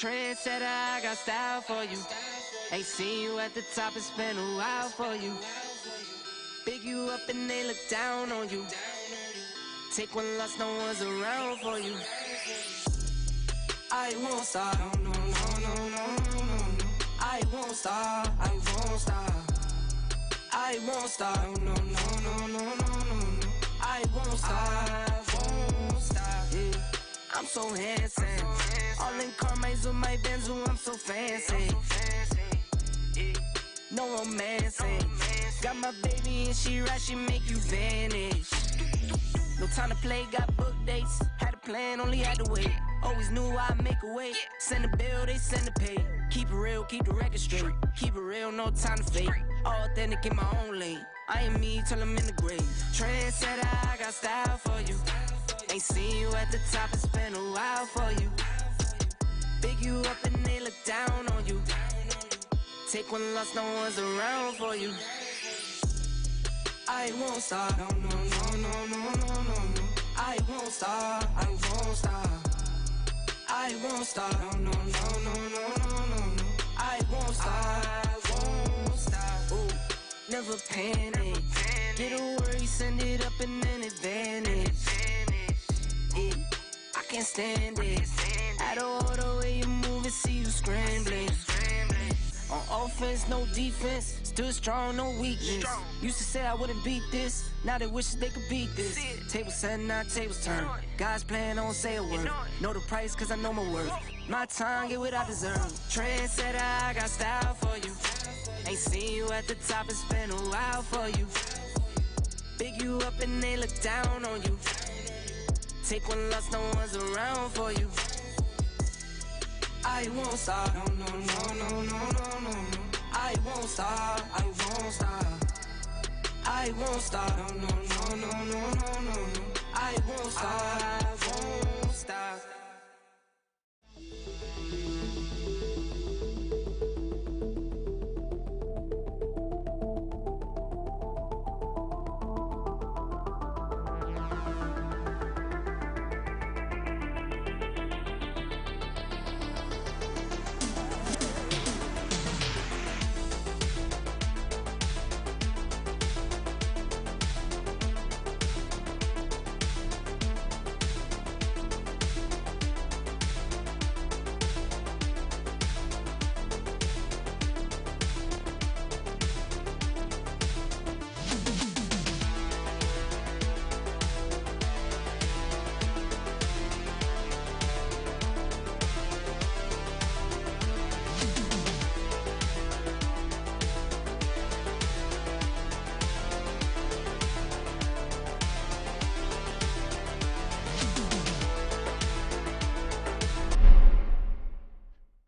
Trendsetter, I got style for you. Ain't seen you at the top, it's been a while for you. Big you up and they look down on you. Take one loss, no one's around for you. I won't stop, no, no, no, no, no, no, no. I won't stop, I won't stop. I won't stop, no, no, no, no, no, no. I won't stop, yeah. I'm so handsome. All in Carmine's with my Benzo, I'm so fancy. No romancing. Got my baby and she right, she make you vanish. No time to play, got book dates. Had a plan, only had to wait. Always knew I'd make a way. Send a bill, they send a pay. Keep it real, keep the record straight. Keep it real, no time to fake. All authentic in my own lane. I am me till I'm in the grave. Trendsetter, I got style for you. Ain't seen you at the top, it's been a while for you. Big you up and they look down on you. Take one loss, no one's around for you. I won't stop, no, no, no, no, no, no, no. I won't stop, I won't stop. I won't stop, no, no, no, no, no, no, no. I won't stop, ooh, never panic. Get a worry, send it up and then advantage. Yeah, I can't stand it. Out of order way you move and see you scrambling. On offense, no defense. Stood strong, no weakness. Used to say I wouldn't beat this. Now they wish they could beat this. Tables set, now tables turn. Guys playing, don't say a word. Know the price, cause I know my worth. My time, get what I deserve. Trendsetter, I got style for you. Ain't seen you at the top, it's been a while for you. Big you up and they look down on you. Take one loss, no one's around for you. I won't stop, no, no, no, no, no, no, no. I won't stop, I won't stop. I won't stop, no, no, no, no, no, no, no. I won't stop, I won't stop.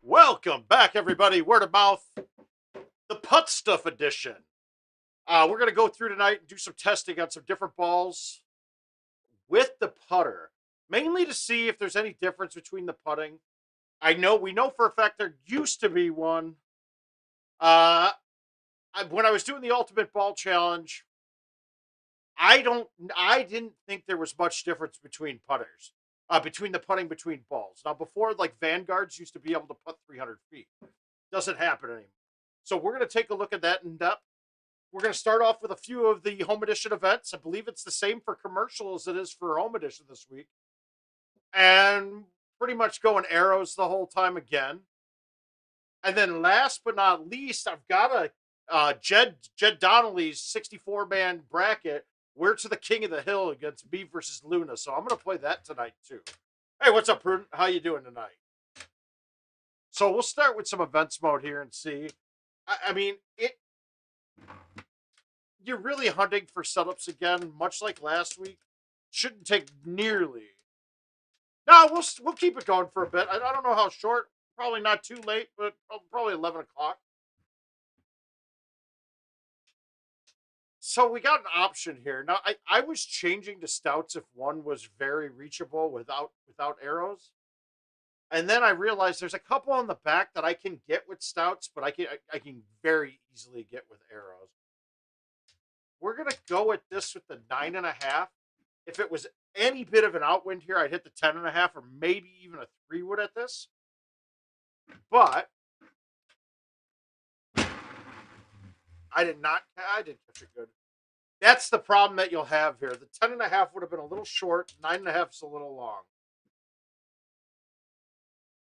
Welcome back, everybody. Word of mouth, the Putt Stuff edition. We're going to go through tonight and do some testing on some different balls with the putter, mainly to see if there's any difference between the putting. We know for a fact there used to be one. When I was doing the Ultimate Ball Challenge, I didn't think there was much difference between putters. Between the putting between balls. Now, before, like, Vanguards used to be able to putt 300 feet. Doesn't happen anymore. So we're going to take a look at that in depth. We're going to start off with a few of the Home Edition events. I believe it's the same for commercial as it is for Home Edition this week. And pretty much going arrows the whole time again. And then last but not least, I've got a Jed Donnelly's 64-man bracket. We're to the King of the Hill against me versus Luna. So I'm going to play that tonight, too. Hey, what's up, Prudent? How you doing tonight? So we'll start with some events mode here and see. I mean, you're really hunting for setups again, much like last week. Shouldn't take nearly. No, we'll keep it going for a bit. I don't know how short. Probably not too late, but probably 11 o'clock. So we got an option here. Now, I was changing to stouts if one was very reachable without arrows. And then I realized there's a couple on the back that I can get with stouts, but I can very easily get with arrows. We're going to go with this with the 9.5. If it was any bit of an outwind here, I'd hit the 10.5 or maybe even a 3 wood at this. But I did catch it good. That's the problem that you'll have here. The 10.5 would have been a little short. 9.5 is a little long.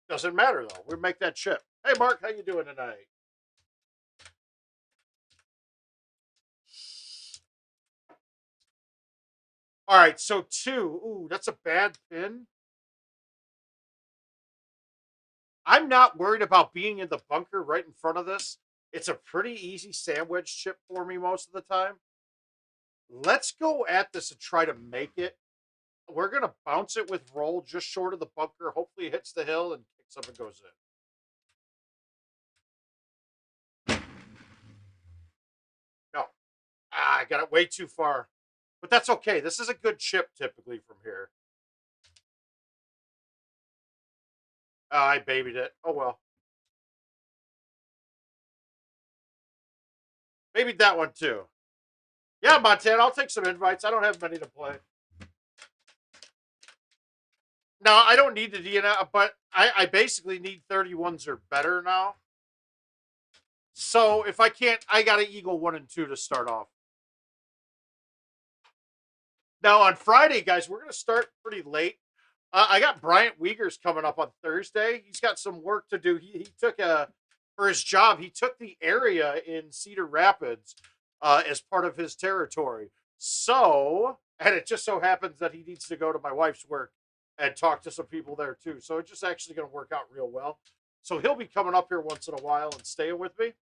Doesn't matter though. We make that chip. Hey Mark, how you doing tonight? All right, so 2. Ooh, that's a bad pin. I'm not worried about being in the bunker right in front of this. It's a pretty easy sandwich chip for me most of the time. Let's go at this and try to make it. We're going to bounce it with roll just short of the bunker. Hopefully it hits the hill and kicks up and goes in. No. I got it way too far. But that's okay. This is a good chip typically from here. I babied it. Oh, well. Babied that one too. Yeah, Montana, I'll take some invites. I don't have many to play. No, I don't need the DNA, but I basically need 31s or better now. So if I can't, I got to eagle 1 and 2 to start off. Now on Friday, guys, we're going to start pretty late. I got Bryant Wiegers coming up on Thursday. He's got some work to do. He took for his job, he took the area in Cedar Rapids as part of his territory. So, and it just so happens that he needs to go to my wife's work and talk to some people there too. So it's just actually going to work out real well. So he'll be coming up here once in a while and staying with me.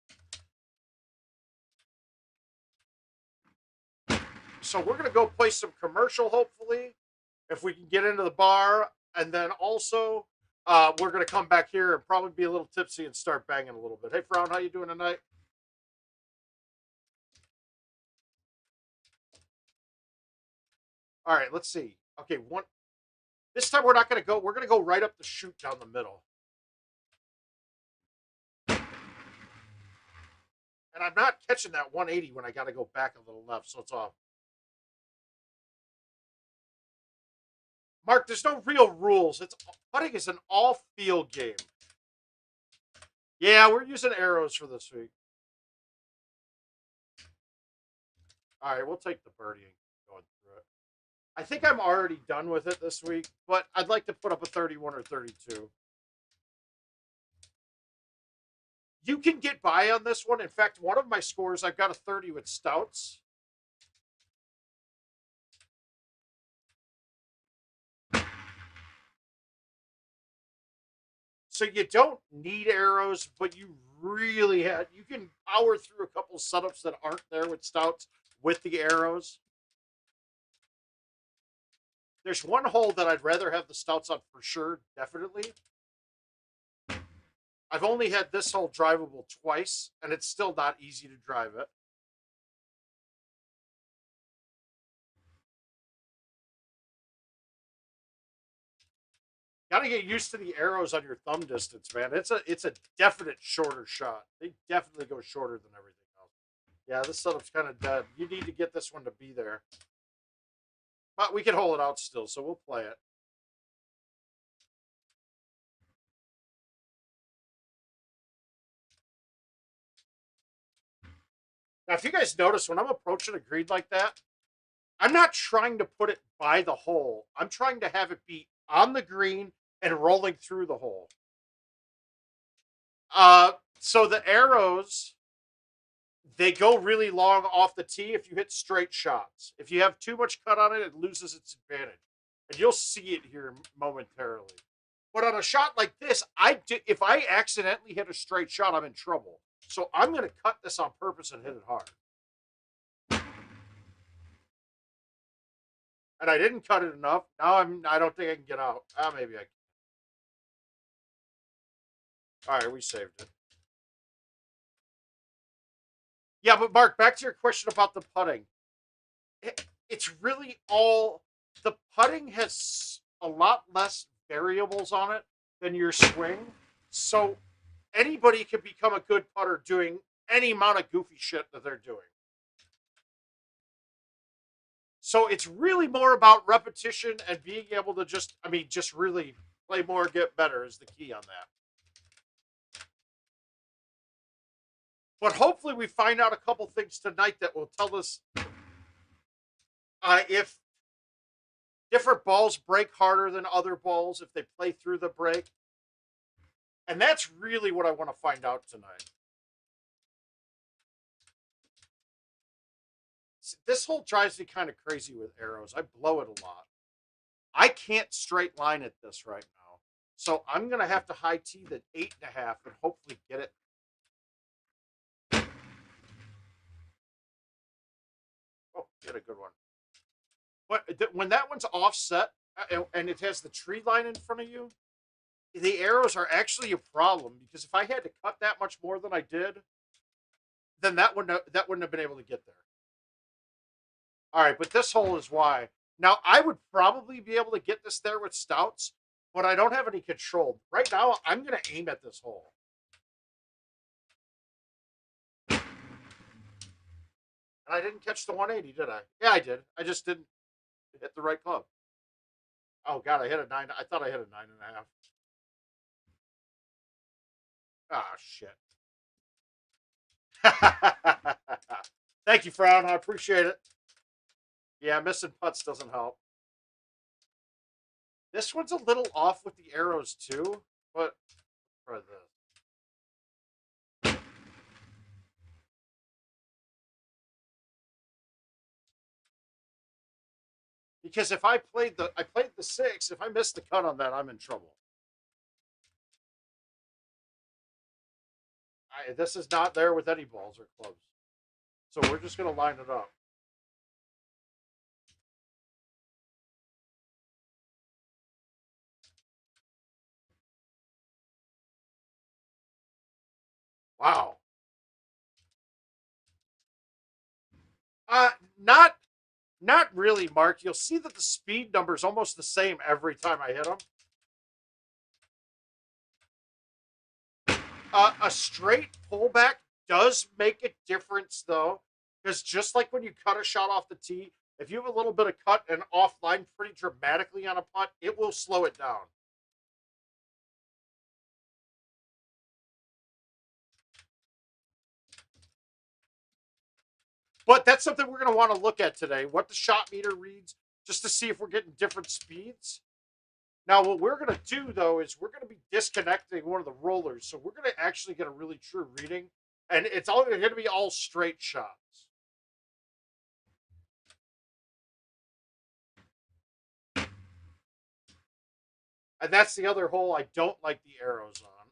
So we're going to go play some commercial, hopefully, if we can get into the bar. And then also, we're going to come back here and probably be a little tipsy and start banging a little bit. Hey, Frown, how you doing tonight? All right, let's see. Okay, one. This time we're not going to go. We're going to go right up the chute down the middle. And I'm not catching that 180 when I got to go back a little left, so it's off. Mark, there's no real rules. Putting is an all-field game. Yeah, we're using arrows for this week. All right, we'll take the birdie and going through it. I think I'm already done with it this week, but I'd like to put up a 31 or 32. You can get by on this one. In fact, one of my scores, I've got a 30 with stouts. So you don't need arrows, but you really you can power through a couple setups that aren't there with stouts with the arrows. There's one hole that I'd rather have the stouts on for sure, definitely. I've only had this hole drivable twice, and it's still not easy to drive it. Got to get used to the arrows on your thumb distance, man. It's a definite shorter shot. They definitely go shorter than everything else. Yeah, this setup's kind of dead. You need to get this one to be there. But we can hold it out still, so we'll play it. Now, if you guys notice, when I'm approaching a green like that, I'm not trying to put it by the hole. I'm trying to have it be on the green and rolling through the hole. So the arrows, they go really long off the tee if you hit straight shots. If you have too much cut on it, it loses its advantage. And you'll see it here momentarily. But on a shot like this, if I accidentally hit a straight shot, I'm in trouble. So I'm going to cut this on purpose and hit it hard. And I didn't cut it enough. Now I don't think I can get out. Maybe I can. All right, we saved it. Yeah, but Mark, back to your question about the putting. It's really all the putting has a lot less variables on it than your swing. So anybody can become a good putter doing any amount of goofy shit that they're doing. So it's really more about repetition and being able to just really play more, get better is the key on that. But hopefully we find out a couple things tonight that will tell us if different balls break harder than other balls, if they play through the break. And that's really what I want to find out tonight. This hole drives me kind of crazy with arrows. I blow it a lot. I can't straight line at this right now. So I'm going to have to high tee the 8.5 and hopefully get it. Oh, get a good one. But when that one's offset and it has the tree line in front of you, the arrows are actually a problem, because if I had to cut that much more than I did, then that wouldn't have been able to get there. All right, but this hole is why. Now, I would probably be able to get this there with stouts, but I don't have any control. Right now, I'm going to aim at this hole. And I didn't catch the 180, did I? Yeah, I did. I just didn't hit the right club. Oh, God, I hit a 9. I thought I hit a 9.5. Ah, shit. Thank you, Frown. I appreciate it. Yeah, missing putts doesn't help. This one's a little off with the arrows, too. But try this. Because if I played the 6, if I missed the cut on that, I'm in trouble. This is not there with any balls or clubs. So we're just going to line it up. Wow. Not really, Mark. You'll see that the speed number is almost the same every time I hit them. A straight pullback does make a difference, though, because just like when you cut a shot off the tee, if you have a little bit of cut and offline pretty dramatically on a putt, it will slow it down. But that's something we're going to want to look at today, what the shot meter reads, just to see if we're getting different speeds. Now, what we're going to do, though, is we're going to be disconnecting one of the rollers. So we're going to actually get a really true reading. And it's all going to be all straight shots. And that's the other hole I don't like the arrows on.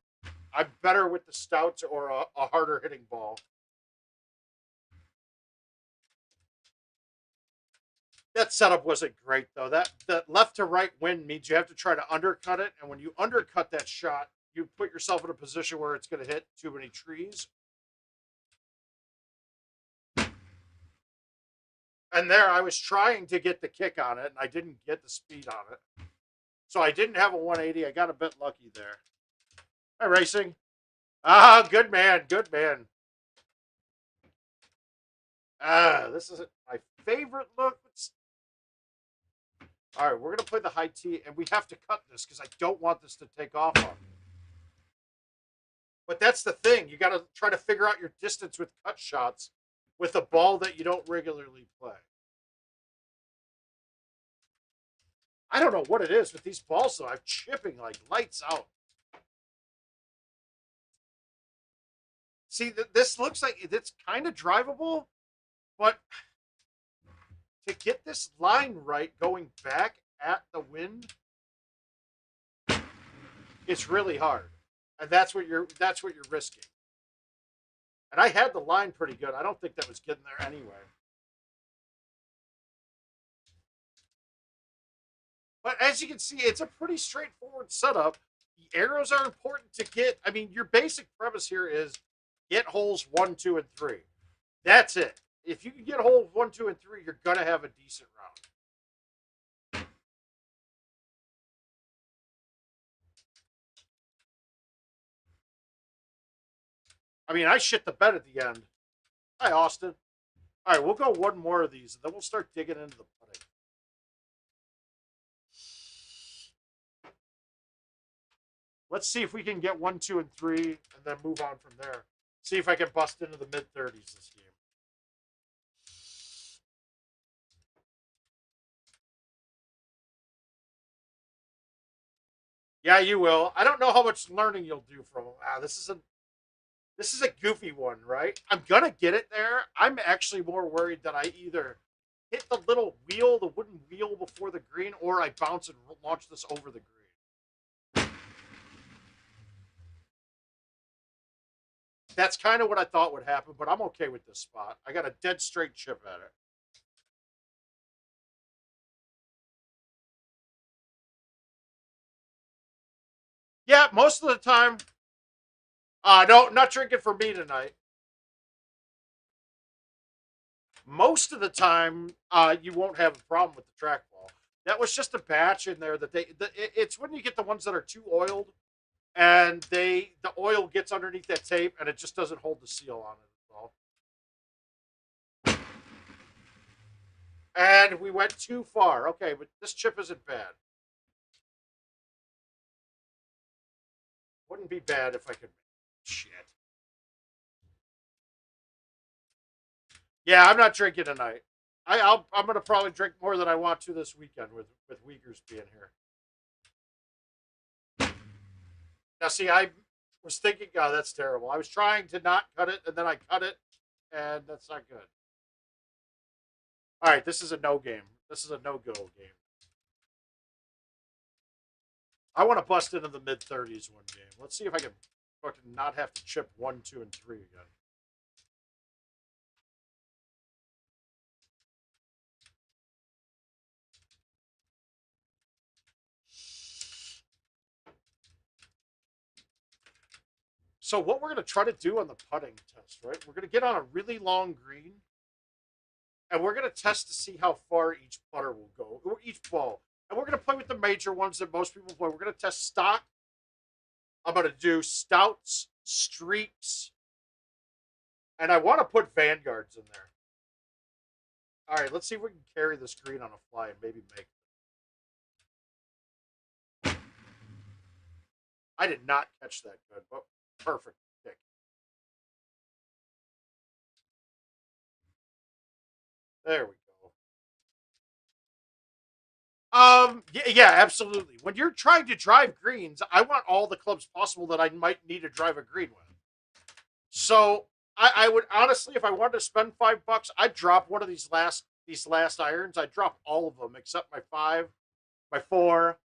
I'm better with the stouts or a harder hitting ball. That setup wasn't great, though. That left to right wind means you have to try to undercut it. And when you undercut that shot, you put yourself in a position where it's going to hit too many trees. And there, I was trying to get the kick on it, and I didn't get the speed on it. So I didn't have a 180. I got a bit lucky there. Hi, Racing. Ah, good man. Good man. This is my favorite look. All right, we're going to play the high tee, and we have to cut this because I don't want this to take off on me. But that's the thing. You got to try to figure out your distance with cut shots with a ball that you don't regularly play. I don't know what it is with these balls, though. I'm chipping like lights out. See, this looks like it's kind of drivable, but to get this line right going back at the wind, it's really hard. And that's what you're risking. And I had the line pretty good. I don't think that was getting there anyway. But as you can see, it's a pretty straightforward setup. The arrows are important to get. I mean, your basic premise here is get holes 1, 2, and 3. That's it. If you can get holes 1, 2, and 3, you're going to have a decent round. I mean, I shit the bed at the end. Hi, Austin. All right, we'll go one more of these, and then we'll start digging into the putting. Let's see if we can get 1, 2, and 3, and then move on from there. See if I can bust into the mid-30s this game. Yeah, you will. I don't know how much learning you'll do from them. This is a goofy one, right? I'm gonna get it there. I'm actually more worried that I either hit the little wheel, the wooden wheel before the green, or I bounce and launch this over the green. That's kind of what I thought would happen, but I'm okay with this spot. I got a dead straight chip at it. Yeah, most of the time. No, not drinking for me tonight. Most of the time, you won't have a problem with the trackball. That was just a batch in there that it's when you get the ones that are too oiled and the oil gets underneath that tape and it just doesn't hold the seal on it at all. And we went too far. Okay, but this chip isn't bad. Wouldn't be bad if I could. Shit. Yeah, I'm not drinking tonight. I'm gonna probably drink more than I want to this weekend with Uyghurs being here. Now, see, I was thinking, God, that's terrible. I was trying to not cut it, and then I cut it, and that's not good. All right, this is a no game. This is a no go game. I want to bust into the mid-30s one game. Let's see if I can fucking not have to chip 1, 2, and 3 again. So what we're going to try to do on the putting test, right? We're going to get on a really long green, and we're going to test to see how far each putter will go, or each ball. And we're going to play with the major ones that most people play. We're going to test stock. I'm going to do stouts, streaks, and I want to put vanguards in there. All right, let's see if we can carry this green on a fly and maybe make it. I did not catch that good, but perfect kick. There we go. Yeah, absolutely. When you're trying to drive greens, I want all the clubs possible that I might need to drive a green with. So I would honestly, if I wanted to spend $5, I'd drop one of these last irons. I'd drop all of them except my 5, my 4,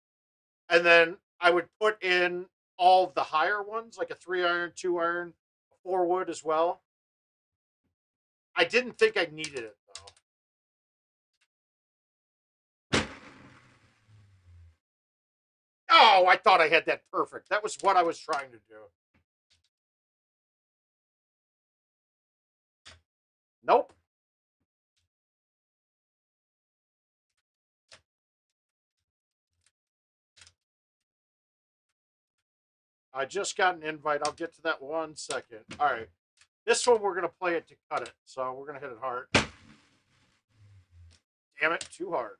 and then I would put in all of the higher ones, like a 3 iron, 2 iron, a 4 wood as well. I didn't think I needed it though. Oh, I thought I had that perfect. That was what I was trying to do. Nope. I just got an invite. I'll get to that 1 second. All right. This one, we're going to play it to cut it. So we're going to hit it hard. Damn it, too hard.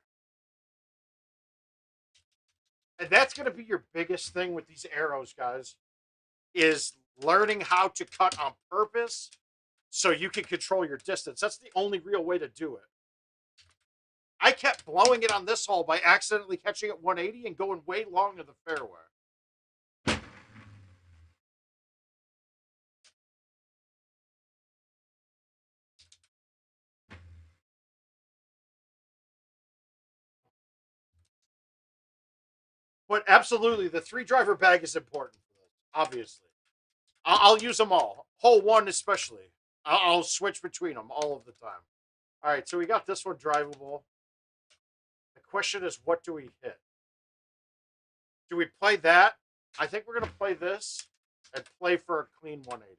And that's going to be your biggest thing with these arrows, guys, is learning how to cut on purpose so you can control your distance. That's the only real way to do it. I kept blowing it on this hole by accidentally catching it 180 and going way long to the fairway. But absolutely, the 3-driver bag is important for this, obviously. I'll use them all. Hole 1 especially. I'll switch between them all of the time. All right, so we got this one drivable. The question is, what do we hit? Do we play that? I think we're going to play this and play for a clean 180.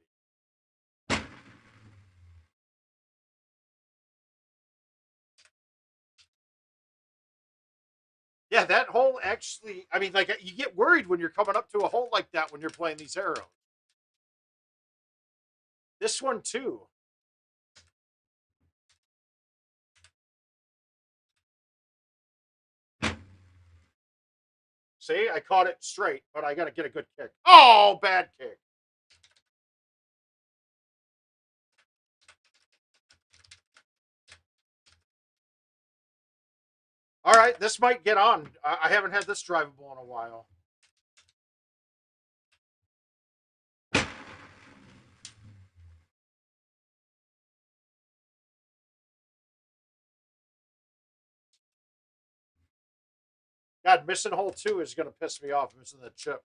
Yeah, that hole actually, I mean, like, you get worried when you're coming up to a hole like that when you're playing these arrows. This one, too. See, I caught it straight, but I got to get a good kick. Oh, bad kick. All right, this might get on. I haven't had this drivable in a while. God, missing hole 2 is going to piss me off. Missing the chip.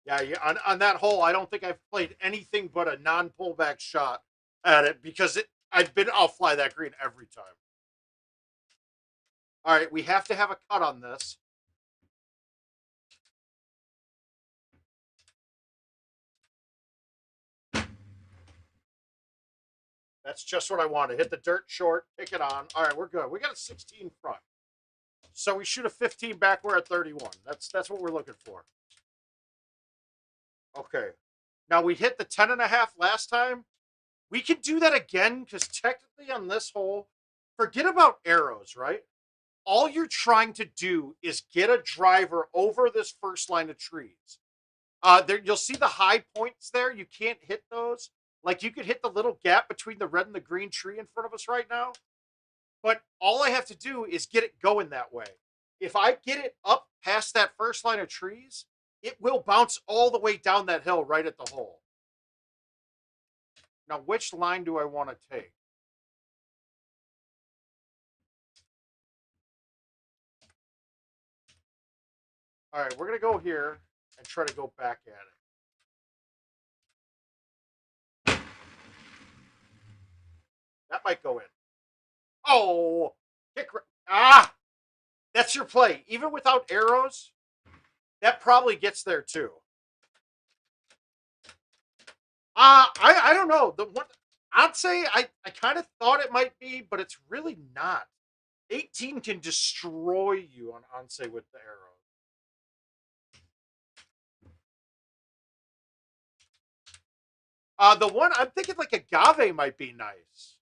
Yeah, on that hole, I don't think I've played anything but a non-pullback shot at it because I'll fly that green every time. All right, we have to have a cut on this. That's just what I wanted. Hit the dirt short, pick it on. All right, we're good. We got a 16 front. So we shoot a 15 back, we're at 31. That's what we're looking for. Okay. Now we hit the 10.5 last time. We can do that again because technically on this hole, forget about arrows, right? All you're trying to do is get a driver over this first line of trees. There you'll see the high points there. You can't hit those. Like you could hit the little gap between the red and the green tree in front of us right now. But all I have to do is get it going that way. If I get it up past that first line of trees, it will bounce all the way down that hill right at the hole. Now, which line do I want to take? All right, we're going to go here and try to go back at it. That might go in. Oh, kick. That's your play. Even without arrows, that probably gets there too. I don't know. The one I'd say I kind of thought it might be, but it's really not. 18 can destroy you on say with the arrow. The one I'm thinking like agave might be nice.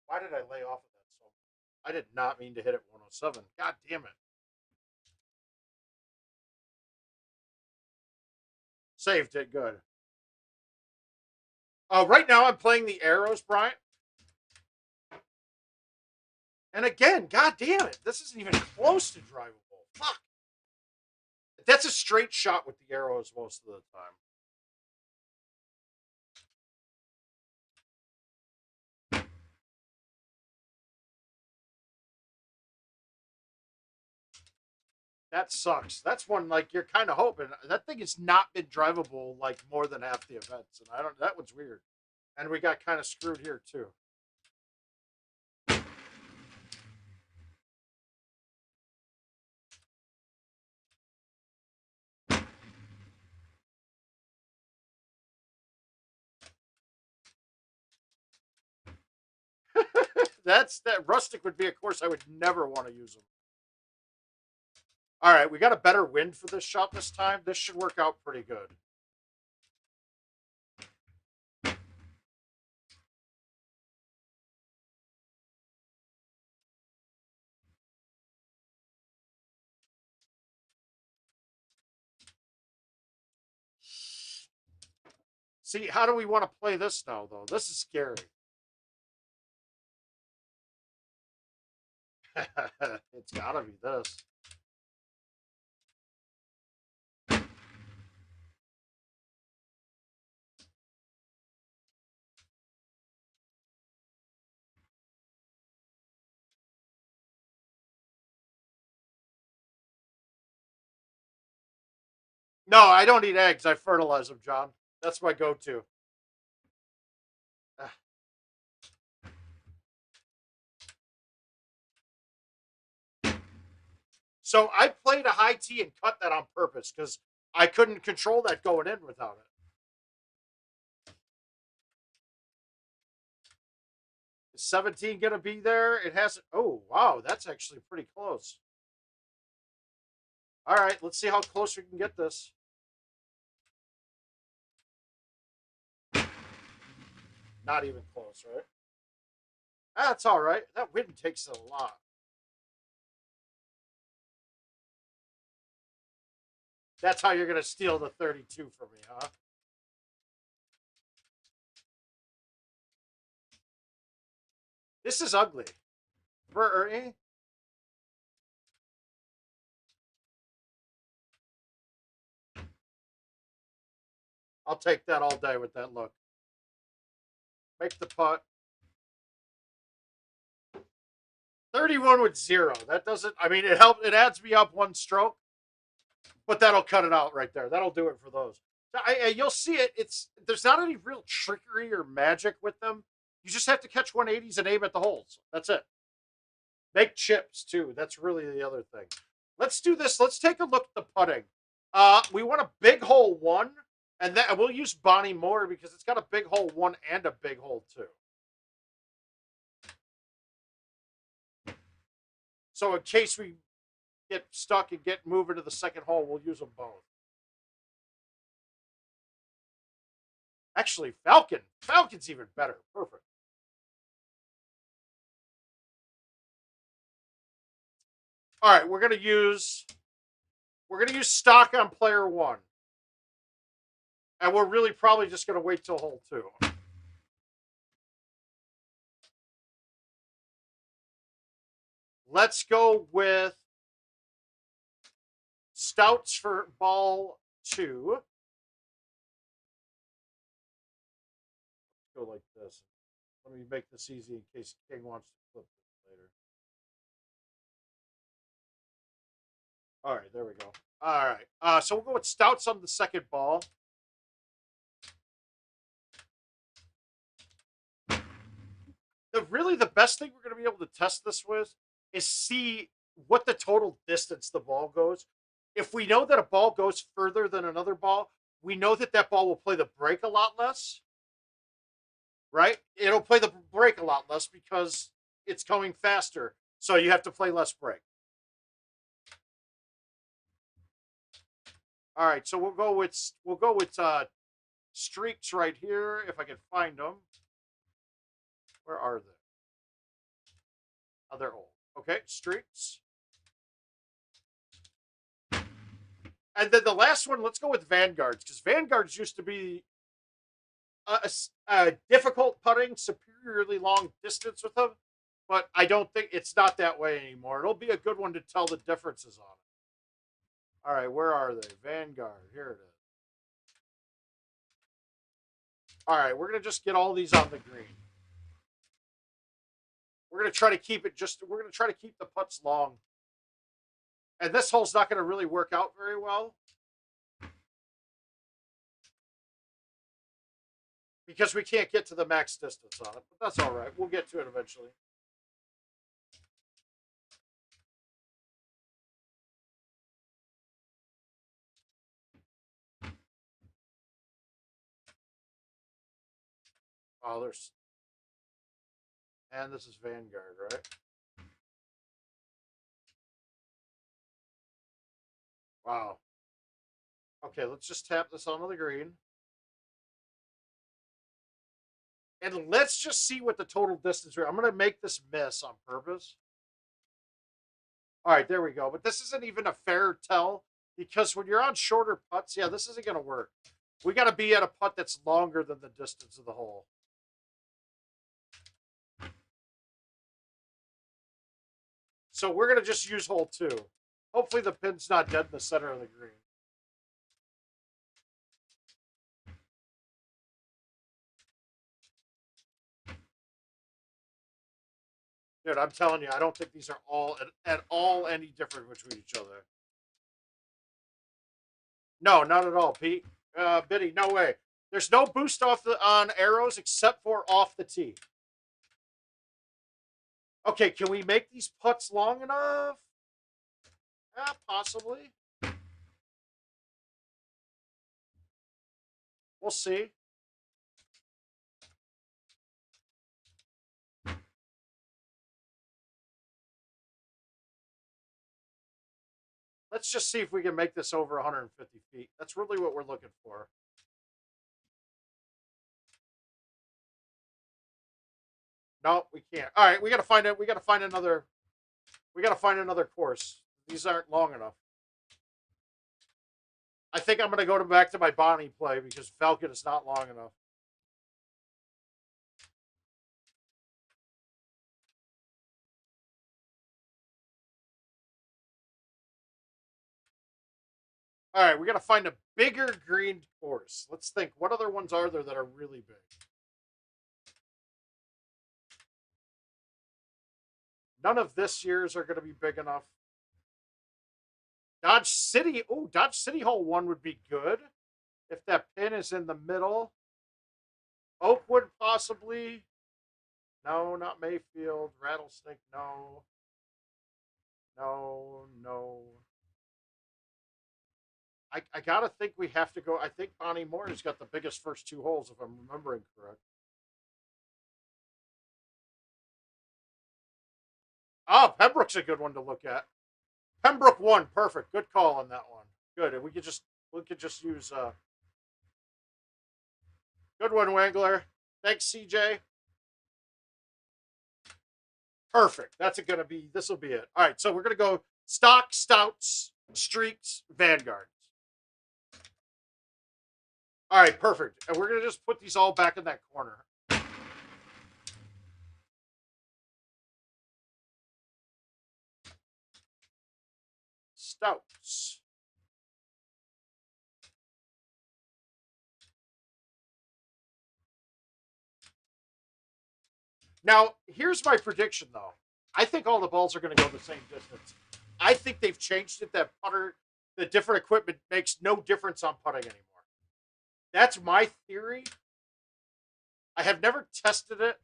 Why did I lay off of that so I did not mean to hit it 107. God damn it. Saved it good. Right now I'm playing the arrows, Bryant. And again, god damn it, this isn't even close to drivable. Fuck. That's a straight shot with the arrows most of the time. That sucks. That's one like you're kind of hoping. That thing has not been drivable like more than half the events, and I don't. That one's weird. And we got kind of screwed here too. That rustic would be a course I would never want to use them. All right, we got a better wind for this shot this time. This should work out pretty good. See, how do we want to play this now, though? This is scary. It's gotta be this. No, I don't eat eggs. I fertilize them, John. That's my go-to. So I played a high tee and cut that on purpose because I couldn't control that going in without it. Is 17 going to be there? It has. Oh, wow. That's actually pretty close. All right. Let's see how close we can get this. Not even close, right? That's all right. That wind takes a lot. That's how you're going to steal the 32 from me, huh? This is ugly. I'll take that all day with that look. Make the putt. 31 with 0. That doesn't, I mean, it adds me up 1 stroke, but that'll cut it out right there. That'll do it for those. You'll see it. There's not any real trickery or magic with them. You just have to catch 180s and aim at the holes. That's it. Make chips too. That's really the other thing. Let's do this. Let's take a look at the putting. We want a big hole 1, and then we'll use Bonnie Moore because it's got a big hole 1 and a big hole 2. So in case we get stuck and get moving to the second hole, we'll use them both. Actually, Falcon's even better. Perfect. All right, we're gonna use stock on player 1, and we're really probably just gonna wait till hole 2. Let's go with Stouts for ball 2. Go like this. Let me make this easy in case King wants to flip this later. All right, there we go. All right, so we'll go with Stouts on the second ball. Really the best thing we're going to be able to test this with is see what the total distance the ball goes. If we know that a ball goes further than another ball, we know that that ball will play the break a lot less. Right? It'll play the break a lot less because it's going faster. So you have to play less break. All right, so we'll go with streaks right here if I can find them. Where are they? Oh, they're old. Okay, streaks. And then the last one, let's go with Vanguards, because Vanguards used to be a difficult putting, superiorly long distance with them, but I don't think it's not that way anymore. It'll be a good one to tell the differences on it. All right, where are they? Vanguard, here it is. All right, we're going to just get all these on the green. We're going to try to keep it we're going to try to keep the putts long. And this hole's not going to really work out very well, because we can't get to the max distance on it, but that's all right. We'll get to it eventually. Oh, there's... And this is Vanguard, right? Wow. Okay, let's just tap this onto the green. And let's just see what the total distance is. I'm going to make this miss on purpose. All right, there we go. But this isn't even a fair tell, because when you're on shorter putts, yeah, this isn't going to work. We got to be at a putt that's longer than the distance of the hole. So we're going to just use hole 2. Hopefully the pin's not dead in the center of the green. Dude, I'm telling you, I don't think these are all at all any different between each other. No, not at all, Pete. Biddy, no way. There's no boost on arrows except for off the tee. Okay, can we make these putts long enough? Possibly. We'll see. Let's just see if we can make this over 150 feet. That's really what we're looking for. No, we can't. All right, we gotta find it. We gotta find another. We gotta find another course. These aren't long enough. I think I'm gonna go back to my Bonnie play because Falcon is not long enough. All right, we got to find a bigger green course. Let's think. What other ones are there that are really big? None of this year's are going to be big enough. Dodge City. Oh, Dodge City Hall 1 would be good if that pin is in the middle. Oakwood, possibly. No, not Mayfield. Rattlesnake, no. No. I got to think we have to go. I think Bonnie Moore's got the biggest first 2 holes, if I'm remembering correct. Oh, Pembroke's a good one to look at. Pembroke 1, perfect. Good call on that one. Good, and we could just use good one, Wangler. Thanks, CJ. Perfect. That's gonna be. This will be it. All right, so we're gonna go stock, stouts, streaks, vanguards. All right, perfect. And we're gonna just put these all back in that corner. Stouts. Now, here's my prediction, though. I think all the balls are going to go the same distance. I think they've changed it that putter, the different equipment makes no difference on putting anymore. That's my theory. I have never tested it.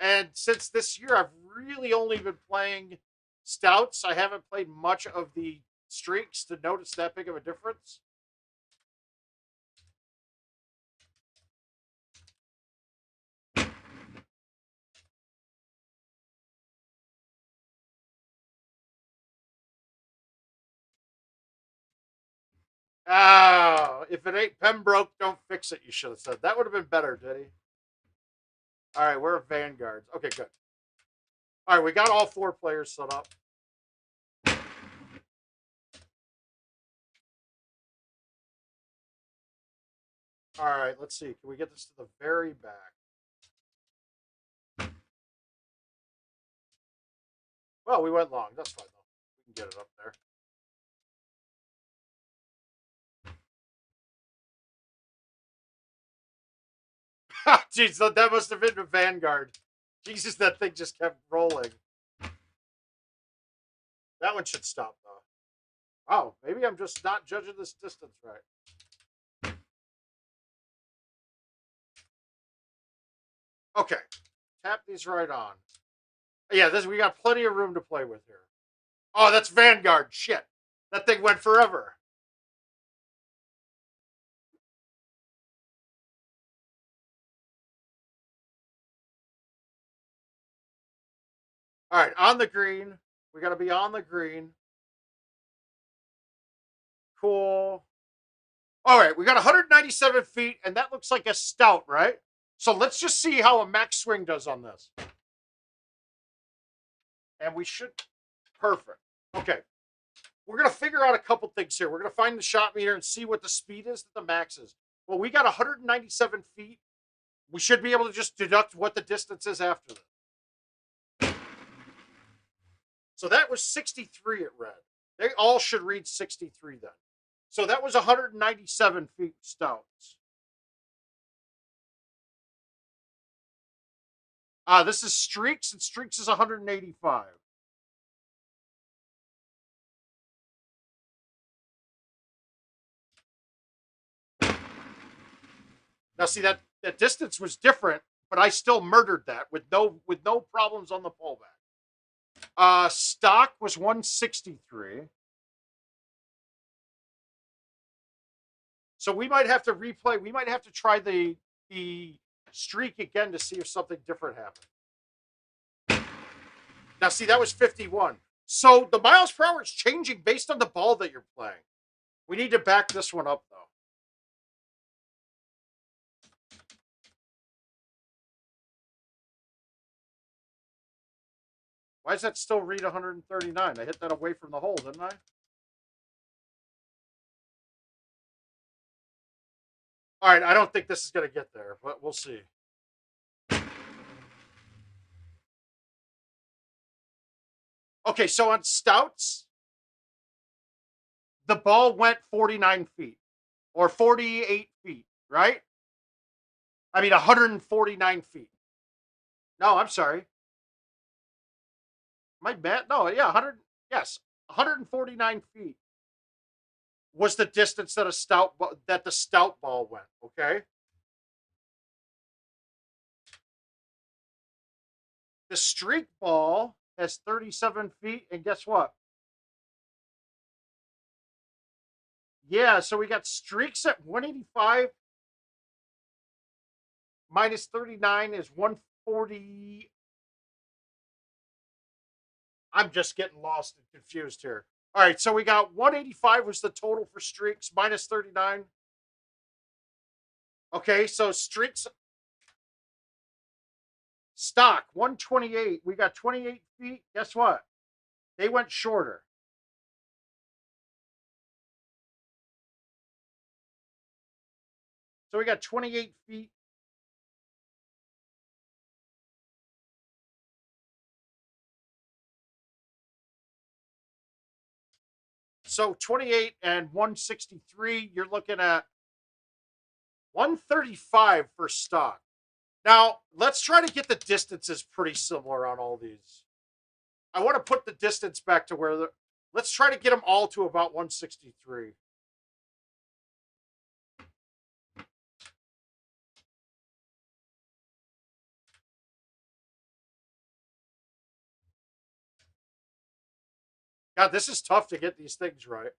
And since this year, I've really only been playing stouts. I haven't played much of the streaks to notice that big of a difference. Oh, if it ain't Pembroke, don't fix it, you should have said. That would have been better, did he? All right, we're vanguards. Okay, good. All right, we got all 4 players set up. All right, let's see. Can we get this to the very back? Well, we went long. That's fine, though. We can get it up there. Jeez, that must have been the Vanguard. Jesus, that thing just kept rolling. That one should stop, though. Oh, maybe I'm just not judging this distance right. Okay. Tap these right on. Yeah, we got plenty of room to play with here. Oh, that's Vanguard. Shit. That thing went forever. All right, on the green. We got to be on the green. Cool. All right, we got 197 feet, and that looks like a stout, right? So let's just see how a max swing does on this. And we should. Perfect. Okay. We're going to figure out a couple things here. We're going to find the shot meter and see what the speed is that the max is. Well, we got 197 feet. We should be able to just deduct what the distance is after that. So that was 63 it read. They all should read 63 then. So that was 197 feet stouts. This is streaks, and streaks is 185. Now, see that distance was different, but I still murdered that with no problems on the pullback. Stock was 163. So we might have to replay. We might have to try the streak again to see if something different happened. Now, see, that was 51. So the miles per hour is changing based on the ball that you're playing. We need to back this one up, though. Why does that still read 139? I hit that away from the hole, didn't I? All right, I don't think this is going to get there, but we'll see. Okay, so on stouts, the ball went 49 feet or 48 feet, right? I mean, 149 feet. No, I'm sorry. My bet? No, yeah, 100. Yes, 149 feet was the distance that the stout ball went. Okay. The streak ball has 37 feet, and guess what? Yeah, so we got streaks at 185 minus 39 is 140. I'm just getting lost and confused here. All right, so we got 185 was the total for streaks minus 39. Okay, so streaks stock 128. We got 28 feet. Guess what? They went shorter. So we got 28 feet. So 28 and 163, you're looking at 135 for stock. Now, let's try to get the distances pretty similar on all these. I want to put the distance back to where let's try to get them all to about 163. God, this is tough to get these things right.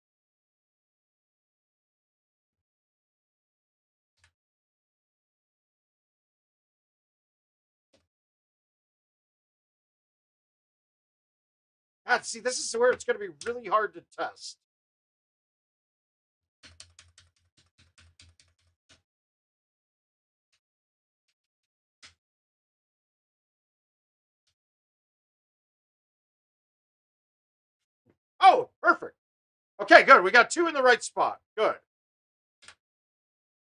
God, see, this is where it's going to be really hard to test. Oh, perfect. Okay, good. We got two in the right spot. Good.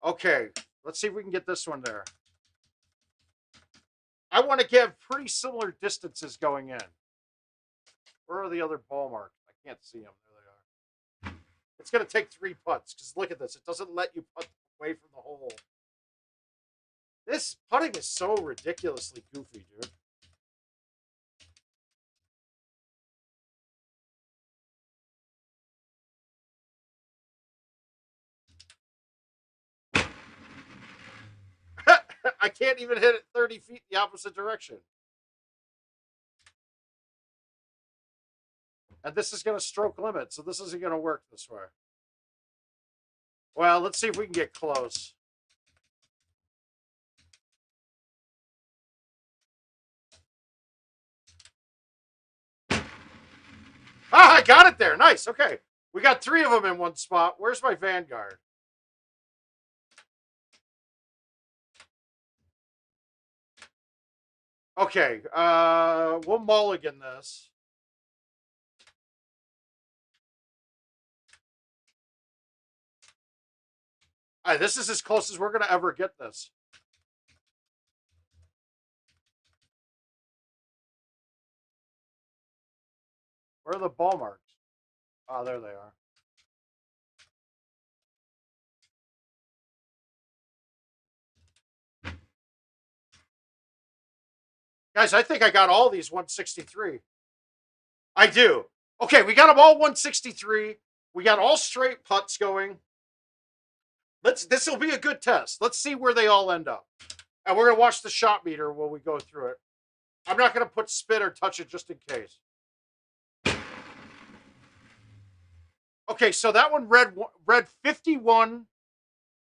Okay, let's see if we can get this one there. I want to give pretty similar distances going in. Where are the other ball marks? I can't see them. There they are. It's going to take 3 putts because look at this. It doesn't let you putt away from the hole. This putting is so ridiculously goofy, dude. I can't even hit it 30 feet the opposite direction. And this is going to stroke limit, so this isn't going to work this way. Well, let's see if we can get close. Ah, I got it there. Nice. Okay. We got 3 of them in one spot. Where's my Vanguard? Okay. We'll mulligan this. All right, this is as close as we're going to ever get this. Where are the ball marks? Oh, there they are. Guys, I think I got all these 163. I do. Okay, we got them all 163. We got all straight putts going. This will be a good test. Let's see where they all end up. And we're going to watch the shot meter while we go through it. I'm not going to put spin or touch it just in case. Okay, so that one read 51,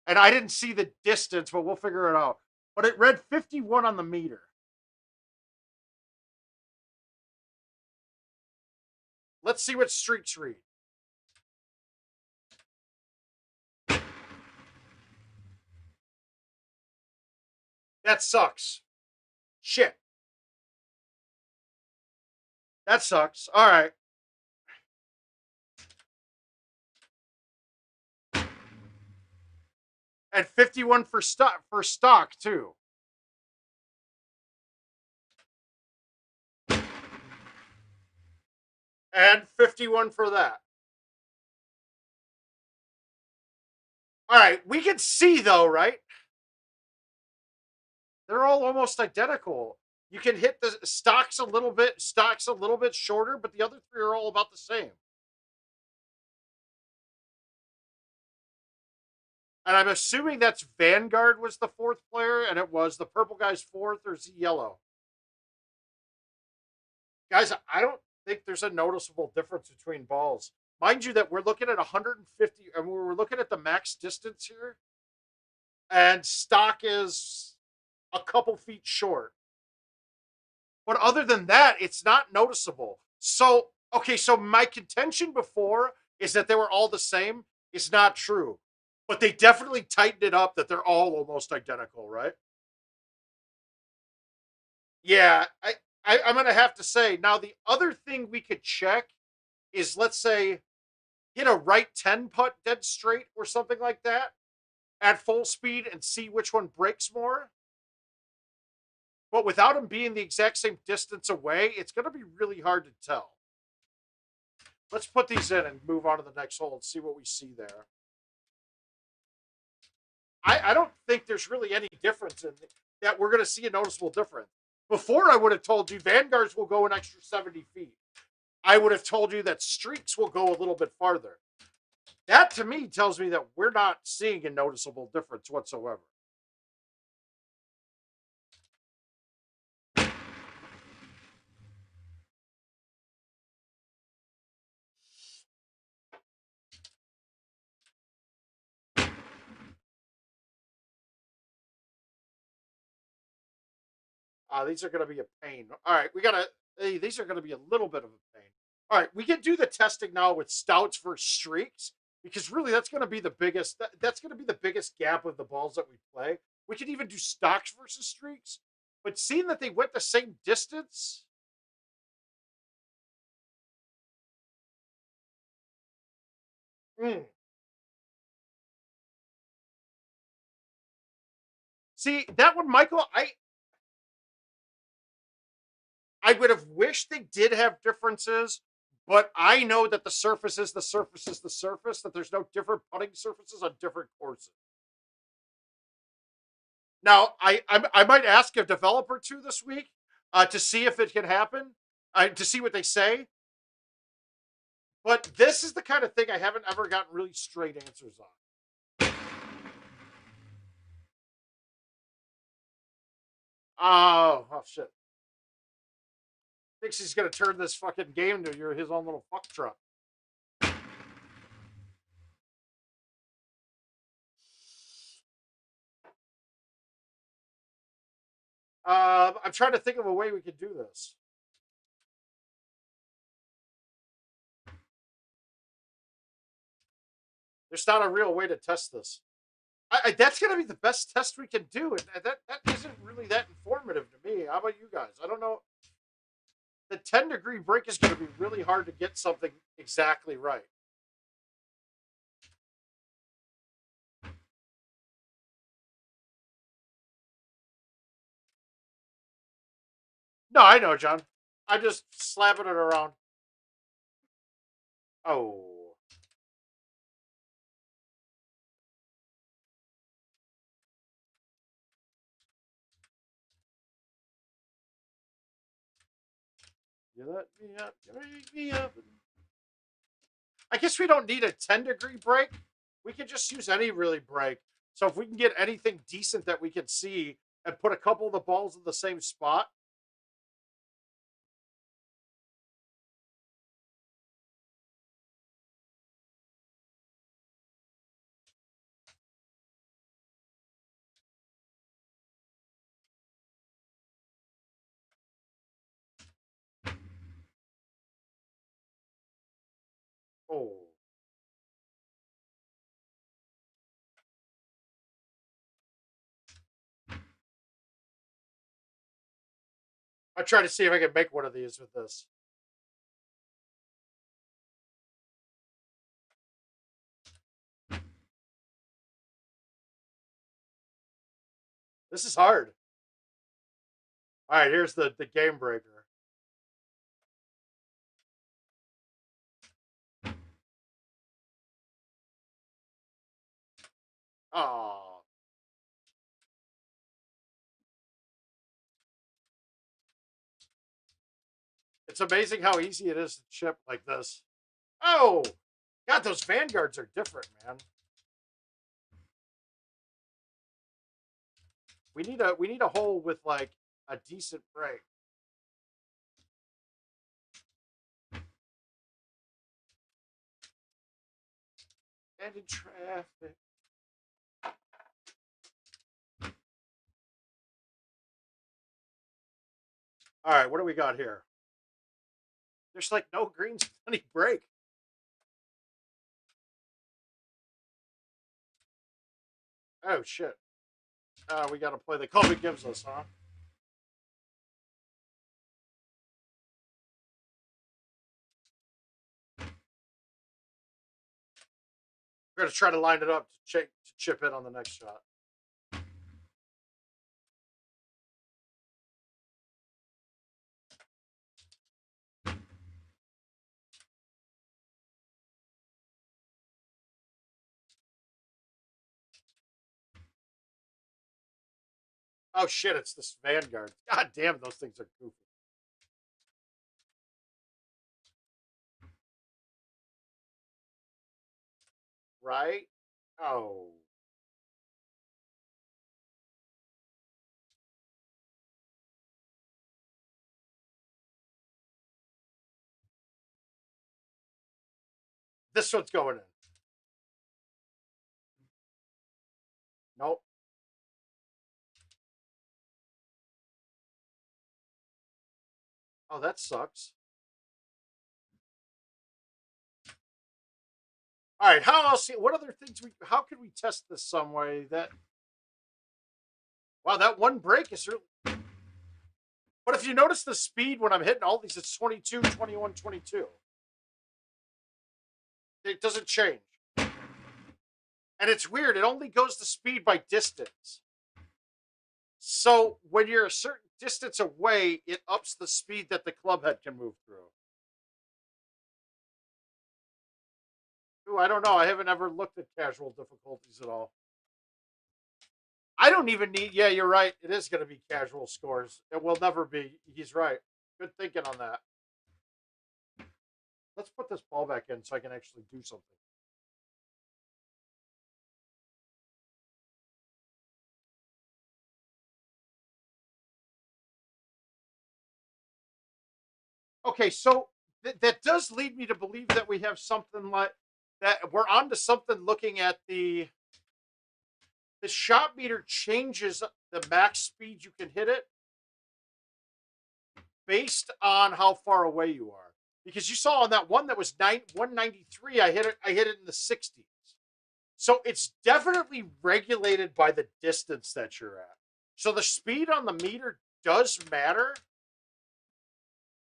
and I didn't see the distance, but we'll figure it out. But it read 51 on the meter. Let's see what streaks read. That sucks. Shit. That sucks. All right. And 51 for stock too. And 51 for that. All right, we can see though, right? They're all almost identical. You can hit the stocks a little bit shorter, but the other three are all about the same. And I'm assuming that's Vanguard was the fourth player, and it was the purple guy's fourth, or is he yellow? Guys, I don't think there's a noticeable difference between balls. Mind you, that we're looking at 150, and we're looking at the max distance here, and stock is a couple feet short. But other than that, it's not noticeable. So, okay, so my contention before is that they were all the same is not true. But they definitely tightened it up that they're all almost identical, right? Yeah, I'm going to have to say. Now, the other thing we could check is, let's say, hit a right 10 putt dead straight or something like that at full speed and see which one breaks more. But without them being the exact same distance away, it's going to be really hard to tell. Let's put these in and move on to the next hole and see what we see there. I don't think there's really any difference in that. We're going to see a noticeable difference. Before, I would have told you Vanguards will go an extra 70 feet. I would have told you that streaks will go a little bit farther. That, to me, tells me that we're not seeing a noticeable difference whatsoever. These are going to be a pain. All right, these are going to be a little bit of a pain. All right, we can do the testing now with stouts versus streaks because really that's going to be the biggest. That's going to be the biggest gap of the balls that we play. We could even do stocks versus streaks, but seeing that they went the same distance. Mm. See that one, Michael. I would have wished they did have differences, but I know that the surface is the surface is the surface. That there's no different putting surfaces on different courses. Now, I might ask a developer to this week to see if it can happen, to see what they say. But this is the kind of thing I haven't ever gotten really straight answers on. Oh shit! Thinks he's gonna turn this fucking game to his own little fuck truck. I'm trying to think of a way we could do this. There's not a real way to test this. That's going to be the best test we can do, and that isn't really that informative to me. How about you guys? I don't know. The 10-degree break is going to be really hard to get something exactly right. No, I know, John. I'm just slapping it around. Oh. You let me up. You wake me up. I guess we don't need a 10-degree break. We can just use any really break. So if we can get anything decent that we can see and put a couple of the balls in the same spot. Oh. I try to see if I can make one of these with this. This is hard. All right, here's the game breaker. Oh. It's amazing how easy it is to chip like this. Oh, God, those Vanguards are different, man. We need a hole with like a decent break. And in traffic. All right, what do we got here? There's like no greens with any break. Oh shit. We got to play the Kobe gives us, huh? We're gonna try to line it up to chip in on the next shot. Oh shit, it's this Vanguard. God damn, those things are goofy. Right? Oh. This one's going in. Nope. Oh, that sucks. All right, how else? What other things How could we test this some way? Wow, that one break is really. But if you notice the speed when I'm hitting all these, it's 22, 21, 22. It doesn't change. And it's weird. It only goes to speed by distance. So when you're a certain distance away, it ups the speed that the club head can move through. Ooh, I don't know. I haven't ever looked at casual difficulties at all. I don't even need. Yeah, you're right. It is going to be casual scores. It will never be. He's right. Good thinking on that. Let's put this ball back in so I can actually do something. Okay, so that does lead me to believe that we have something like that. We're on to something. Looking at the shot meter changes the max speed you can hit it based on how far away you are. Because you saw on that one that was 193, I hit it in the 60s. So it's definitely regulated by the distance that you're at. So the speed on the meter does matter.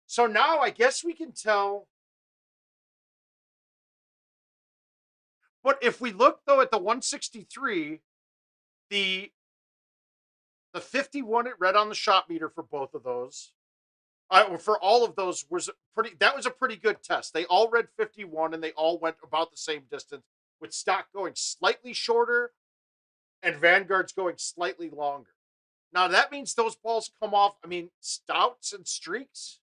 So now I guess we can tell. But if we look though at the 163, the 51 it read on the shot meter for both of those. For all of those was pretty. That was a pretty good test. They all read 51 and they all went about the same distance, with stock going slightly shorter and Vanguard's going slightly longer. Now that means those balls come off. I mean, stouts and streaks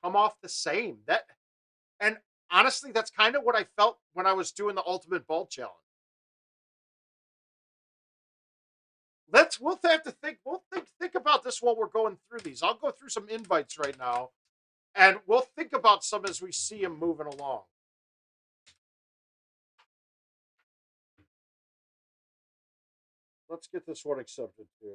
come off the same. And honestly, that's kind of what I felt when I was doing the ultimate ball challenge. We'll have to think. We'll think about this while we're going through these. I'll go through some invites right now, and we'll think about some as we see them moving along. Let's get this one accepted too.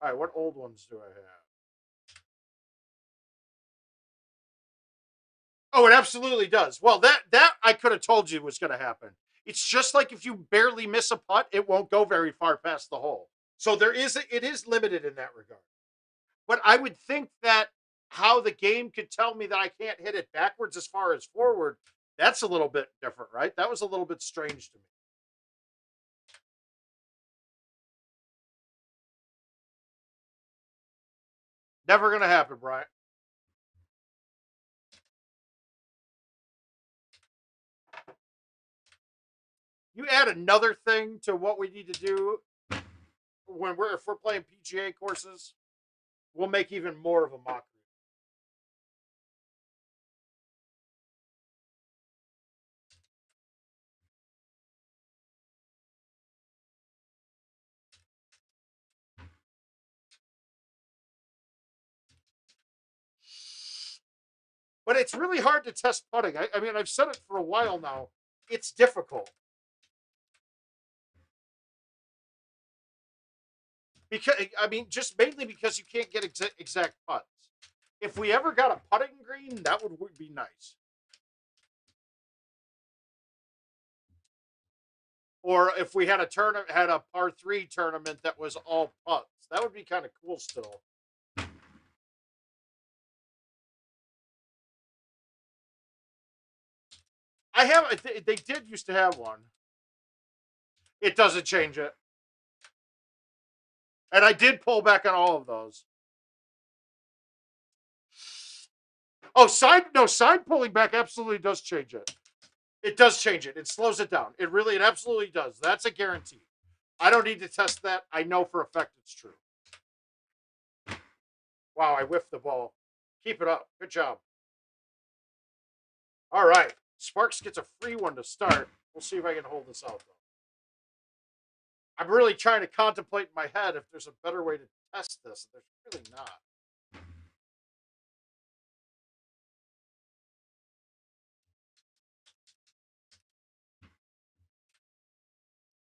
All right, what old ones do I have? Oh, it absolutely does. Well, that I could have told you was going to happen. It's just like if you barely miss a putt, it won't go very far past the hole. So it is limited in that regard. But I would think that how the game could tell me that I can't hit it backwards as far as forward That's a little bit different, right? That was a little bit strange to me. Never going to happen, Brian. You add another thing to what we need to do when if we're playing PGA courses, we'll make even more of a mockery. But it's really hard to test putting. I mean, I've said it for a while now. It's difficult. Because I mean, just mainly because you can't get exact putts. If we ever got a putting green, that would be nice. Or if we had a par 3 tournament that was all putts, that would be kind of cool still. I have. They did used to have one. It doesn't change it. And I did pull back on all of those. Oh, side pulling back absolutely does change it. It does change it. It slows it down. It absolutely does. That's a guarantee. I don't need to test that. I know for a fact it's true. Wow, I whiffed the ball. Keep it up. Good job. All right. Sparks gets a free one to start. We'll see if I can hold this out, though. I'm really trying to contemplate in my head if there's a better way to test this. There's really not.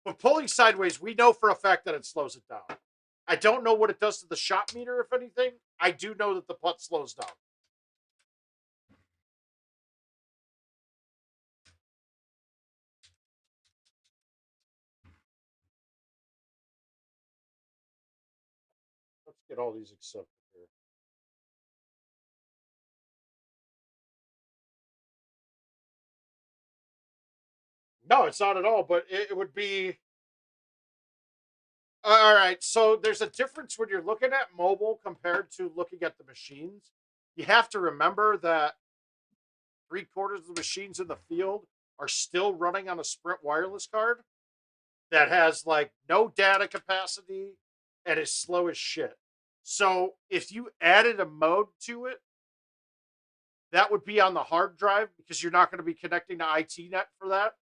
But pulling sideways, we know for a fact that it slows it down. I don't know what it does to the shot meter, if anything. I do know that the putt slows down. Let's get all these accepted here. No, it's not at all, but it would be. All right, so there's a difference when you're looking at mobile compared to looking at the machines. You have to remember that 3/4 of the machines in the field are still running on a Sprint wireless card that has like no data capacity and is slow as shit. So if you added a mode to it, that would be on the hard drive because you're not going to be connecting to ITnet for that.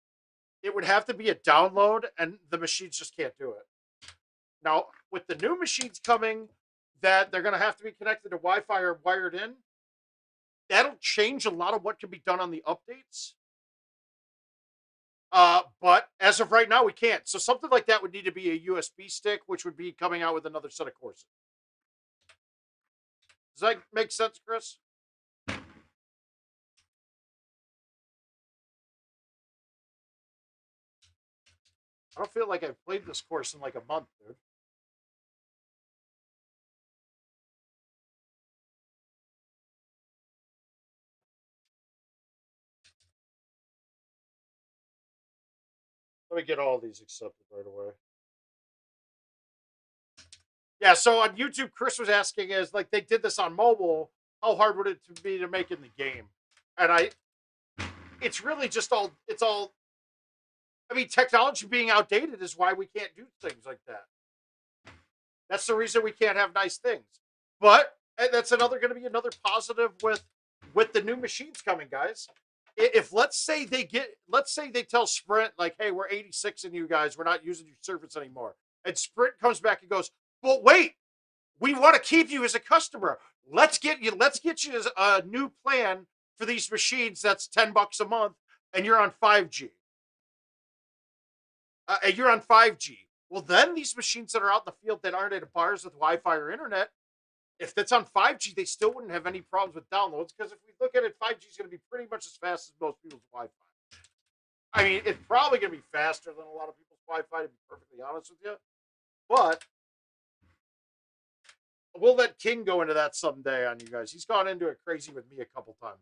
It would have to be a download, and the machines just can't do it. Now, with the new machines coming, that they're going to have to be connected to Wi-Fi or wired in, that'll change a lot of what can be done on the updates. But as of right now, we can't. So something like that would need to be a USB stick, which would be coming out with another set of courses. Does that make sense, Chris? I don't feel like I've played this course in like a month, dude. Let me get all these accepted right away. Yeah, so on YouTube, Chris was asking is like they did this on mobile. How hard would it be to make in the game? And it's really just all. I mean, technology being outdated is why we can't do things like that. That's the reason we can't have nice things. But that's going to be another positive with the new machines coming, guys. If let's say they tell Sprint like, hey, we're 86 in you guys, we're not using your service anymore, and Sprint comes back and goes, well, wait, we want to keep you as a customer. Let's get you a new plan for these machines. That's $10 a month, and you're on 5G. And you're on 5G. Well, then these machines that are out in the field that aren't at bars with Wi-Fi or internet, if that's on 5G, they still wouldn't have any problems with downloads because if we look at it, 5G is going to be pretty much as fast as most people's Wi-Fi. I mean, it's probably going to be faster than a lot of people's Wi-Fi, to be perfectly honest with you. But we'll let King go into that someday on you guys. He's gone into it crazy with me a couple times.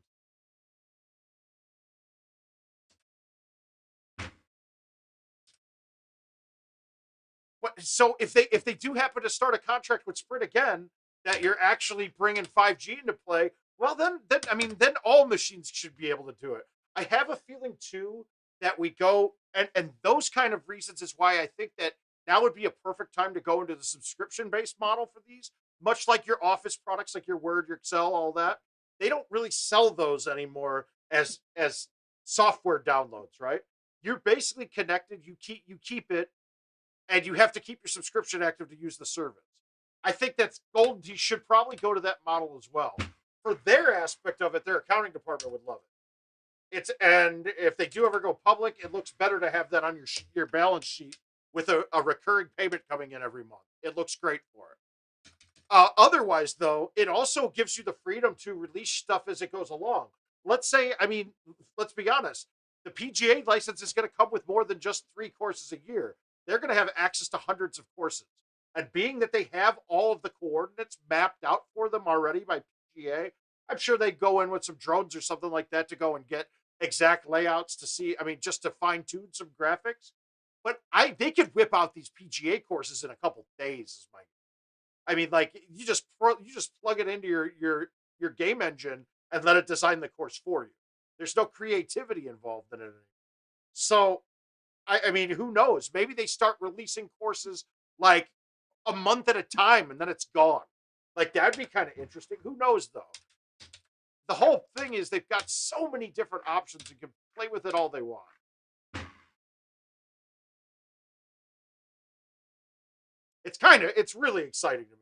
So if they do happen to start a contract with Sprint again, that you're actually bringing 5G into play, well then I mean then all machines should be able to do it. I have a feeling too that we go and those kind of reasons is why I think that now would be a perfect time to go into the subscription based model for these, much like your Office products, like your Word, your Excel, all that. They don't really sell those anymore as software downloads, right? You're basically connected. You keep it, and you have to keep your subscription active to use the service. I think that GoldenTee should probably go to that model as well. For their aspect of it, their accounting department would love it. And if they do ever go public, it looks better to have that on your balance sheet with a recurring payment coming in every month. It looks great for it. Otherwise, though, it also gives you the freedom to release stuff as it goes along. Let's say, I mean, let's be honest, the PGA license is going to come with more than just 3 courses a year. They're going to have access to hundreds of courses. And being that they have all of the coordinates mapped out for them already by PGA, I'm sure they'd go in with some drones or something like that to go and get exact layouts to see, I mean, just to fine tune some graphics. But they could whip out these PGA courses in a couple days, is my I mean, like you just plug it into your game engine and let it design the course for you. There's no creativity involved in it. So, I mean, who knows? Maybe they start releasing courses like a month at a time and then it's gone. Like that'd be kind of interesting. Who knows though? The whole thing is they've got so many different options and can play with it all they want. It's really exciting to me.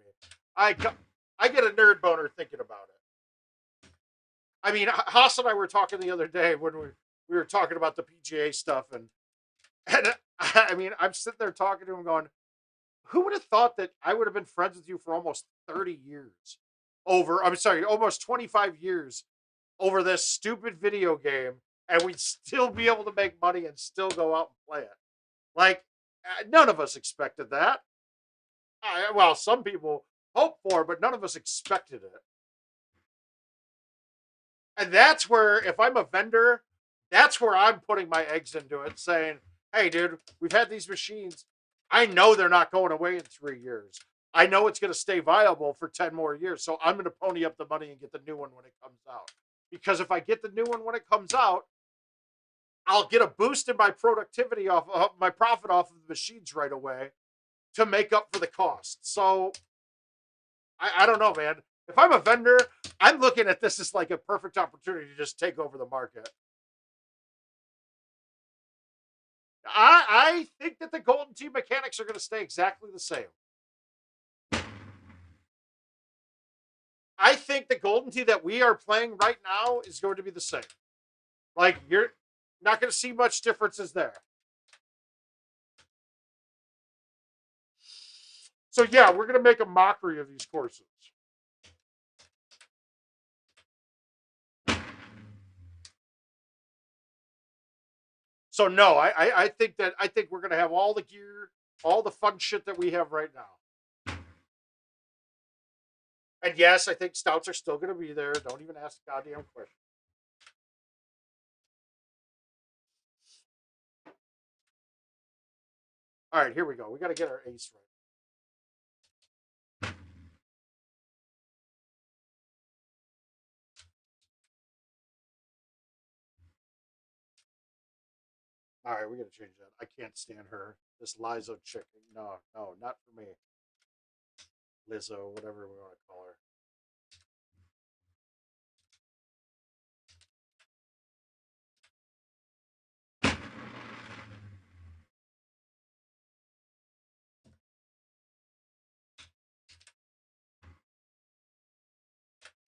I I get a nerd boner thinking about it. I mean, Haas and I were talking the other day when we were talking about the PGA stuff, and I mean, I'm sitting there talking to him, going, "Who would have thought that I would have been friends with you for almost 30 years over? I'm sorry, almost 25 years over this stupid video game, and we'd still be able to make money and still go out and play it. Like, none of us expected that. Well, some people hoped for, but none of us expected it. And that's where, if I'm a vendor, that's where I'm putting my eggs into it, saying, hey, dude, we've had these machines. I know they're not going away in 3 years. I know it's going to stay viable for 10 more years. So I'm going to pony up the money and get the new one when it comes out. Because if I get the new one when it comes out, I'll get a boost in my productivity off my profit off of the machines right away to make up for the cost. So I don't know, man. If I'm a vendor, I'm looking at this as like a perfect opportunity to just take over the market. I think that the GoldenTee mechanics are going to stay exactly the same. I think the GoldenTee that we are playing right now is going to be the same. Like, you're not going to see much differences there. So, yeah, we're going to make a mockery of these courses. So, no, I think we're going to have all the gear, all the fun shit that we have right now. And yes, I think stouts are still going to be there. Don't even ask the goddamn question. All right, here we go. We got to get our ace right. All right, we got to change that. I can't stand her. This Lizzo chick. No, not for me. Lizzo, whatever we want to call her.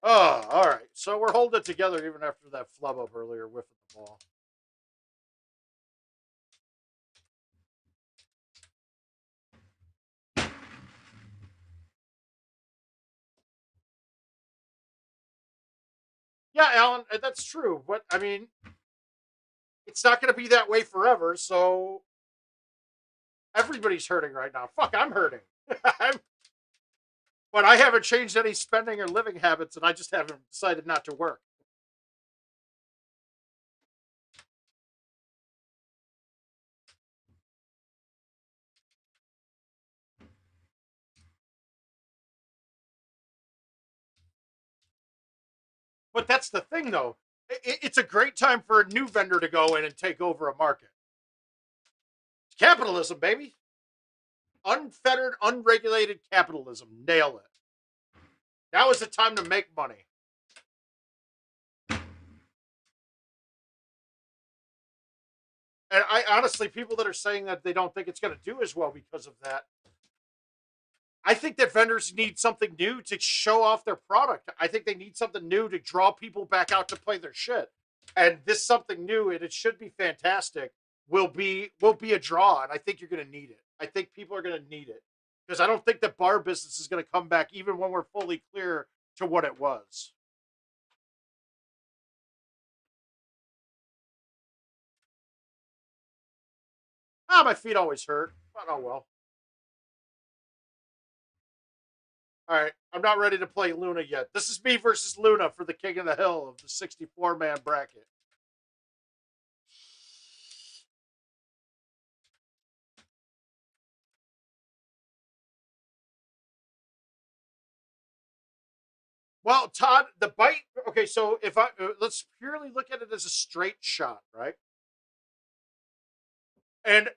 Oh, all right. So we're holding it together even after that flub up earlier, whiffing the ball. Yeah, Alan, that's true. But I mean, it's not going to be that way forever. So everybody's hurting right now. Fuck, I'm hurting. But I haven't changed any spending or living habits, and I just haven't decided not to work. But that's the thing, though. It's a great time for a new vendor to go in and take over a market. Capitalism, baby. Unfettered, unregulated capitalism. Nail it. Now is the time to make money. And I honestly, people that are saying that they don't think it's going to do as well because of that, I think that vendors need something new to show off their product. I think they need something new to draw people back out to play their shit. And this something new, and it should be fantastic, will be a draw. And I think you're going to need it. I think people are going to need it because I don't think that bar business is going to come back even when we're fully clear to what it was. Ah, my feet always hurt. But oh well. All right, I'm not ready to play Luna yet. This is me versus Luna for the King of the Hill of the 64-man bracket. Well, Todd, the bite. Okay, so if I let's purely look at it as a straight shot, right? And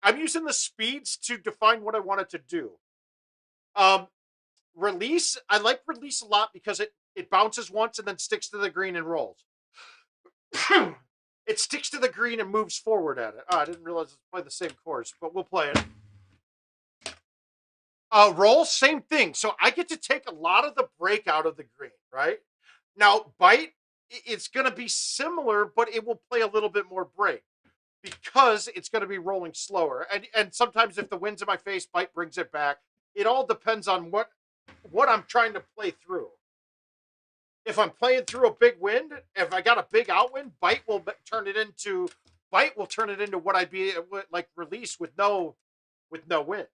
I'm using the speeds to define what I want it to do. Um, Release. I like release a lot because it bounces once and then sticks to the green and rolls. It sticks to the green and moves forward at it. Oh, I didn't realize it's play the same course, but we'll play it. Roll, same thing. So I get to take a lot of the break out of the green, right? Now, bite, it's going to be similar, but it will play a little bit more break because it's going to be rolling slower. And sometimes if the wind's in my face, bite brings it back. It all depends on what I'm trying to play through. If I'm playing through a big wind, if I got a big outwind, bite will turn it into what I'd be like release with no wind.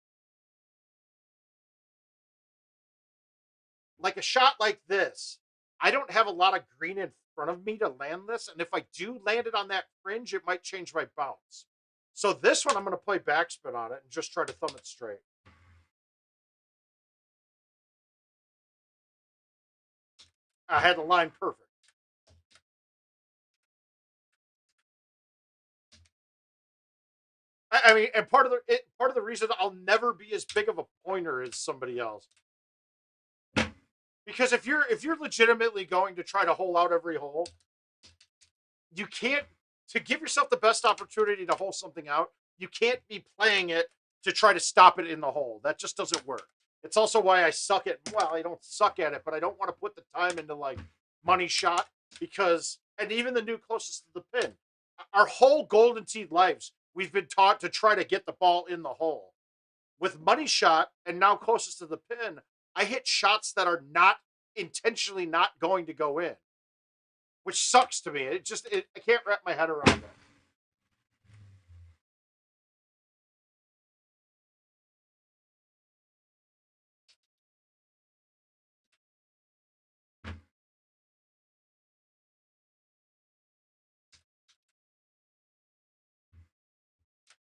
Like a shot like this, I don't have a lot of green in front of me to land this. And if I do land it on that fringe, it might change my bounce. So this one, I'm going to play backspin on it and just try to thumb it straight. I had the line perfect. I mean, and part of the reason I'll never be as big of a pointer as somebody else, because if you're legitimately going to try to hole out every hole, you can't, to give yourself the best opportunity to hole something out, you can't be playing it to try to stop it in the hole. That just doesn't work. It's also why I suck at, well, I don't suck at it, but I don't want to put the time into like money shot because, and even the new closest to the pin, our whole Golden Tee lives, we've been taught to try to get the ball in the hole. With money shot and now closest to the pin, I hit shots that are not intentionally not going to go in, which sucks to me. I can't wrap my head around it.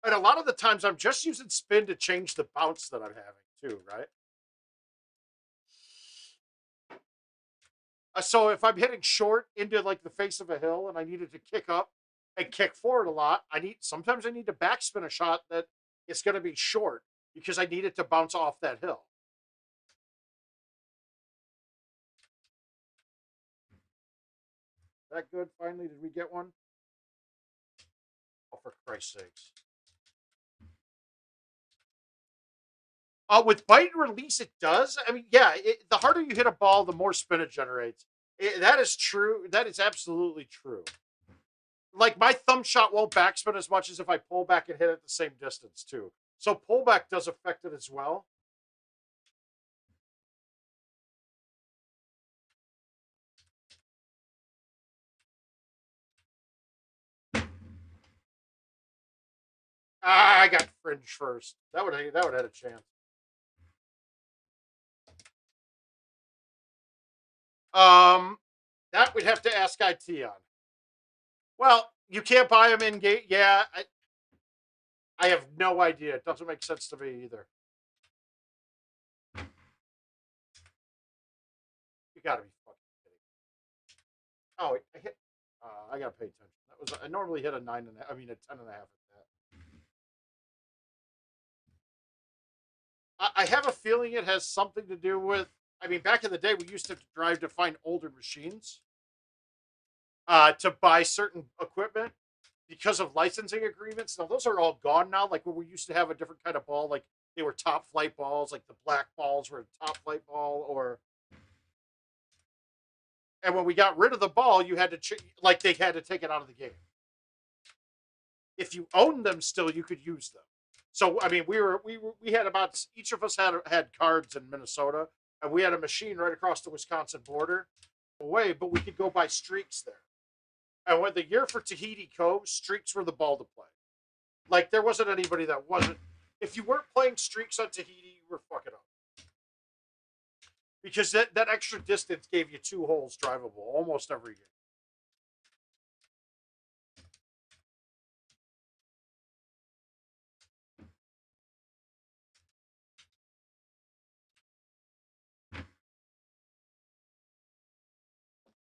And a lot of the times I'm just using spin to change the bounce that I'm having too, right? So if I'm hitting short into like the face of a hill and I needed to kick up and kick forward a lot, sometimes I need to backspin a shot that it's going to be short because I need it to bounce off that hill. That good? Finally, did we get one? Oh, for Christ's sakes. With bite and release, it does. I mean, yeah, the harder you hit a ball, the more spin it generates. That is true. That is absolutely true. Like my thumb shot won't backspin as much as if I pull back and hit it the same distance too. So pullback does affect it as well. I got fringe first. That would have had a chance. That we'd have to ask IT on. Well, you can't buy them in game. Yeah, I have no idea. It doesn't make sense to me either. You got to be fucking kidding. Oh, I hit. I gotta pay attention. That was I normally hit a 9.5. I mean a 10.5 at that. I have a feeling it has something to do with. I mean, back in the day, we used to drive to find older machines to buy certain equipment because of licensing agreements. Now those are all gone now. Like when we used to have a different kind of ball, like they were top flight balls, like the black balls were a top flight ball, or and when we got rid of the ball, you had to like they had to take it out of the game. If you owned them still, you could use them. So I mean, we had about each of us had cards in Minnesota, and we had a machine right across the Wisconsin border away, but we could go buy streaks there. And when the year for Tahiti Cove, streaks were the ball to play. Like there wasn't anybody that wasn't. If you weren't playing streaks on Tahiti, you were fucking up. Because that extra distance gave you 2 holes drivable almost every game.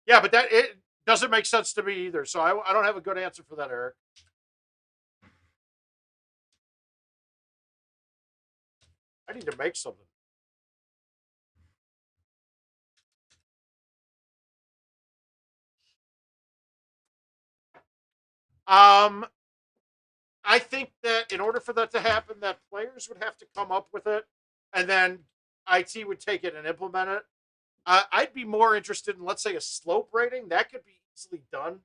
Yeah, but that it doesn't make sense to me either. So I don't have a good answer for that, Eric. I need to make something. Um, I think that in order for that to happen, that players would have to come up with it, and then IT would take it and implement it. I'd be more interested in, let's say, a slope rating. That could be easily done,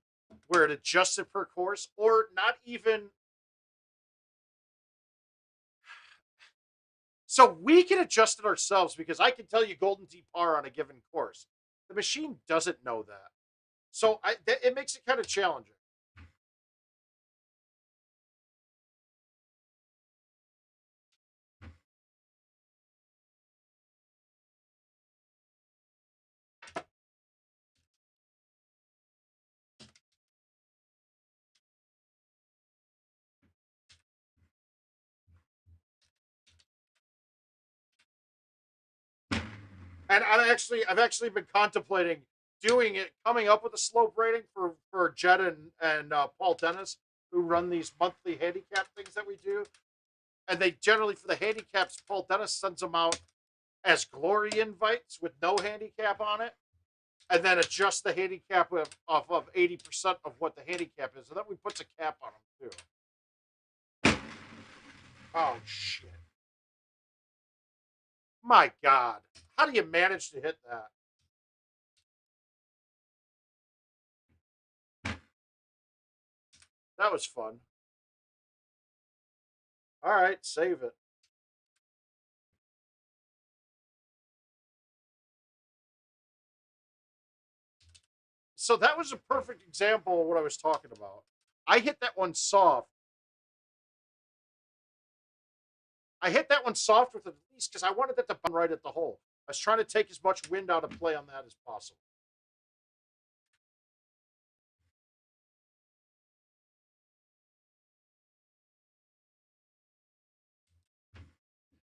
where it adjusts it per course, or not even. So we can adjust it ourselves because I can tell you Golden Tee par on a given course. The machine doesn't know that, so it makes it kind of challenging. And I've actually been contemplating doing it, coming up with a slope rating for Jed and Paul Dennis, who run these monthly handicap things that we do. And they generally, for the handicaps, Paul Dennis sends them out as glory invites with no handicap on it, and then adjust the handicap off of 80% of what the handicap is, and then we puts a cap on them too. Oh shit! My God, how do you manage to hit that? That was fun. All right, save it. So that was a perfect example of what I was talking about. I hit that one soft. I hit that one soft with at least because I wanted that to bun right at the hole. I was trying to take as much wind out of play on that as possible.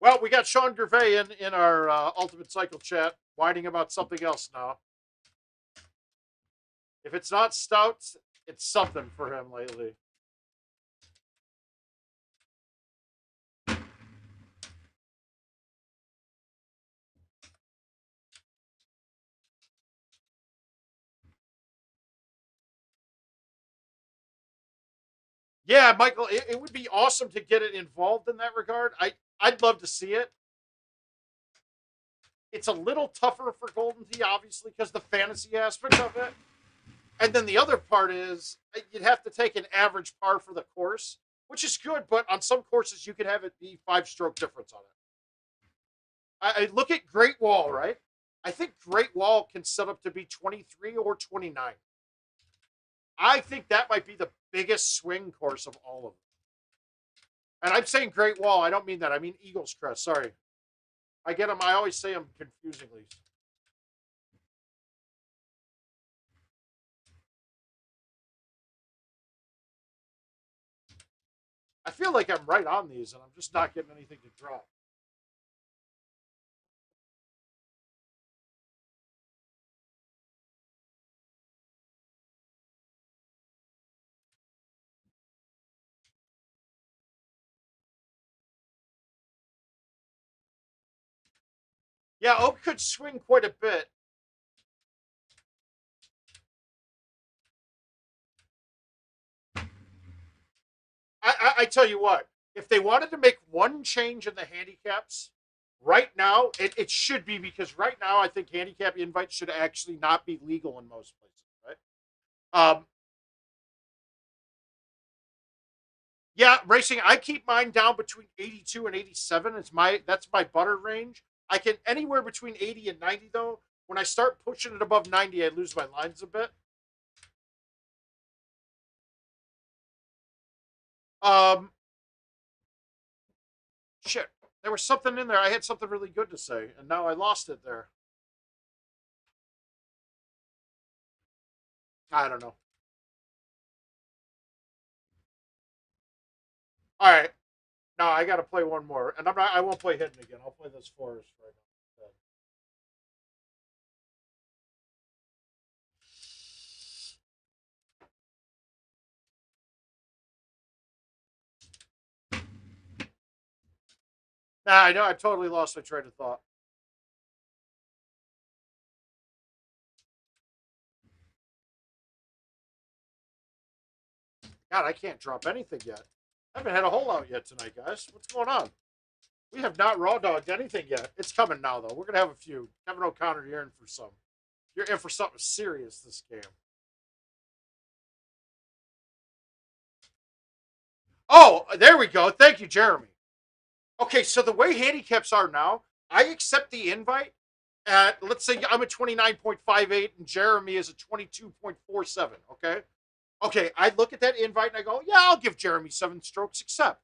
Well, we got Sean Gervais in our Ultimate Cycle chat, whining about something else now. If it's not stouts, it's something for him lately. Yeah, Michael, it would be awesome to get it involved in that regard. I'd love to see it. It's a little tougher for Golden Tee, obviously, because the fantasy aspect of it. And then the other part is you'd have to take an average par for the course, which is good, but on some courses you could have it be 5-stroke difference on it. I look at Great Wall, right? I think Great Wall can set up to be 23 or 29. I think that might be the biggest swing course of all of them. And I'm saying Great Wall. I don't mean that. I mean Eagles Crest. Sorry. I get them. I always say them confusingly. I feel like I'm right on these, and I'm just not getting anything to drop. Yeah, Oak could swing quite a bit. I tell you what, if they wanted to make one change in the handicaps, right now, it should be, because right now I think handicap invites should actually not be legal in most places, right? Yeah, racing. I keep mine down between 82 and 87. That's my butter range. I can anywhere between 80 and 90 though. When I start pushing it above 90, I lose my lines a bit. Um, shit. There was something in there. I had something really good to say, and now I lost it there. I don't know. All right. No, I got to play one more, and I won't play hidden again. I'll play this forest right now. Nah, I know. I totally lost my train of thought. God, I can't drop anything yet. I haven't had a hole out yet tonight, guys. What's going on? We have not raw dogged anything yet. It's coming now, though. We're gonna have a few. Kevin O'Connor, you're in for some. You're in for something serious this game. Oh, there we go. Thank you, Jeremy. Okay, so the way handicaps are now, I accept the invite at, let's say I'm a 29.58 and Jeremy is a 22.47. Okay. Okay, I look at that invite and I go, yeah, I'll give Jeremy 7 strokes, accept.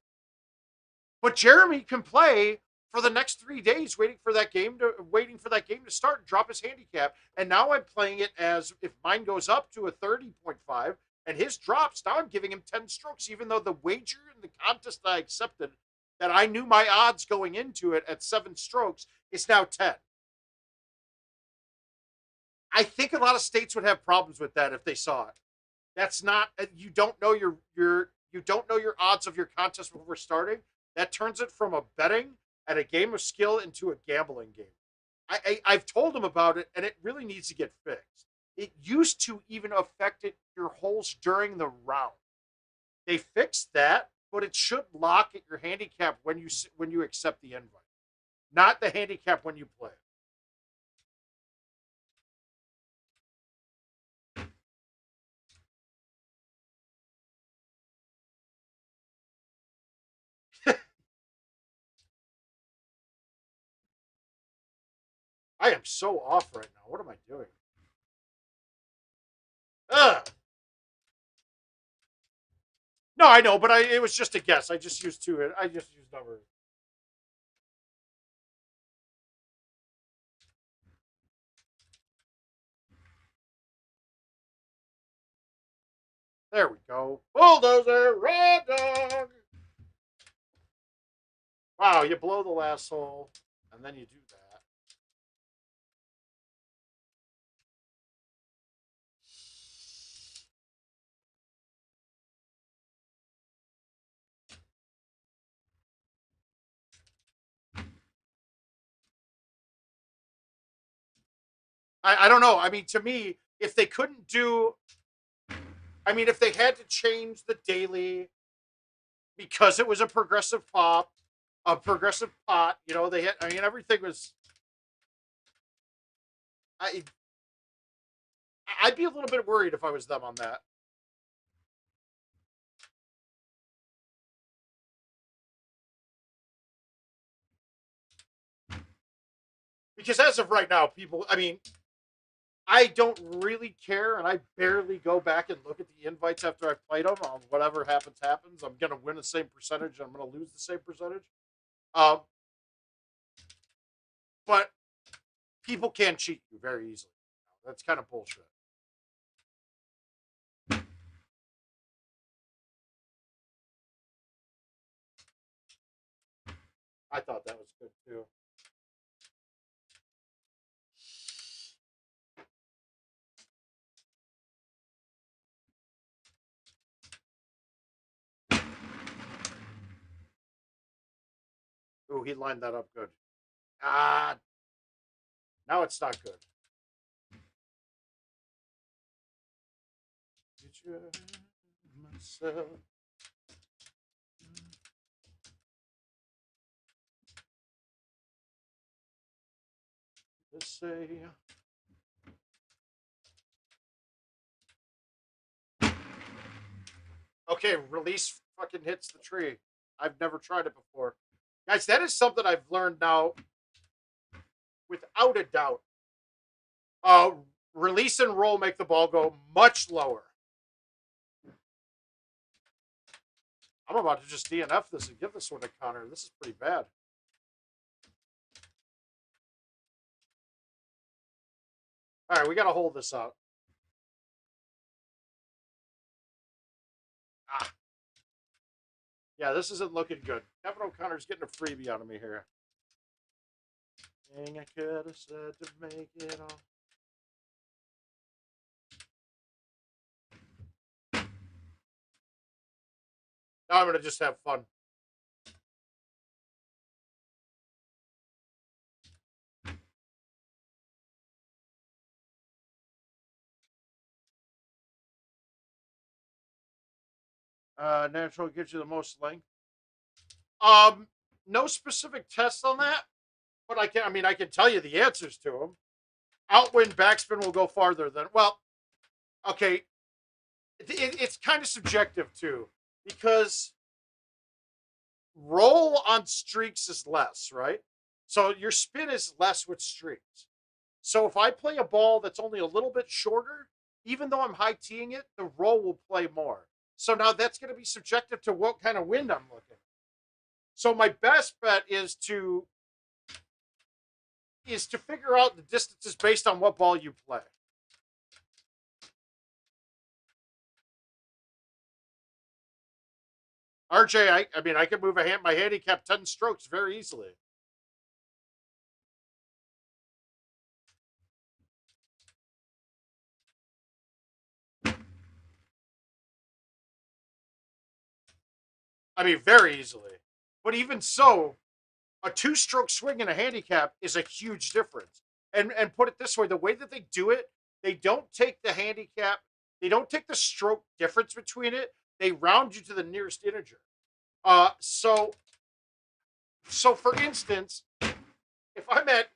But Jeremy can play for the next 3 days, waiting for that game to start and drop his handicap. And now I'm playing it as if mine goes up to a 30.5 and his drops. Now I'm giving him 10 strokes, even though the wager in the contest that I accepted, that I knew my odds going into it at 7 strokes, is now 10. I think a lot of states would have problems with that if they saw it. That's not, you don't know you don't know your odds of your contest before starting. That turns it from a betting and a game of skill into a gambling game. I've told them about it, and it really needs to get fixed. It used to even affect your holes during the round. They fixed that, but it should lock at your handicap when you accept the invite, not the handicap when you play. I am so off right now. What am I doing? Ugh. No, I know, but it was just a guess. I just used two. I just used numbers. There we go. Bulldozer, raw dog. Wow, you blow the last hole, and then you do that. I don't know. I mean, to me, if they couldn't do, I mean, if they had to change the daily because it was a progressive pop, a progressive pot, they had, I mean, everything was, I, I'd be a little bit worried if I was them on that. Because as of right now, people, I mean, I don't really care, and I barely go back and look at the invites after I've played them. Whatever happens, happens. I'm going to win the same percentage. I'm going to lose the same percentage. Um, but people can cheat you very easily. That's kind of bullshit. I thought that was good too. Ooh, he lined that up good. Ah, Now it's not good. Myself. Let's say. Okay, release fucking hits the tree. I've never tried it before. Guys, that is something I've learned now without a doubt. Release and roll make the ball go much lower. I'm about to just DNF this and give this one a counter. This is pretty bad. All right, we got to hold this out. Ah. Yeah, this isn't looking good. Kevin O'Connor's getting a freebie out of me here. Thing I could have said to make it all. Now I'm going to just have fun. Natural gives you the most length. No specific tests on that, but I can tell you the answers to them. Outwind backspin will go farther than, well, okay. It's kind of subjective too, because roll on streaks is less, right? So your spin is less with streaks. So if I play a ball that's only a little bit shorter, even though I'm high teeing it, the roll will play more. So now that's going to be subjective to what kind of wind I'm looking. So my best bet is to figure out the distances based on what ball you play. RJ, I can move my handicap 10 strokes very easily. I mean, very easily. But even so, a 2-stroke swing in a handicap is a huge difference. And put it this way, the way that they do it, they don't take the handicap, they don't take the stroke difference between it, they round you to the nearest integer. So for instance, if I'm at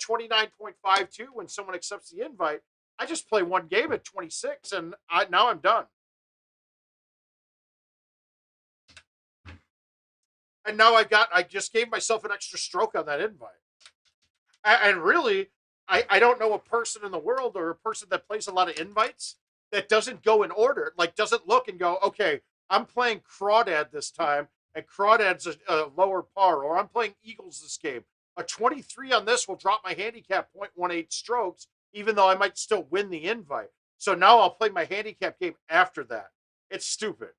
29.52 when someone accepts the invite, I just play one game at 26 and now I'm done. And now I just gave myself an extra stroke on that invite. And really, I don't know a person in the world or a person that plays a lot of invites that doesn't go in order, like doesn't look and go, okay, I'm playing Crawdad this time, and Crawdad's a lower par, or I'm playing Eagles this game. A 23 on this will drop my handicap 0.18 strokes, even though I might still win the invite. So now I'll play my handicap game after that. It's stupid.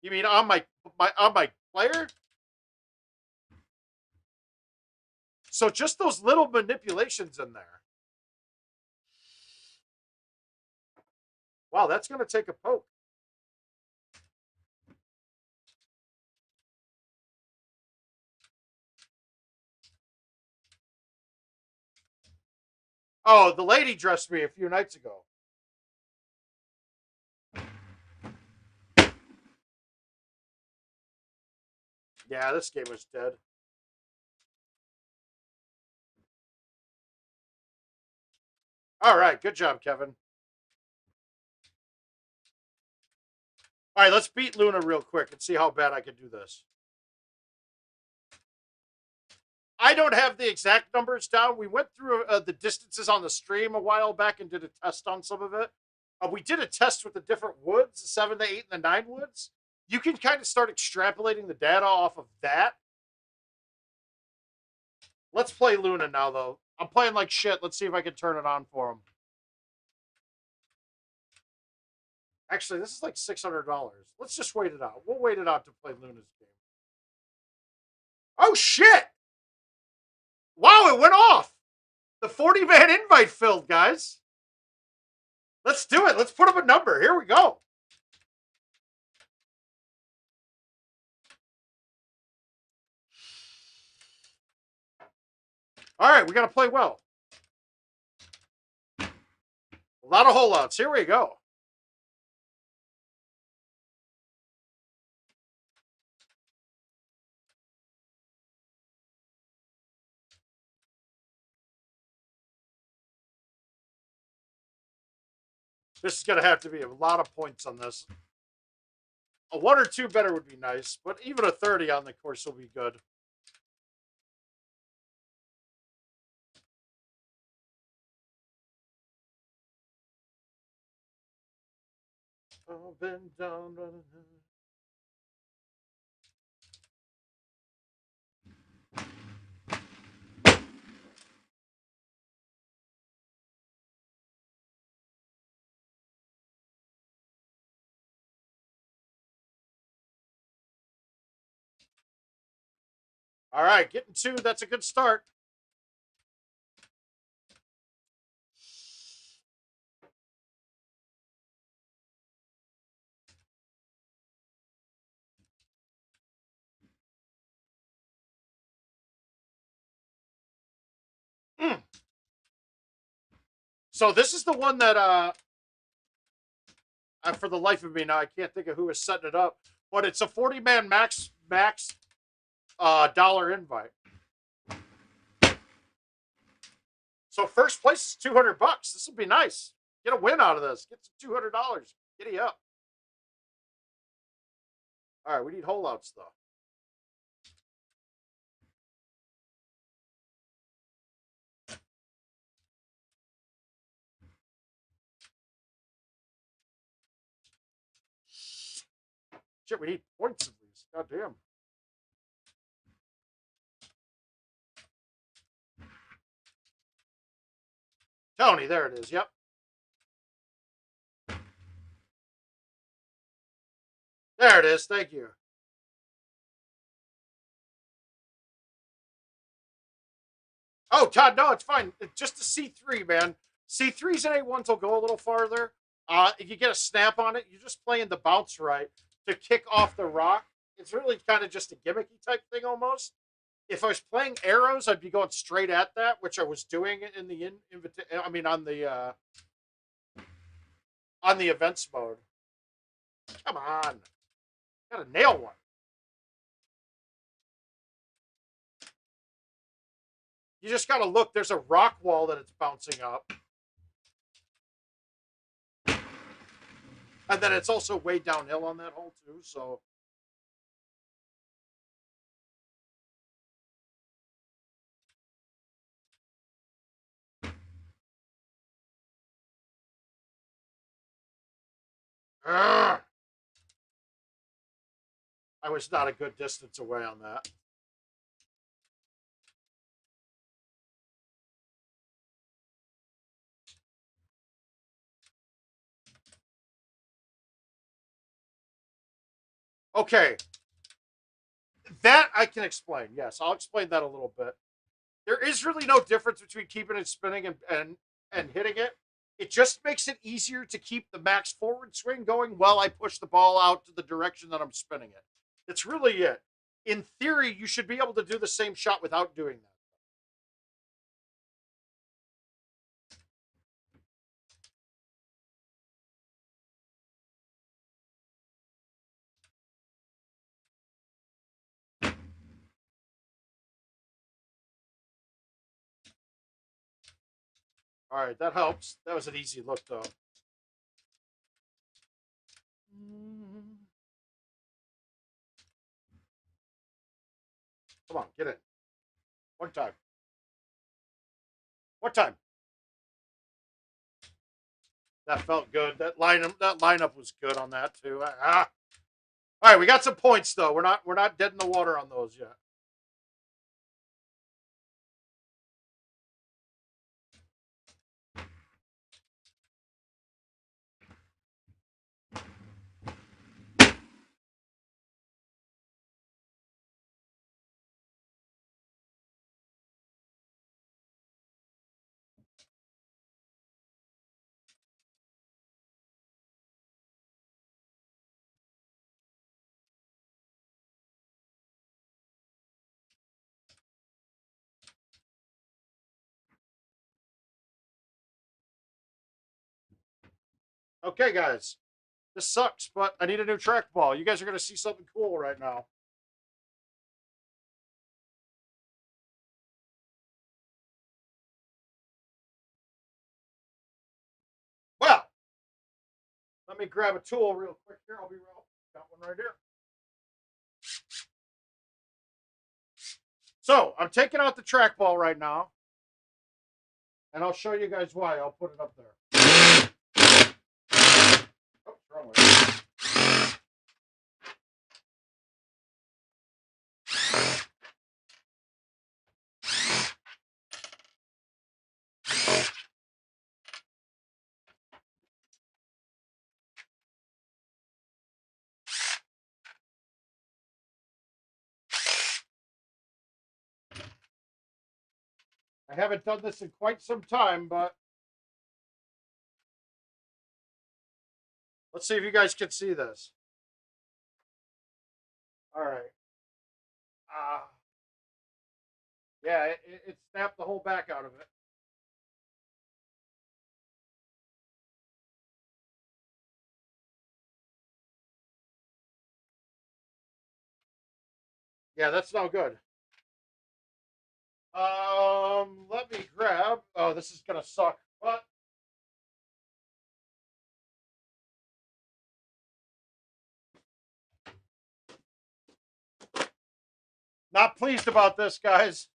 You mean on my player? So just those little manipulations in there. Wow, that's going to take a poke. Oh, the lady dressed me a few nights ago. Yeah, this game was dead. All right, good job, Kevin. All right, let's beat Luna real quick and see how bad I can do this. I don't have the exact numbers down. We went through the distances on the stream a while back and did a test on some of it. We did a test with the different woods, the 7, the 8, and the 9 woods. You can kind of start extrapolating the data off of that. Let's play Luna now, though. I'm playing like shit. Let's see if I can turn it on for him. Actually, this is like $600. Let's just wait it out. We'll wait it out to play Luna's game. Oh, shit! Wow, it went off! The 40-man invite filled, guys. Let's do it. Let's put up a number. Here we go. All right, we got to play well. A lot of holdouts. Here we go. This is going to have to be a lot of points on this. A 1 or 2 better would be nice, but even a 30 on the course will be good. Up and down. All right, getting 2. That's a good start. So this is the one that for the life of me now I can't think of who is setting it up, but it's a 40-man max dollar invite. So first place is $200. This would be nice. Get a win out of this. Get some $200. Giddy up. All right, we need holdouts though. Shit, we need points at least. God damn. Tony, there it is. Yep. There it is. Thank you. Oh, Todd, no, it's fine. It's just a C3, man. C3s and A1s will go a little farther. If you get a snap on it, you're just playing the bounce right to kick off the rock. It's really kind of just a gimmicky type thing almost. If I was playing arrows, I'd be going straight at that, which I was doing in the on the events mode. Come on, gotta nail one. You just gotta look. There's a rock wall that it's bouncing up, and then it's also way downhill on that hole too. So. Ugh. I was not a good distance away on that. Okay. That I can explain. Yes, I'll explain that a little bit. There is really no difference between keeping it spinning and hitting it. It just makes it easier to keep the max forward swing going while I push the ball out to the direction that I'm spinning it. That's really it. In theory, you should be able to do the same shot without doing that. All right, that helps. That was an easy look, though. Come on, get in. One time. One time. That felt good. That lineup was good on that too. All right, we got some points though. We're not dead in the water on those yet. Okay, guys. This sucks, but I need a new trackball. You guys are going to see something cool right now. Well, let me grab a tool real quick here. I'll be real. Got one right here. So I'm taking out the trackball right now, and I'll show you guys why. I'll put it up there. Oh, wrong way. I haven't done this in quite some time, but let's see if you guys can see this. All right. Yeah, it snapped the whole back out of it. Yeah, that's no good. Let me grab. Oh, this is gonna suck. But not pleased about this, guys.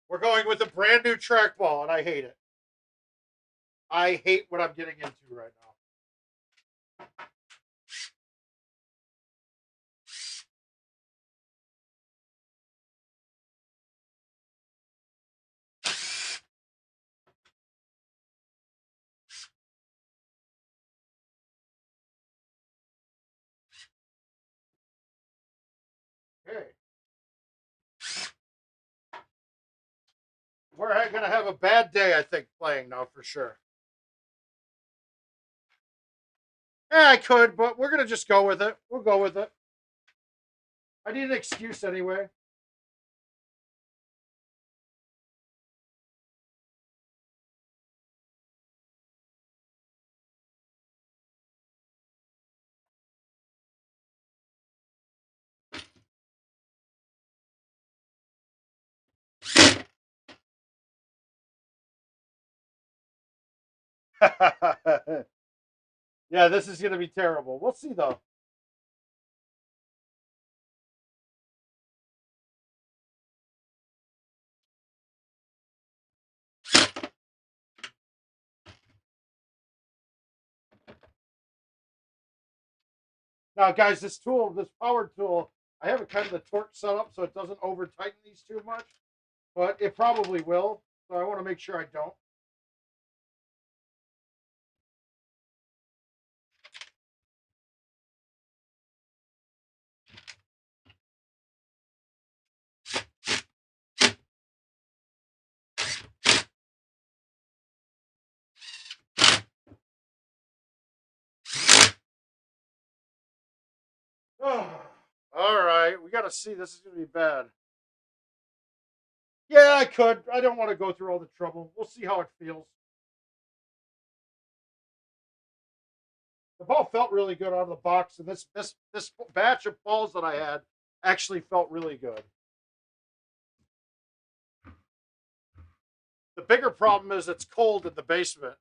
We're going with a brand new trackball, and I hate it. I hate what I'm getting into right now. Okay. We're going to have a bad day, I think, playing now for sure. Yeah, I could, but we're going to just go with it. We'll go with it. I need an excuse anyway. Yeah, this is going to be terrible. We'll see, though. Now, guys, this tool, this power tool, I have it kind of the torque set up so it doesn't over tighten these too much, but it probably will. So I want to make sure I don't. All right, we got to see. This is going to be bad. Yeah, I could. I don't want to go through all the trouble. We'll see how it feels. The ball felt really good out of the box, and this batch of balls that I had actually felt really good. The bigger problem is it's cold in the basement.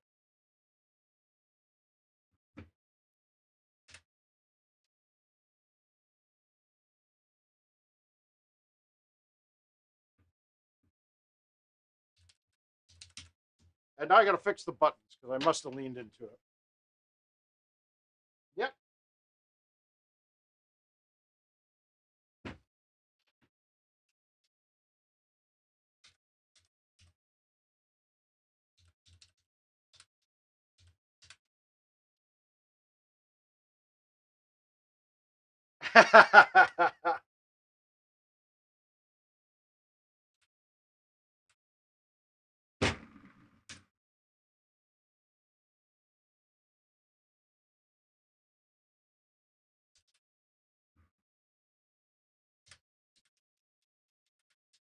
And now I got to fix the buttons because I must have leaned into it. Yep.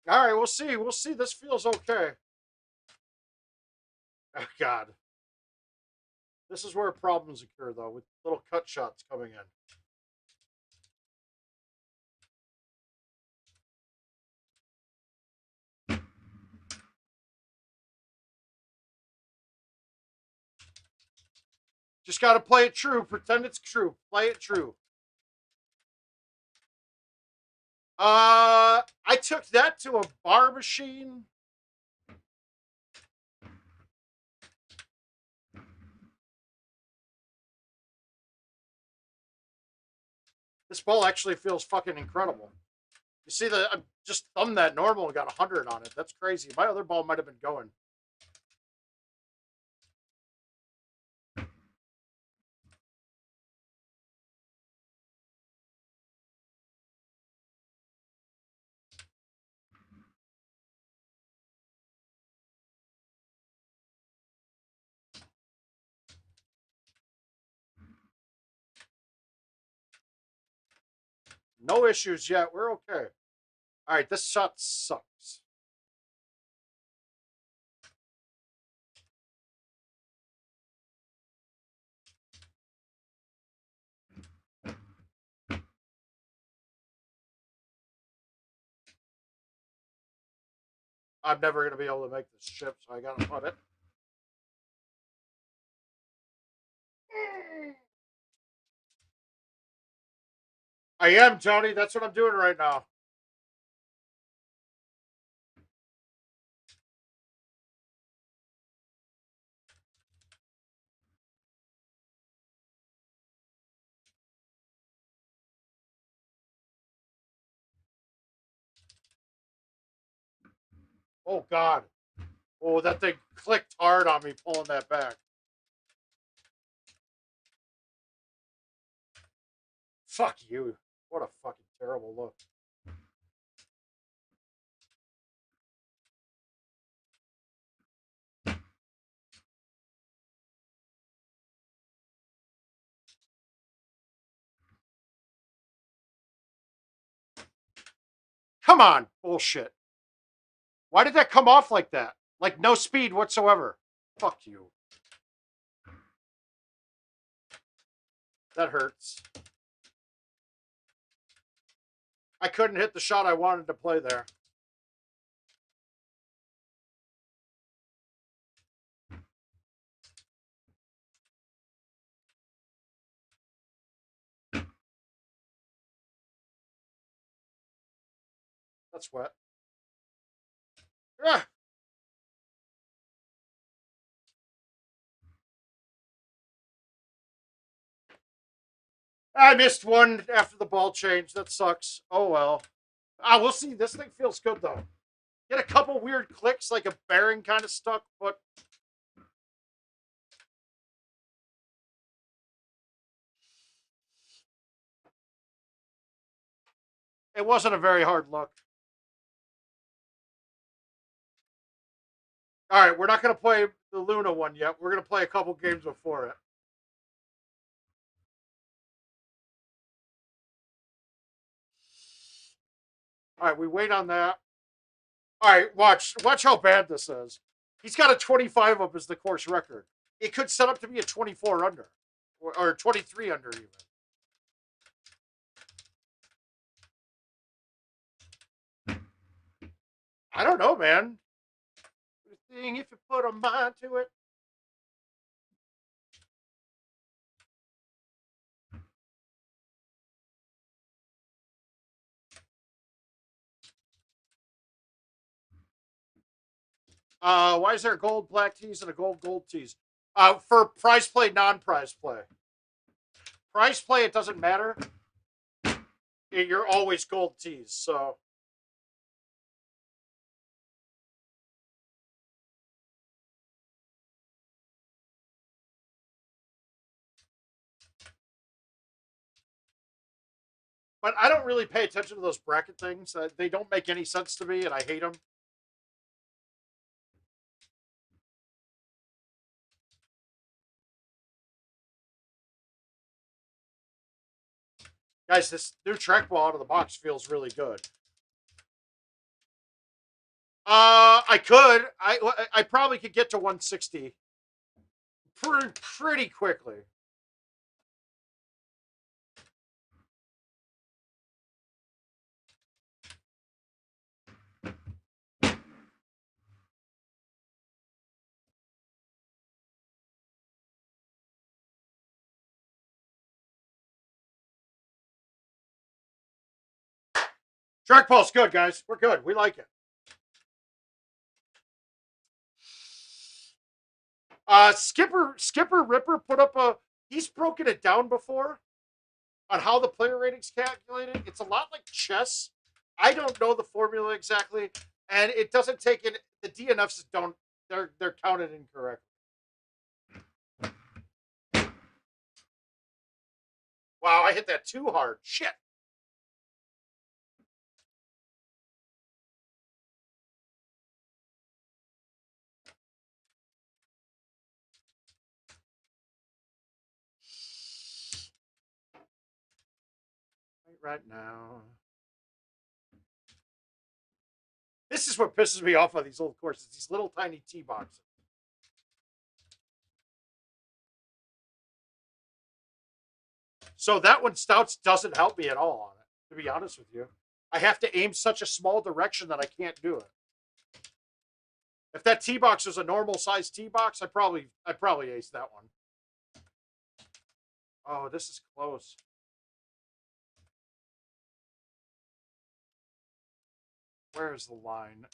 All right, we'll see. We'll see. This feels okay. Oh, God. This is where problems occur, though, with little cut shots coming in. Just got to play it true. Pretend it's true. Play it true. I took that to a bar machine. This ball actually feels fucking incredible. You see that? I just thumbed that normal and got 100 on it. That's crazy. My other ball might have been going. No issues yet. We're okay. All right, this shot sucks. I'm never going to be able to make this chip, so I got to put it. I am, Tony. That's what I'm doing right now. Oh, God. Oh, that thing clicked hard on me pulling that back. Fuck you. What a fucking terrible look. Come on. Bullshit. Why did that come off like that? Like no speed whatsoever. Fuck you. That hurts. I couldn't hit the shot I wanted to play there. That's wet. Ah. I missed one after the ball change. That sucks. Oh, well. We'll see. This thing feels good, though. Get a couple weird clicks, like a bearing kind of stuck, but it wasn't a very hard look. All right, we're not going to play the Luna one yet. We're going to play a couple games before it. All right, we wait on that. All right, watch how bad this is. He's got a 25 up as the course record. It could set up to be a 24 under, or 23 under even. I don't know, man. Thing if you put a mind to it. Why is there a gold black tees and a gold tees? For prize play, non-prize play. Prize play, it doesn't matter. You're always gold tees, so. But I don't really pay attention to those bracket things. They don't make any sense to me, and I hate them. Guys, this new trackball out of the box feels really good. I could. I probably could get to 160 pretty quickly. Trackball's good, guys. We're good. We like it. Skipper Ripper put up a. He's broken it down before on how the player rating's calculated. It's a lot like chess. I don't know the formula exactly, and it doesn't take in the DNFs. Don't they're counted incorrectly. Wow, I hit that too hard. Shit. Right now. This is what pisses me off on these old courses. These little tiny tee boxes. So that one Stouts doesn't help me at all on it, to be honest with you. I have to aim such a small direction that I can't do it. If that tee box was a normal size tee box, I'd probably ace that one. Oh, this is close. Where's the line?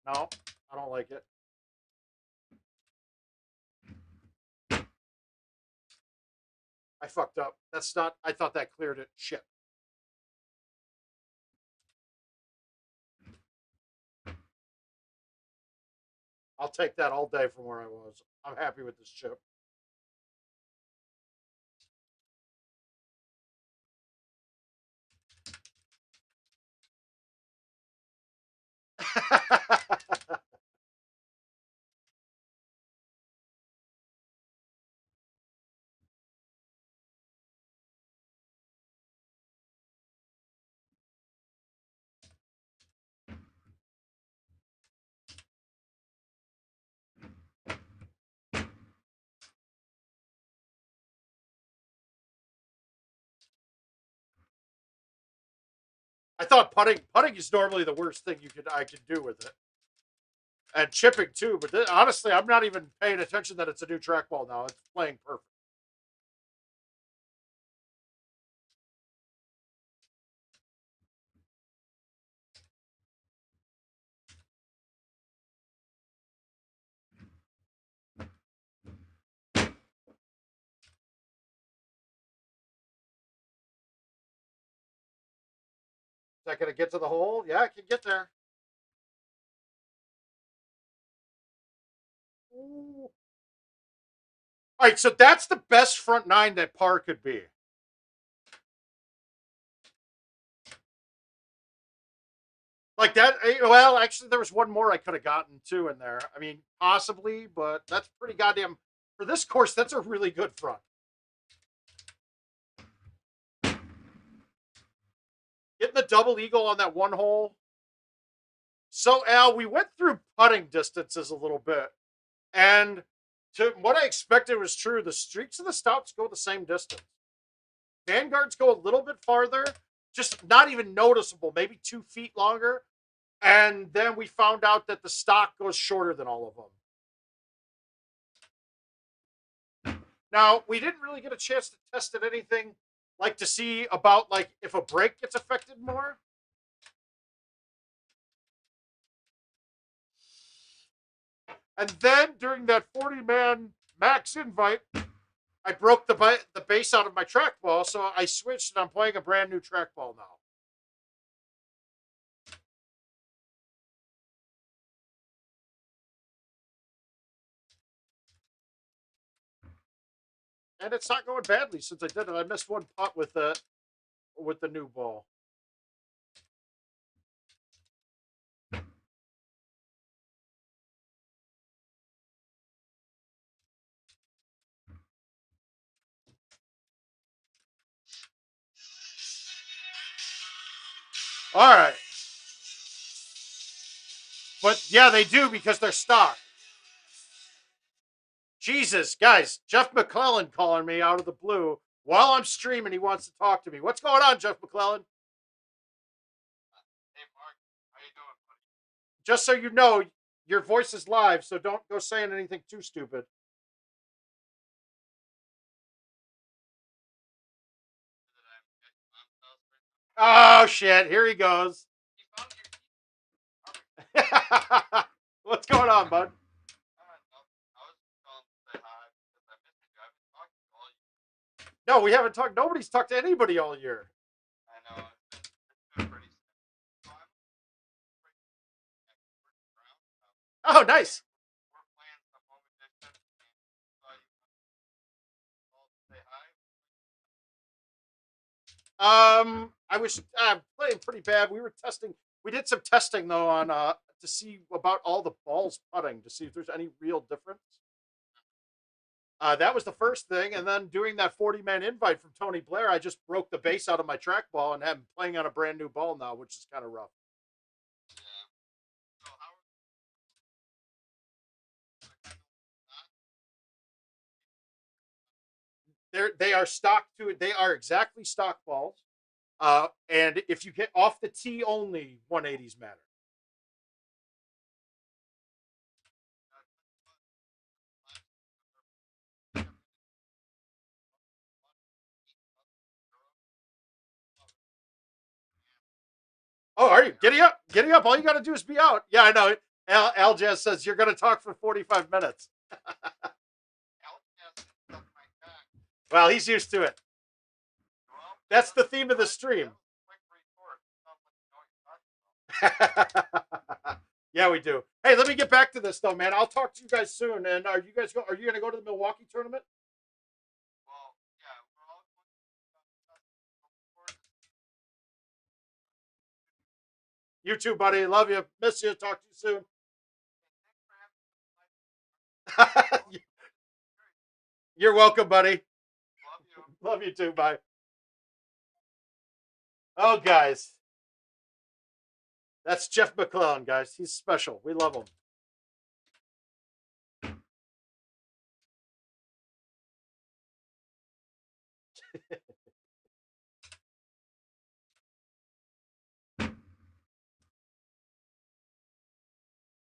No, I don't like it. I fucked up. That's not. I thought that cleared it. Shit. I'll take that all day from where I was. I'm happy with this chip. I thought putting is normally the worst thing I could do with it, and chipping too. But honestly, I'm not even paying attention that it's a new trackball now. It's playing perfect. Is that going to get to the hole? Yeah, it can get there. Ooh. All right, so that's the best front nine that par could be. Like that. Well, actually, there was one more I could have gotten too in there. I mean, possibly, but that's pretty goddamn. For this course, that's a really good front. Getting the double eagle on that one hole. So, Al, we went through putting distances a little bit. And to what I expected was true. The streaks and the stouts go the same distance. Vanguards go a little bit farther, just not even noticeable, maybe 2 feet longer. And then we found out that the stock goes shorter than all of them. Now, we didn't really get a chance to test it anything like to see about like if a break gets affected more. And then during that 40-man max invite, I broke the base out of my trackball, so I switched and I'm playing a brand new trackball now. And it's not going badly since I did it. I missed one putt with the new ball. All right. But yeah, they do because they're stock. Jesus, guys, Jeff McClellan calling me out of the blue while I'm streaming. He wants to talk to me. What's going on, Jeff McClellan? Hey, Mark, how you doing, buddy? Just so you know, your voice is live, so don't go saying anything too stupid. Oh shit! Here he goes. What's going on, bud? No, we haven't talked. Nobody's talked to anybody all year. I know. It's been pretty sad. Oh, nice. We're playing some home edition, and saw you called to say hi. I was playing pretty bad. We were testing. We did some testing though on to see about all the balls putting to see if there's any real difference. That was the first thing, and then doing that 40-man invite from Tony Blair, I just broke the base out of my trackball and am playing on a brand new ball now, which is kind of rough. Yeah. So They are stock to it. They are exactly stock balls. And if you get off the tee only, 180s matter. Oh, are you? Giddy up. Giddy up. All you got to do is be out. Yeah, I know. Al Jazz says you're going to talk for 45 minutes. Well, he's used to it. That's the theme of the stream. Yeah, we do. Hey, let me get back to this though, man. I'll talk to you guys soon. And are you going to go to the Milwaukee tournament? Well, yeah, we're all going to You too, buddy. Love you. Miss you. Talk to you soon. You're welcome, buddy. Love you. Love you too. Bye. Oh, guys. That's Jeff McClellan, guys. He's special. We love him.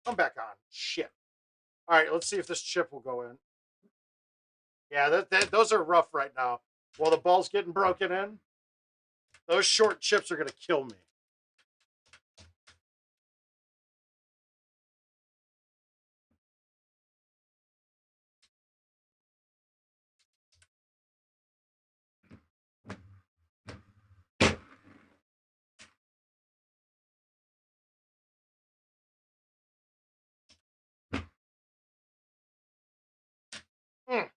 Come back on. Shit. All right, let's see if this chip will go in. Yeah, those are rough right now. While the ball's getting broken in, those short chips are going to kill me. Mm.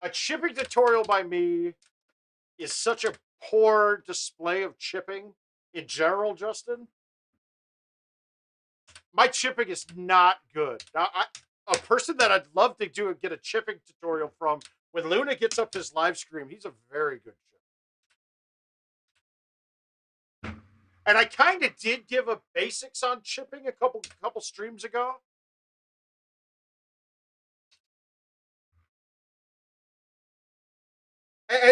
A chipping tutorial by me is such a poor display of chipping in general, Justin. My chipping is not good. Now, a person that I'd love to get a chipping tutorial from when Luna gets up his live stream, he's a very good chipper. And I kind of did give a basics on chipping a couple streams ago.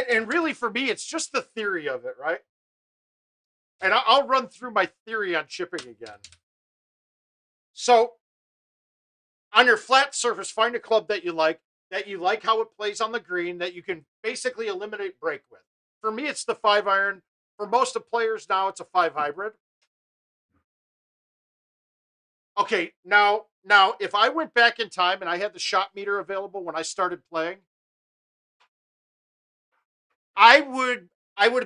And really, for me, it's just the theory of it, right? And I'll run through my theory on chipping again. So, on your flat surface, find a club that you like how it plays on the green, that you can basically eliminate break with. For me, it's the 5-iron. For most of players now, it's a 5 hybrid. Okay, now, if I went back in time and I had the shot meter available when I started playing, I would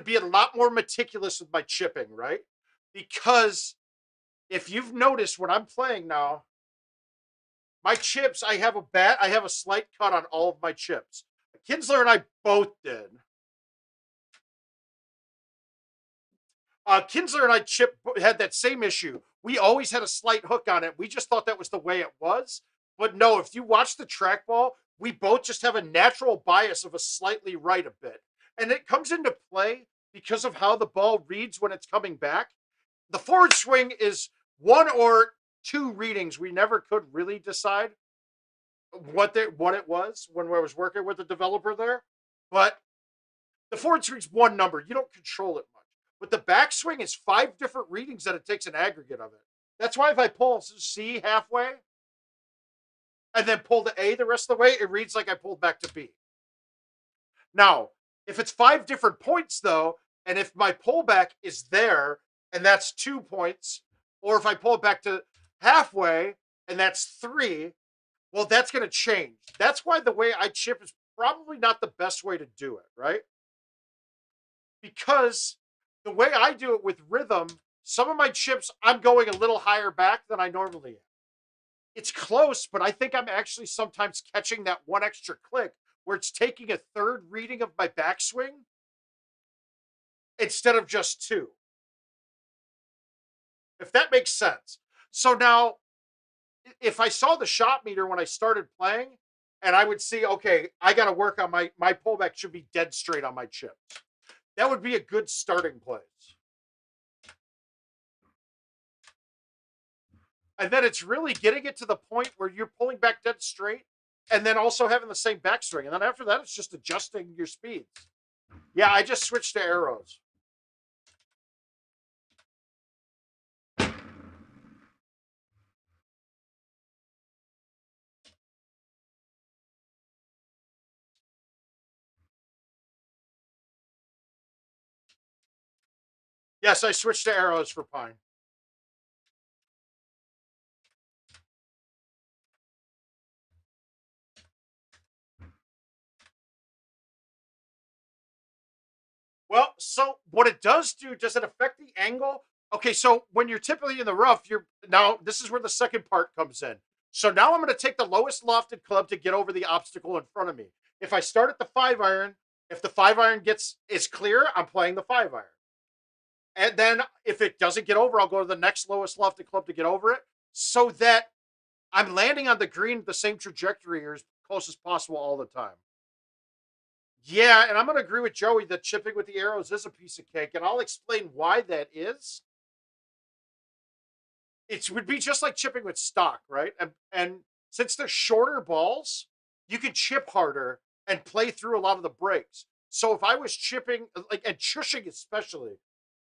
be a lot more meticulous with my chipping, right? Because if you've noticed when I'm playing now, my chips, I have a slight cut on all of my chips. Kinsler and I both did. Kinsler and I had that same issue. We always had a slight hook on it. We just thought that was the way it was. But no, if you watch the trackball, we both just have a natural bias of a slightly right a bit. And it comes into play because of how the ball reads when it's coming back. The forward swing is one or two readings. We never could really decide what it was when I was working with the developer there. But the forward swing's one number. You don't control it much. But the backswing is 5 different readings that it takes an aggregate of it. That's why if I pull C halfway and then pull to A the rest of the way, it reads like I pulled back to B. Now, if it's 5 different points, though, and if my pullback is there, and that's 2 points, or if I pull it back to halfway, and that's 3, well, that's going to change. That's why the way I chip is probably not the best way to do it, right? Because the way I do it with rhythm, some of my chips, I'm going a little higher back than I normally am. It's close, but I think I'm actually sometimes catching that one extra click where it's taking a third reading of my backswing instead of just 2. If that makes sense. So now, if I saw the shot meter when I started playing, and I would see, okay, I got to work on my pullback should be dead straight on my chips. That would be a good starting place. And then it's really getting it to the point where you're pulling back dead straight and then also having the same backswing. And then after that, it's just adjusting your speeds. Yeah, I just switched to arrows. Yes, I switched to arrows for pine. Well, so what it does it affect the angle? Okay, so when you're typically in the rough, now this is where the second part comes in. So now I'm going to take the lowest lofted club to get over the obstacle in front of me. If I start at the 5-iron, if the 5-iron is clear, I'm playing the 5-iron. And then if it doesn't get over, I'll go to the next lowest lofted club to get over it, so that I'm landing on the green the same trajectory or as close as possible all the time. Yeah, and I'm going to agree with Joey that chipping with the arrows is a piece of cake, and I'll explain why that is. It would be just like chipping with stock, right? And since they're shorter balls, you can chip harder and play through a lot of the breaks. So if I was chipping, like, and chushing especially,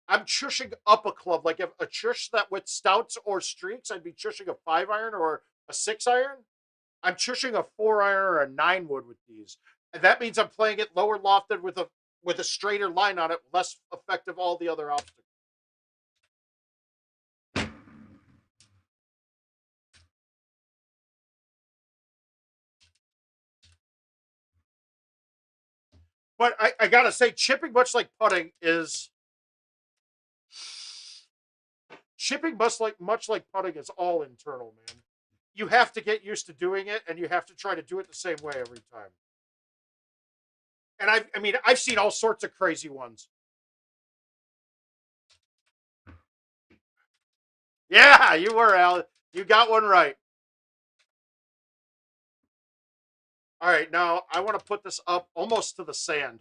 I'm chushing up a club. Like if a chush that with stouts or streaks, I'd be chushing a 5-iron or a 6-iron. I'm chushing a 4-iron or a 9-wood with these. And that means I'm playing it lower lofted with a straighter line on it, less effective all the other obstacles. But I gotta say, chipping, much like putting, is putting is all internal, man. You have to get used to doing it, and you have to try to do it the same way every time. And I've seen all sorts of crazy ones. Yeah, you were, Al. You got one right. All right, now I want to put this up almost to the sand.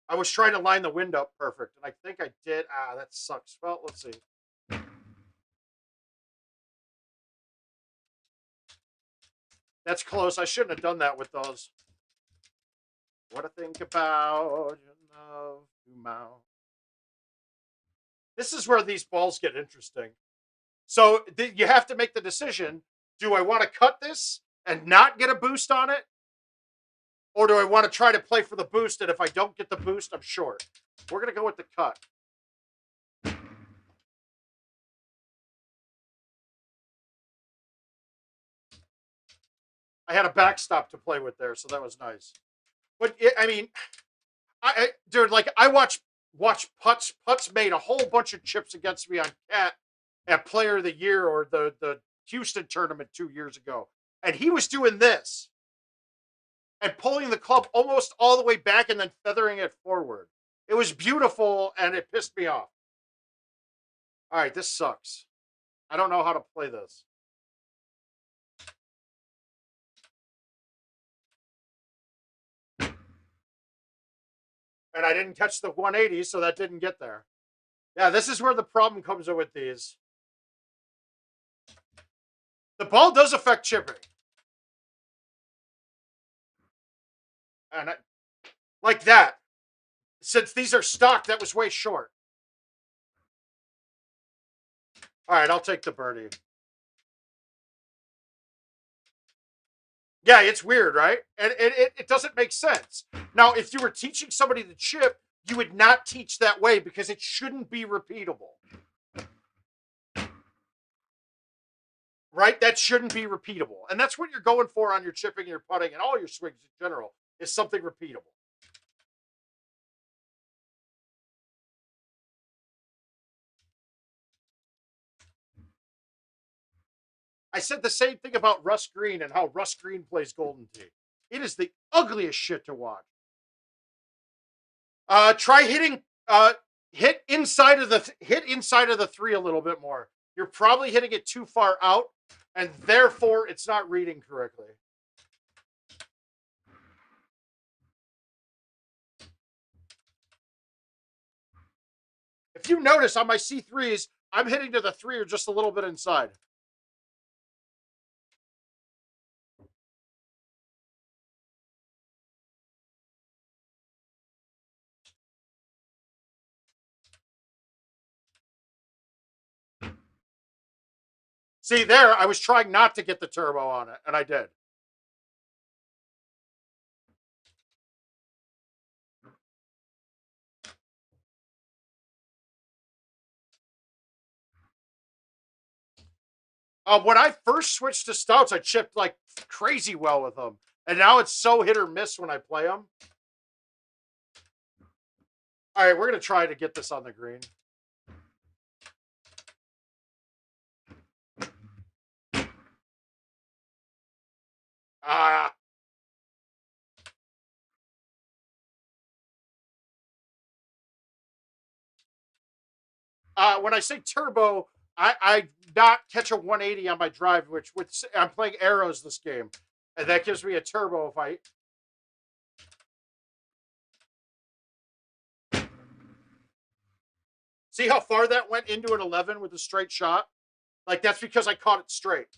I was trying to line the wind up perfect, and I think I did. That sucks. Well, let's see. That's close. I shouldn't have done that with those. What to think about themouth. This is where these balls get interesting. So you have to make the decision. Do I want to cut this and not get a boost on it? Or do I want to try to play for the boost, and if I don't get the boost, I'm short? We're going to go with the cut. I had a backstop to play with there, so that was nice. But, dude, like, I watch Putts. Putts made a whole bunch of chips against me on Cat at Player of the Year or the Houston tournament 2 years ago. And he was doing this and pulling the club almost all the way back and then feathering it forward. It was beautiful, and it pissed me off. All right, this sucks. I don't know how to play this. And I didn't catch the 180, so that didn't get there. Yeah, this is where the problem comes in with these. The ball does affect chipping. And like that. Since these are stock, that was way short. All right, I'll take the birdie. Yeah, it's weird, right? And it doesn't make sense. Now, if you were teaching somebody to chip, you would not teach that way because it shouldn't be repeatable. Right? That shouldn't be repeatable. And that's what you're going for on your chipping and your putting and all your swings in general, is something repeatable. I said the same thing about Russ Green and how Russ Green plays Golden Tee. It is the ugliest shit to watch. Try hitting hit inside of the three a little bit more. You're probably hitting it too far out, and therefore it's not reading correctly. If you notice on my C3s, I'm hitting to the three or just a little bit inside. See there, I was trying not to get the turbo on it, and I did. When I first switched to stouts, I chipped like crazy well with them. And now it's so hit or miss when I play them. All right, we're going to try to get this on the green. When I say turbo, I not catch a 180 on my drive, which I'm playing arrows this game. And that gives me a turbo if I... See how far that went into an 11 with a straight shot? Like, that's because I caught it straight.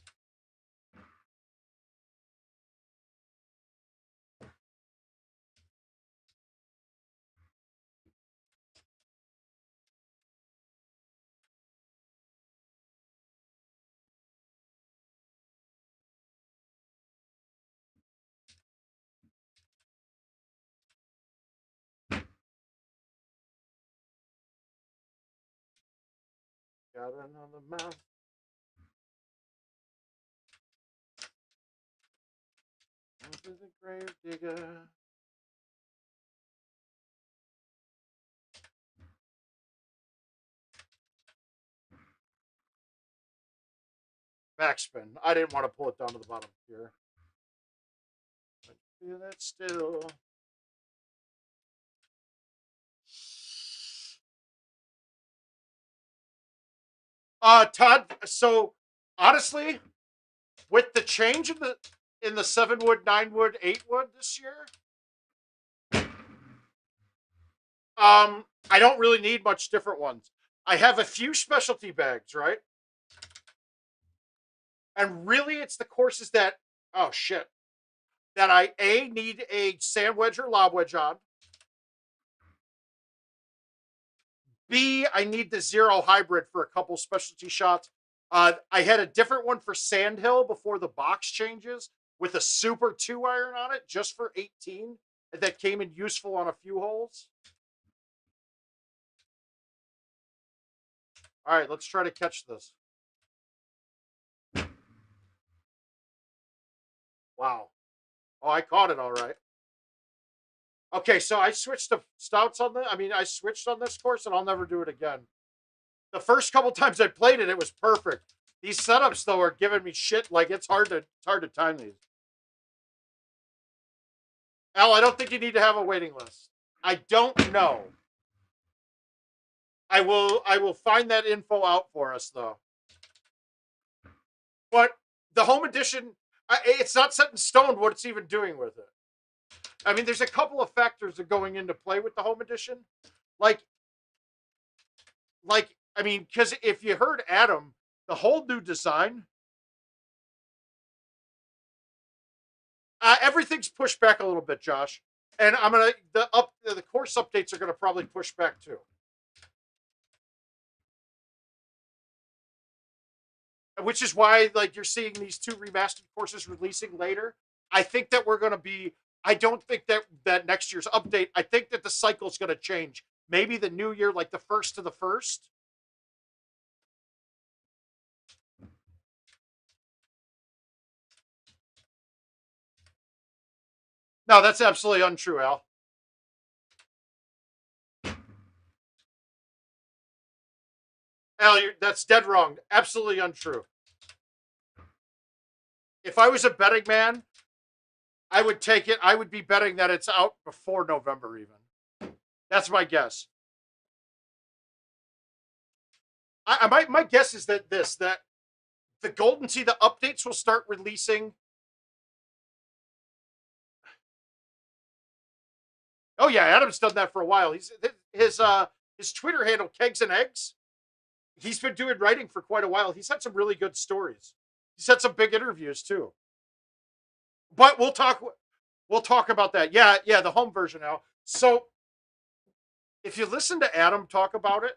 Got it on the mouth. Into the grave digger. Backspin. I didn't want to pull it down to the bottom here. Feel that still. Todd, so honestly, with the change in the 7 wood, 9 wood, 8 wood this year, I don't really need much different ones. I have a few specialty bags, right? And really it's the courses that, oh shit, that I need a sand wedge or lob wedge on. B, I need the zero hybrid for a couple specialty shots. I had a different one for Sandhill before the box changes with a super 2-iron on it just for 18 that came in useful on a few holes. All right, let's try to catch this. Wow. Oh, I caught it all right. Okay, so I switched to stouts on I switched on this course and I'll never do it again. The first couple times I played it, it was perfect. These setups, though, are giving me shit. Like, it's hard to time these. Al, I don't think you need to have a waiting list. I don't know. I will find that info out for us, though. But the home edition, it's not set in stone what it's even doing with it. I mean, there's a couple of factors that are going into play with the home edition. Like, I mean, because if you heard Adam, the whole new design, everything's pushed back a little bit, Josh. And I'm gonna the course updates are gonna probably push back too. Which is why, like, you're seeing these 2 remastered courses releasing later. I think that we're gonna be. I don't think that next year's update. I think that the cycle's gonna change. Maybe the new year, like the first to the first. No, that's absolutely untrue, Al. Al, that's dead wrong. Absolutely untrue. If I was a betting man, I would take it. I would be betting that it's out before November even. That's my guess. My guess is that the Golden Tee, the updates will start releasing. Oh yeah, Adam's done that for a while. His Twitter handle, Kegs and Eggs. He's been doing writing for quite a while. He's had some really good stories. He's had some big interviews too. But we'll talk about that. Yeah, the home version now. So if you listen to Adam talk about it,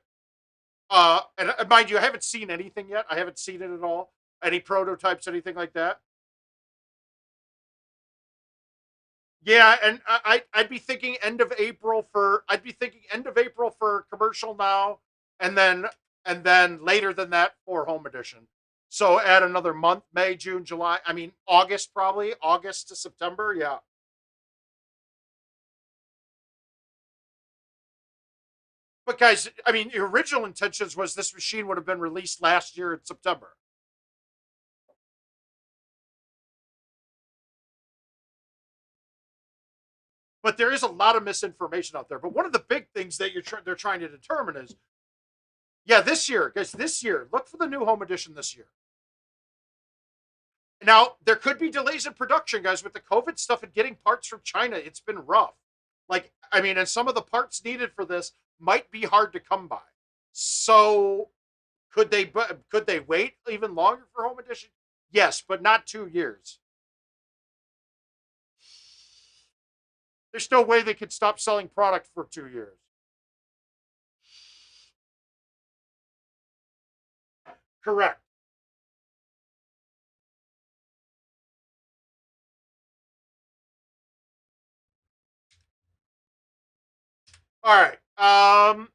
and mind you, I haven't seen anything yet. I haven't seen it at all. Any prototypes, anything like that. Yeah, and I'd be thinking end of April for commercial now, and then later than that for home edition. So add another month, May, June, July. I mean August, probably August to September. Yeah. But guys, I mean, the original intentions was this machine would have been released last year in September. But there is a lot of misinformation out there. But one of the big things that they're trying to determine is, yeah, this year, guys, this year, look for the new home edition this year. Now, there could be delays in production, guys, with the COVID stuff and getting parts from China. It's been rough. Like, I mean, and some of the parts needed for this might be hard to come by. So, could they wait even longer for home edition? Yes, but not 2 years. There's no way they could stop selling product for 2 years. Correct. All right. I'm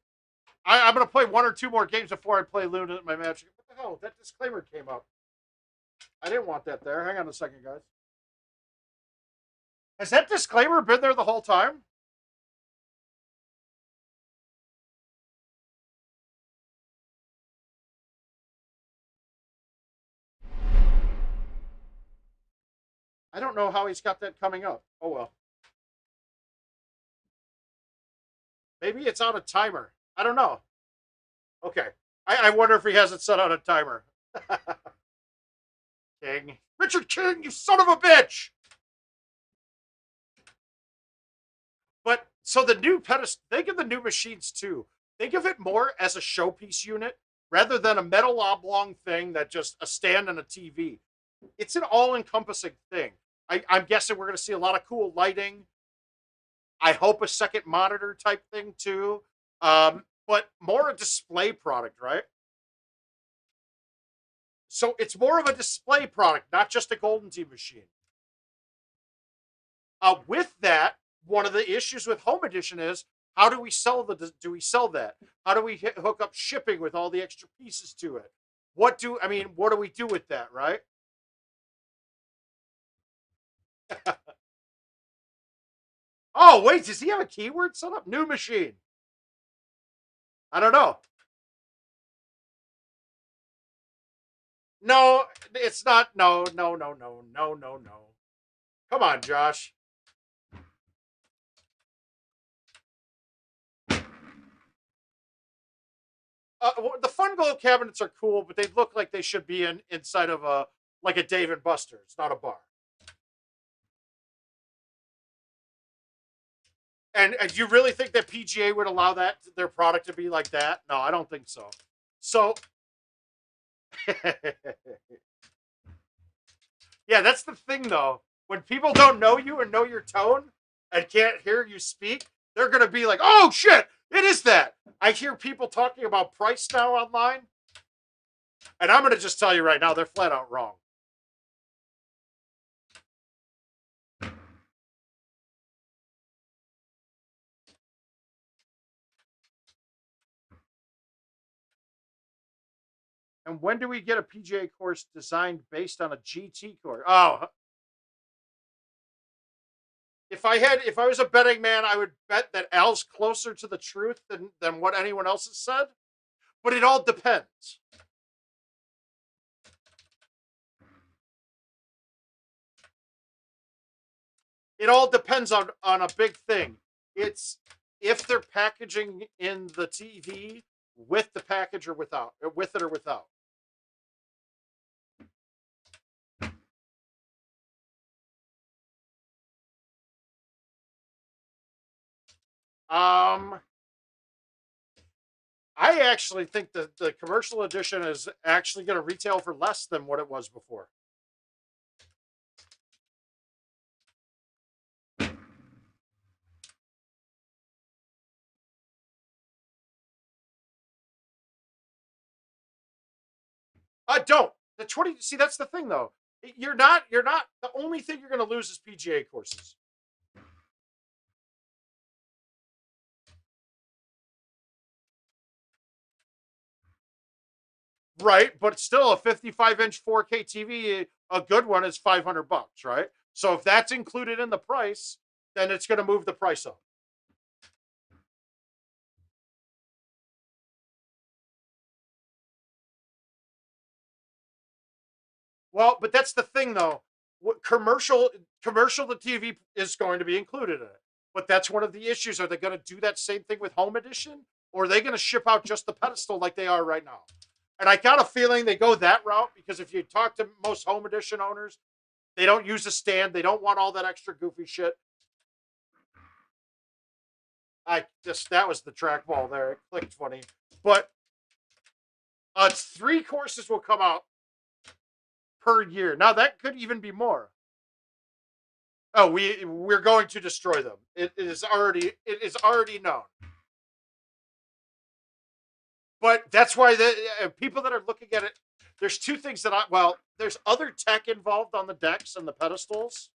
going to play 1 or 2 more games before I play Luna at my match. What the hell? That disclaimer came up. I didn't want that there. Hang on a second, guys. Has that disclaimer been there the whole time? I don't know how he's got that coming up. Oh, well. Maybe it's on a timer. I don't know. Okay. I wonder if he has it set on a timer. King. Richard King, you son of a bitch! But, so the new pedestal, think of the new machines too. Think of it more as a showpiece unit rather than a metal oblong thing that just a stand and a TV. It's an all-encompassing thing. I'm guessing we're going to see a lot of cool lighting. I hope a second monitor type thing too. But more a display product, right? So it's more of a display product, not just a Golden Tee machine. With that, one of the issues with Home Edition is how do we sell that? How do we hook up shipping with all the extra pieces to it? What do we do with that, right? Oh, wait, does he have a keyword set up? New machine. I don't know. No, it's not. No. Come on, Josh. The Fun Glow cabinets are cool, but they look like they should be inside of a Dave and Buster's, not a bar. And you really think that PGA would allow that their product to be like that? No, I don't think so. So, yeah, that's the thing though. When people don't know you and know your tone and can't hear you speak, they're gonna be like, "Oh shit, it is that." I hear people talking about price now online, and I'm gonna just tell you right now, they're flat out wrong. And when do we get a PGA course designed based on a GT course? Oh, if I was a betting man, I would bet that Al's closer to the truth than what anyone else has said. But it all depends. It all depends on a big thing. It's if they're packaging in the TV with the package or without, or with it or without. I actually think that the commercial edition is actually going to retail for less than what it was before. I don't. The 20. See, that's the thing, though. You're not. The only thing you're going to lose is PGA courses. Right, but still a 55-inch 4K TV, a good one is $500, right? So if that's included in the price, then it's going to move the price up. Well, but that's the thing though. Commercial the TV is going to be included in it. But that's one of the issues. Are they going to do that same thing with Home Edition? Or are they going to ship out just the pedestal like they are right now? And I got a feeling they go that route because if you talk to most Home Edition owners, they don't use a stand. They don't want all that extra goofy shit. That was the trackball there. It clicked funny. But 3 courses will come out per year. Now that could even be more. Oh, we're going to destroy them. It is already known. But that's why the people that are looking at it, there's 2 things that there's other tech involved on the decks and the pedestals.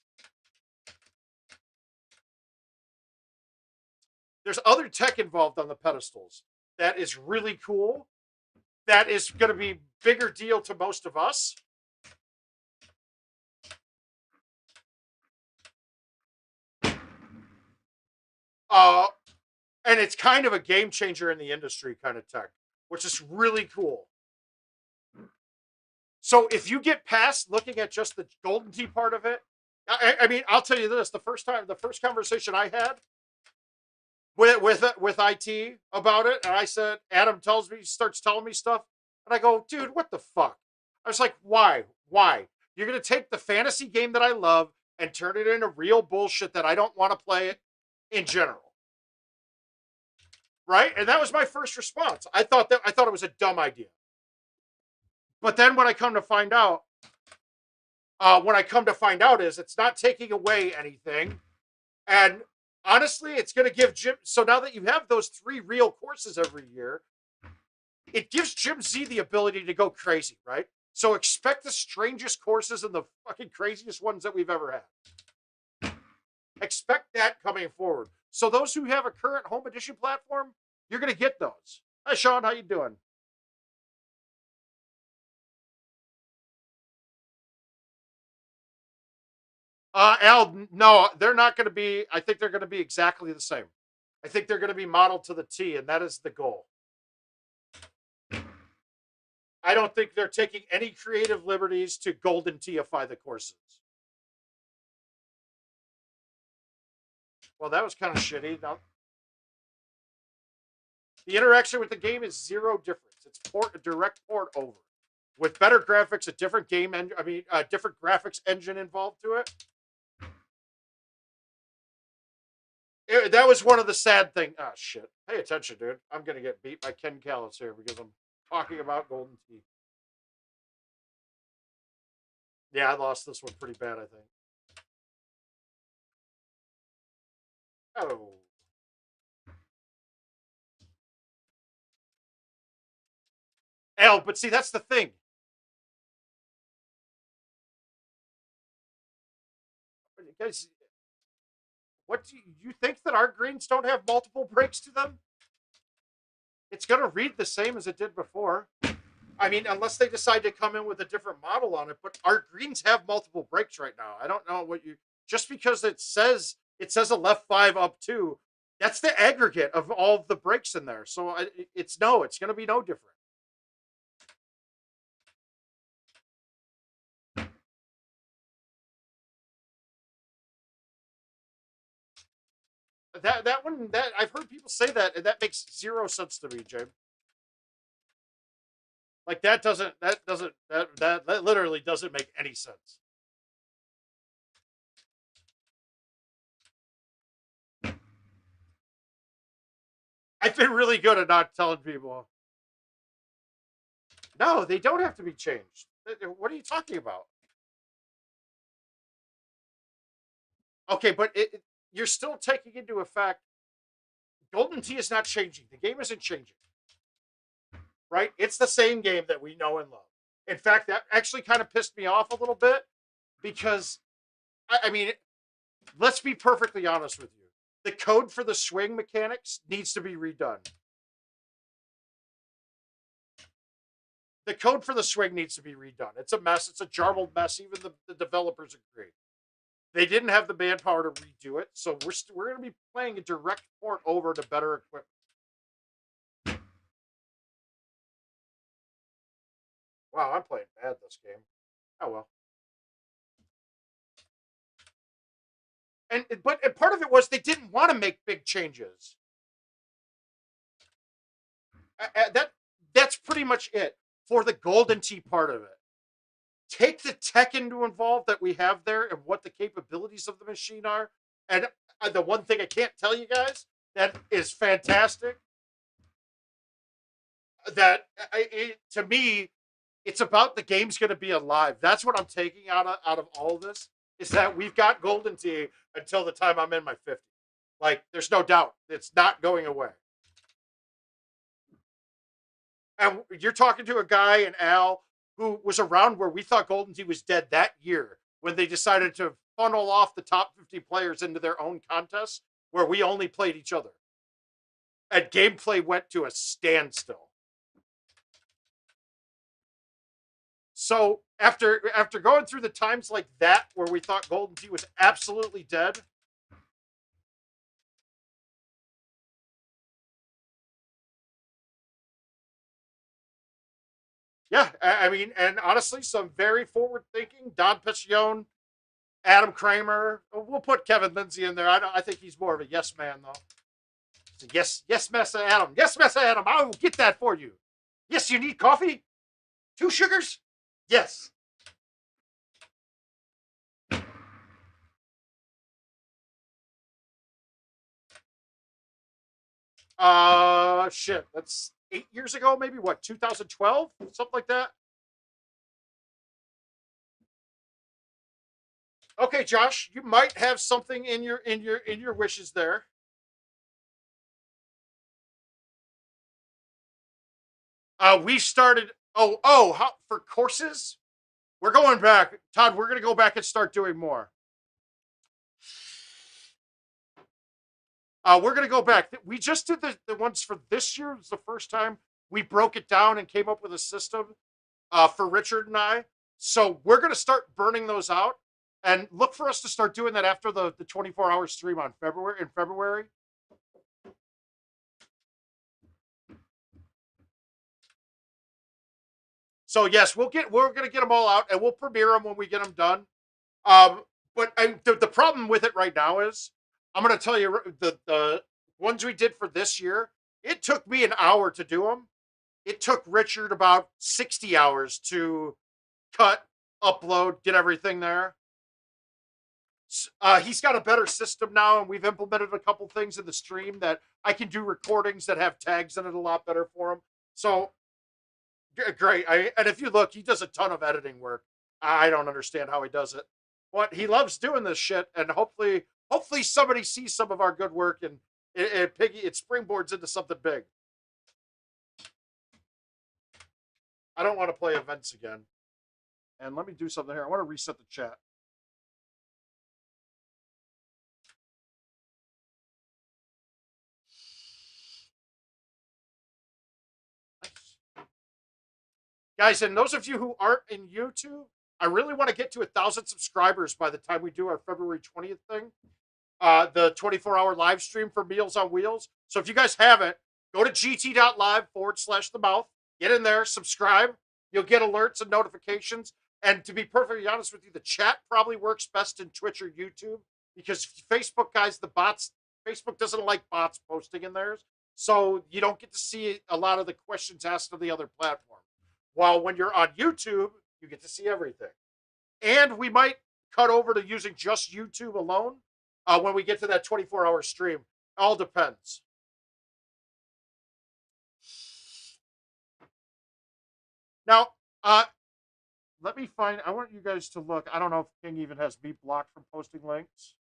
There's other tech involved on the pedestals that is really cool. That is going to be bigger deal to most of us. And it's kind of a game changer in the industry kind of tech, which is really cool. So if you get past looking at just the Golden Tee part of it, I mean, I'll tell you this: the first conversation I had with IT about it, and I said, Adam starts telling me stuff, and I go, dude, what the fuck? I was like, why? You're gonna take the fantasy game that I love and turn it into real bullshit that I don't want to play in general. Right? And that was my first response. I thought it was a dumb idea. But then when I come to find out, is it's not taking away anything. And honestly, it's going to give Jim. So now that you have those 3 real courses every year, it gives Jim Z the ability to go crazy, right? So expect the strangest courses and the fucking craziest ones that we've ever had. Expect that coming forward. So those who have a current Home Edition platform, you're going to get those. Hi, Sean. How you doing? Al, no, they're not going to be. I think they're going to be exactly the same. I think they're going to be modeled to the T, and that is the goal. I don't think they're taking any creative liberties to GoldenTeeify the courses. Well, that was kind of shitty. Now, the interaction with the game is 0 difference. It's a direct port over with better graphics, a different game, and different graphics engine involved to it. that was one of the sad things. Oh, shit. Pay attention, dude. I'm going to get beat by Ken Callis here because I'm talking about Golden Tee. Yeah, I lost this one pretty bad, I think. Oh. L, but see, that's the thing. Guys, what do you think that our greens don't have multiple breaks to them? It's going to read the same as it did before. I mean, unless they decide to come in with a different model on it, but our greens have multiple breaks right now. I don't know what you, just because it says a left 5 up 2, that's the aggregate of all of the breaks in there. So it's going to be no different. That one, that I've heard people say that, and that makes zero sense to me, James. Like that literally doesn't make any sense. I've been really good at not telling people. No, they don't have to be changed. What are you talking about? Okay, but you're still taking into effect Golden Tee is not changing. The game isn't changing. Right? It's the same game that we know and love. In fact, that actually kind of pissed me off a little bit because, I mean, let's be perfectly honest with you. The code for the swing mechanics needs to be redone. The code for the swing needs to be redone. It's a mess. It's a jarbled mess. Even the developers agree. They didn't have the manpower to redo it, so we're going to be playing a direct port over to better equipment. Wow, I'm playing bad this game. Oh well. But part of it was they didn't want to make big changes. That's pretty much it for the Golden Tee part of it. Take the tech into involved that we have there and what the capabilities of the machine are. And the one thing I can't tell you guys that is fantastic, that to me, it's about the game's going to be alive. That's what I'm taking out of all of this, is that we've got Golden Tee until the time I'm in my 50s. Like, there's no doubt. It's not going away. And you're talking to a guy in Al who was around where we thought Golden Tee was dead that year when they decided to funnel off the top 50 players into their own contests where we only played each other. And gameplay went to a standstill. So after going through the times like that where we thought Golden Tee was absolutely dead, yeah, I mean, and honestly, some very forward-thinking Don Piccione, Adam Kramer. We'll put Kevin Lindsay in there. I think he's more of a yes man, though. So yes, Massa Adam. Yes, Massa Adam. I will get that for you. Yes, you need coffee? 2 sugars? Yes. Shit. That's 8 years ago, maybe. What, 2012? Something like that. Okay, Josh, you might have something in your wishes there. We started. How, for courses? We're going back, Todd. We're gonna go back and start doing more. We're gonna go back. We just did the ones for this year. It was the first time we broke it down and came up with a system for Richard and I. So we're gonna start burning those out and look for us to start doing that after the 24-hour stream on February. So yes, we're gonna get them all out and we'll premiere them when we get them done. But the problem with it right now is, I'm gonna tell you, the ones we did for this year, it took me an hour to do them. It took Richard about 60 hours to cut, upload, get everything there. He's got a better system now, and we've implemented a couple things in the stream that I can do recordings that have tags in it a lot better for him. So great. And if you look, he does a ton of editing work. I don't understand how he does it, but he loves doing this shit. And hopefully somebody sees some of our good work and it springboards into something big. I don't want to play events again. And let me do something here. I want to reset the chat. Guys, and those of you who aren't in YouTube, I really want to get to 1,000 subscribers by the time we do our February 20th thing. The 24-hour live stream for Meals on Wheels. So if you guys haven't, go to gt.live/themouth. Get in there, subscribe. You'll get alerts and notifications. And to be perfectly honest with you, the chat probably works best in Twitch or YouTube because Facebook, guys, Facebook doesn't like bots posting in theirs. So you don't get to see a lot of the questions asked on the other platform. While when you're on YouTube, you get to see everything. And we might cut over to using just YouTube alone when we get to that 24-hour stream. All depends. Now, let me find, I want you guys to look. I don't know if King even has me blocked from posting links.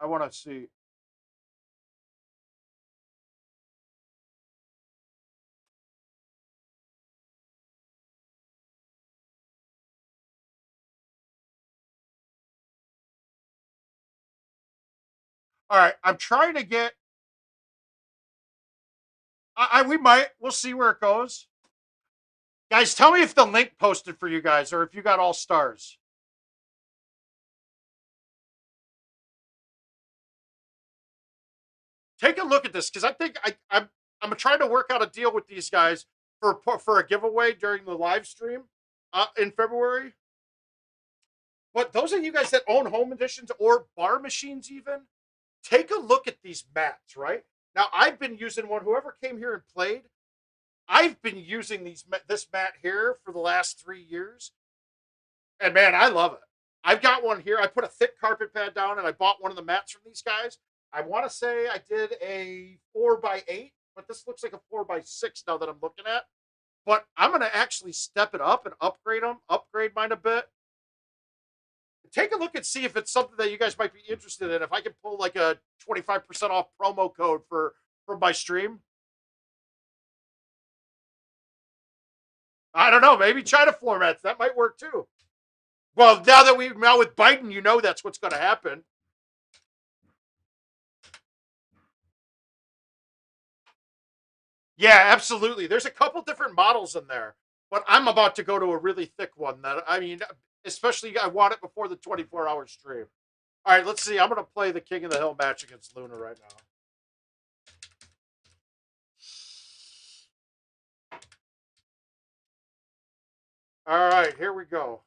I want to see. All right, I'm trying to get. We'll see where it goes. Guys, tell me if the link posted for you guys or if you got all stars. Take a look at this because I think I'm trying to work out a deal with these guys for a giveaway during the live stream in February. But those of you guys that own home editions or bar machines even, take a look at these mats, right? Now, I've been using one. Whoever came here and played, I've been using this mat here for the last 3 years. And, man, I love it. I've got one here. I put a thick carpet pad down, and I bought one of the mats from these guys. I want to say I did a 4x8, but this looks like a 4x6 now that I'm looking at. But I'm going to actually step it up and upgrade mine a bit. Take a look and see if it's something that you guys might be interested in. If I can pull like a 25% off promo code for my stream. I don't know. Maybe China formats. That might work too. Well, now with Biden, you know that's what's going to happen. Yeah, absolutely. There's a couple different models in there, but I'm about to go to a really thick one that, I mean, especially I want it before the 24-hour stream. All right, let's see. I'm going to play the King of the Hill match against Luna right now. All right, here we go.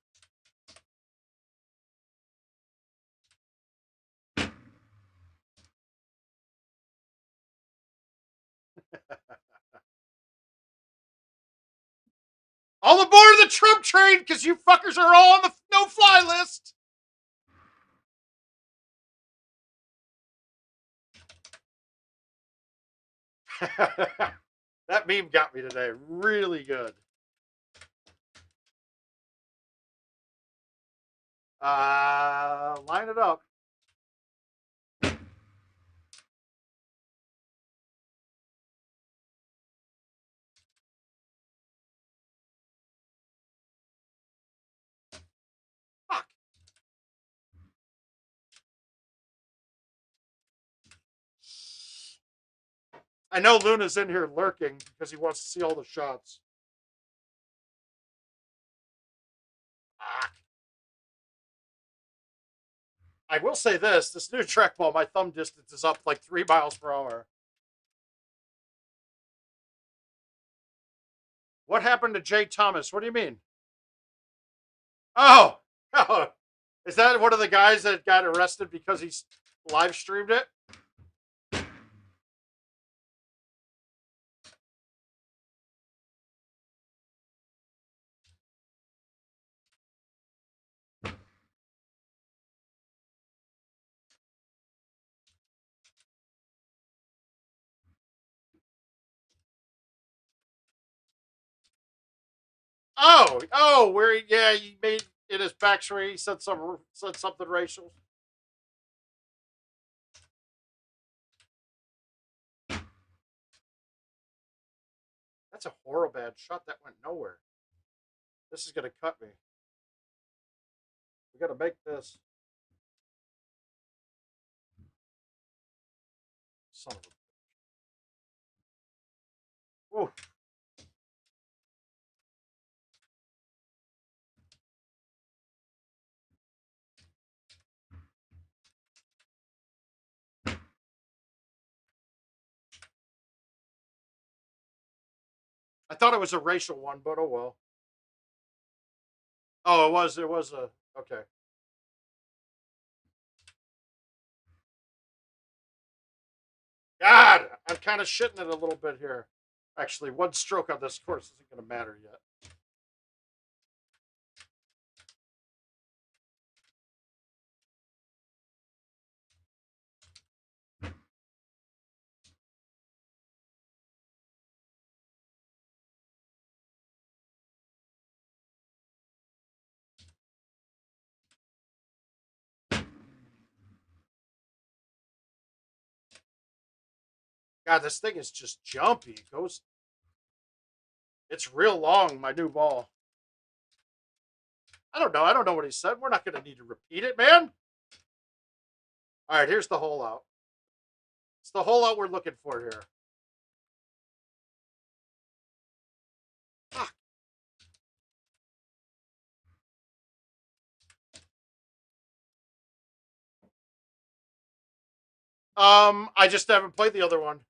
All aboard the Trump train because you fuckers are all on the no-fly list. That meme got me today. Really good. Line it up. Fuck. I know Luna's in here lurking because he wants to see all the shots. I will say this new trackball, my thumb distance is up like 3 miles per hour. What happened to Jay Thomas? What do you mean? Oh, is that one of the guys that got arrested because he live streamed it? Oh, where he made in his backstory. He said something racial. That's a horrible bad shot that went nowhere. This is gonna cut me. We gotta make this. Son of a. Ooh. I thought it was a racial one, but oh well. Oh, it was. It was a okay. God, I'm kind of shitting it a little bit here. Actually, one stroke on this course isn't going to matter yet. God, this thing is just jumpy. It goes. It's real long, my new ball. I don't know. I don't know what he said. We're not going to need to repeat it, man. All right, here's the hole out. It's the hole out we're looking for here. Fuck. I just haven't played the other one.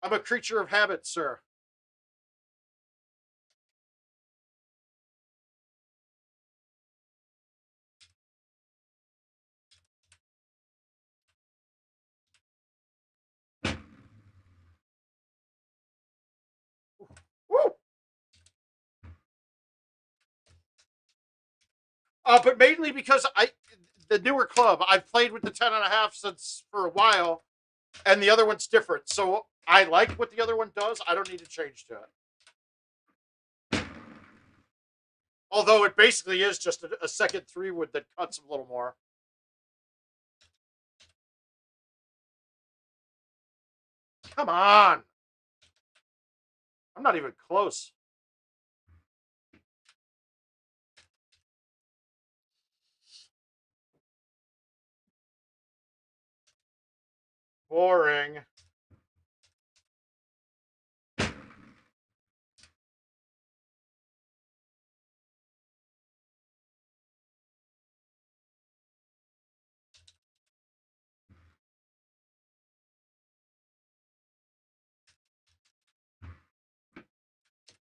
I'm a creature of habit, sir. Woo! But mainly because the newer club, I've played with the 10.5 since for a while, and the other one's different. So I like what the other one does. I don't need to change to it. Although it basically is just a second 3-wood that cuts a little more. Come on. I'm not even close. Boring.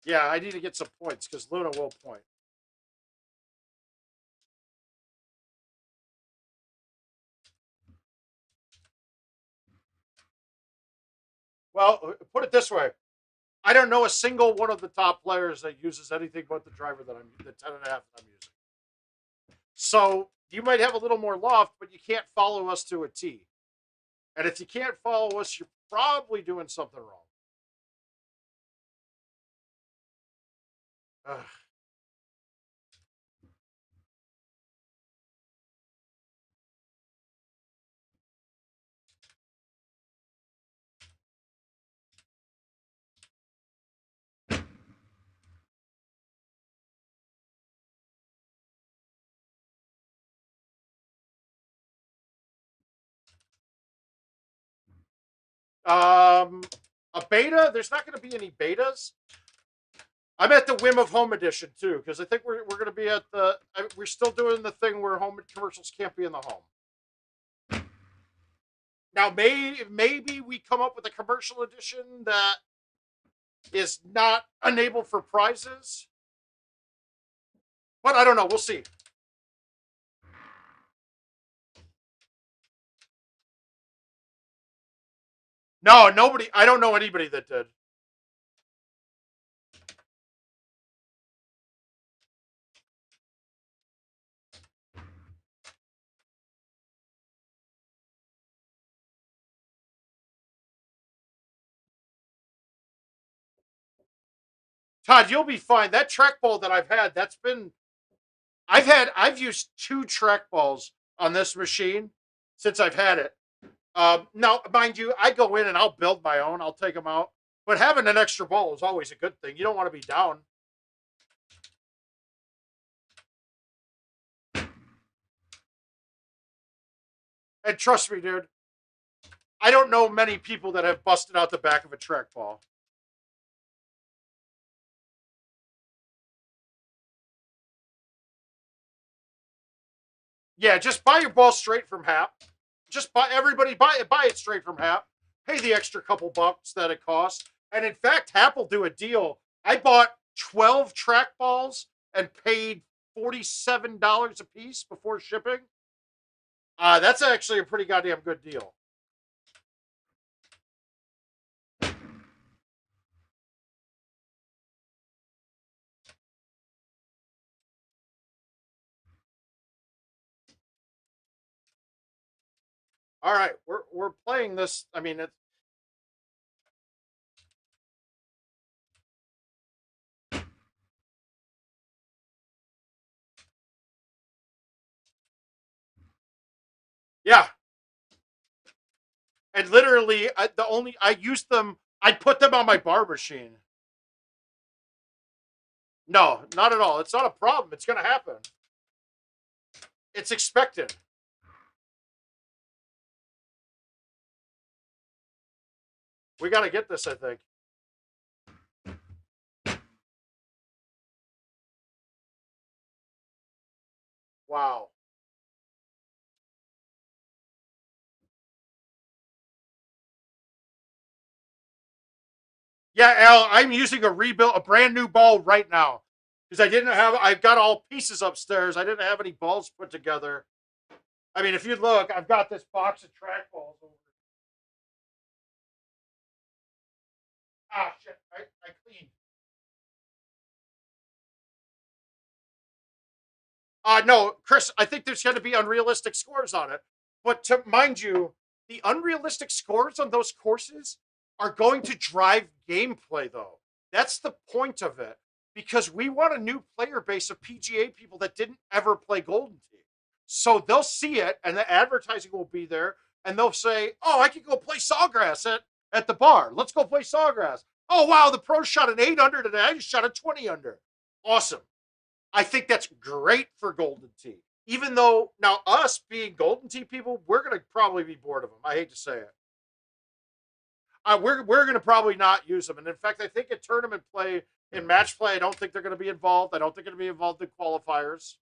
Yeah, I need to get some points because Luna will point. Well, put it this way. I don't know a single one of the top players that uses anything but the driver that the 10.5 that I'm using. So you might have a little more loft, but you can't follow us to a T. And if you can't follow us, you're probably doing something wrong. Ugh. A beta? There's not going to be any betas. I'm at the whim of home edition too, because I think we're going to be at the. We're still doing the thing where home commercials can't be in the home. Now, maybe we come up with a commercial edition that is not enabled for prizes, but I don't know. We'll see. No, nobody. I don't know anybody that did. Todd, you'll be fine. That trackball that I've had, I've used 2 trackballs on this machine since I've had it. Now, mind you, I go in and I'll build my own. I'll take them out. But having an extra ball is always a good thing. You don't want to be down. And trust me, dude, I don't know many people that have busted out the back of a trackball. Yeah, just buy your ball straight from Hap. Just buy it straight from Hap. Pay the extra couple bucks that it costs. And in fact, Hap will do a deal. I bought 12 trackballs and paid $47 a piece before shipping. That's actually a pretty goddamn good deal. All right, we're playing this. I mean, it's yeah. And literally, I used them. I put them on my bar machine. No, not at all. It's not a problem. It's going to happen. It's expected. We got to get this, I think. Wow. Yeah, Al, I'm using a brand new ball right now. Because I've got all pieces upstairs. I didn't have any balls put together. I mean, if you look, I've got this box of trackballs over. Ah, shit. I cleaned. No, Chris, I think there's going to be unrealistic scores on it. But to mind you, the unrealistic scores on those courses are going to drive gameplay, though. That's the point of it. Because we want a new player base of PGA people that didn't ever play Golden Tee. So they'll see it, and the advertising will be there, and they'll say, oh, I can go play Sawgrass at the bar. Let's go play Sawgrass. Oh, wow, the pro shot an 8 under today. I just shot a 20 under. Awesome. I think that's great for Golden Tee. Even though now us being Golden Tee people, we're going to probably be bored of them. I hate to say it. We're going to probably not use them. And in fact, I think in tournament play, in match play, I don't think they're going to be involved. I don't think they're going to be involved in qualifiers.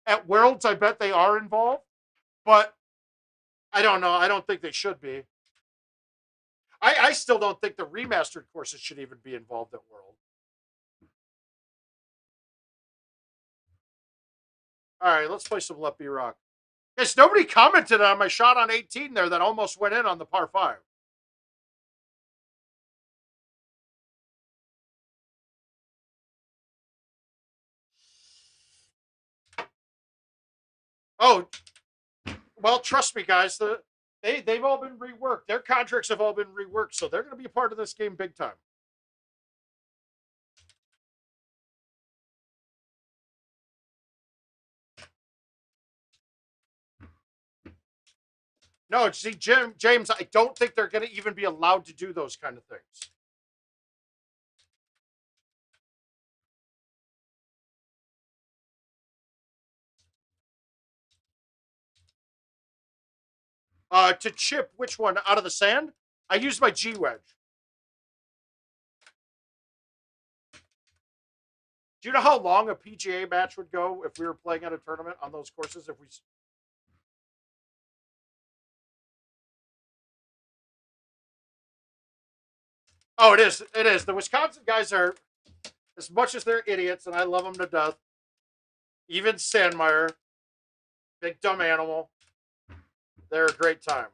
At Worlds, I bet they are involved, but I don't know. I don't think they should be. I still don't think the remastered courses should even be involved at World. All right, let's play some Let Be Rock. Yes, nobody commented on my shot on 18 there that almost went in on the par 5. Oh, well, trust me, guys. They've all been reworked. Their contracts have all been reworked, so they're going to be a part of this game big time. No, see, James, I don't think they're going to even be allowed to do those kind of things. To chip which one out of the sand? I used my G wedge. Do you know how long a PGA match would go if we were playing at a tournament on those courses? If we Oh, it is. It is. The Wisconsin guys are, as much as they're idiots, and I love them to death. Even Sandmeyer, big dumb animal, they're a great time.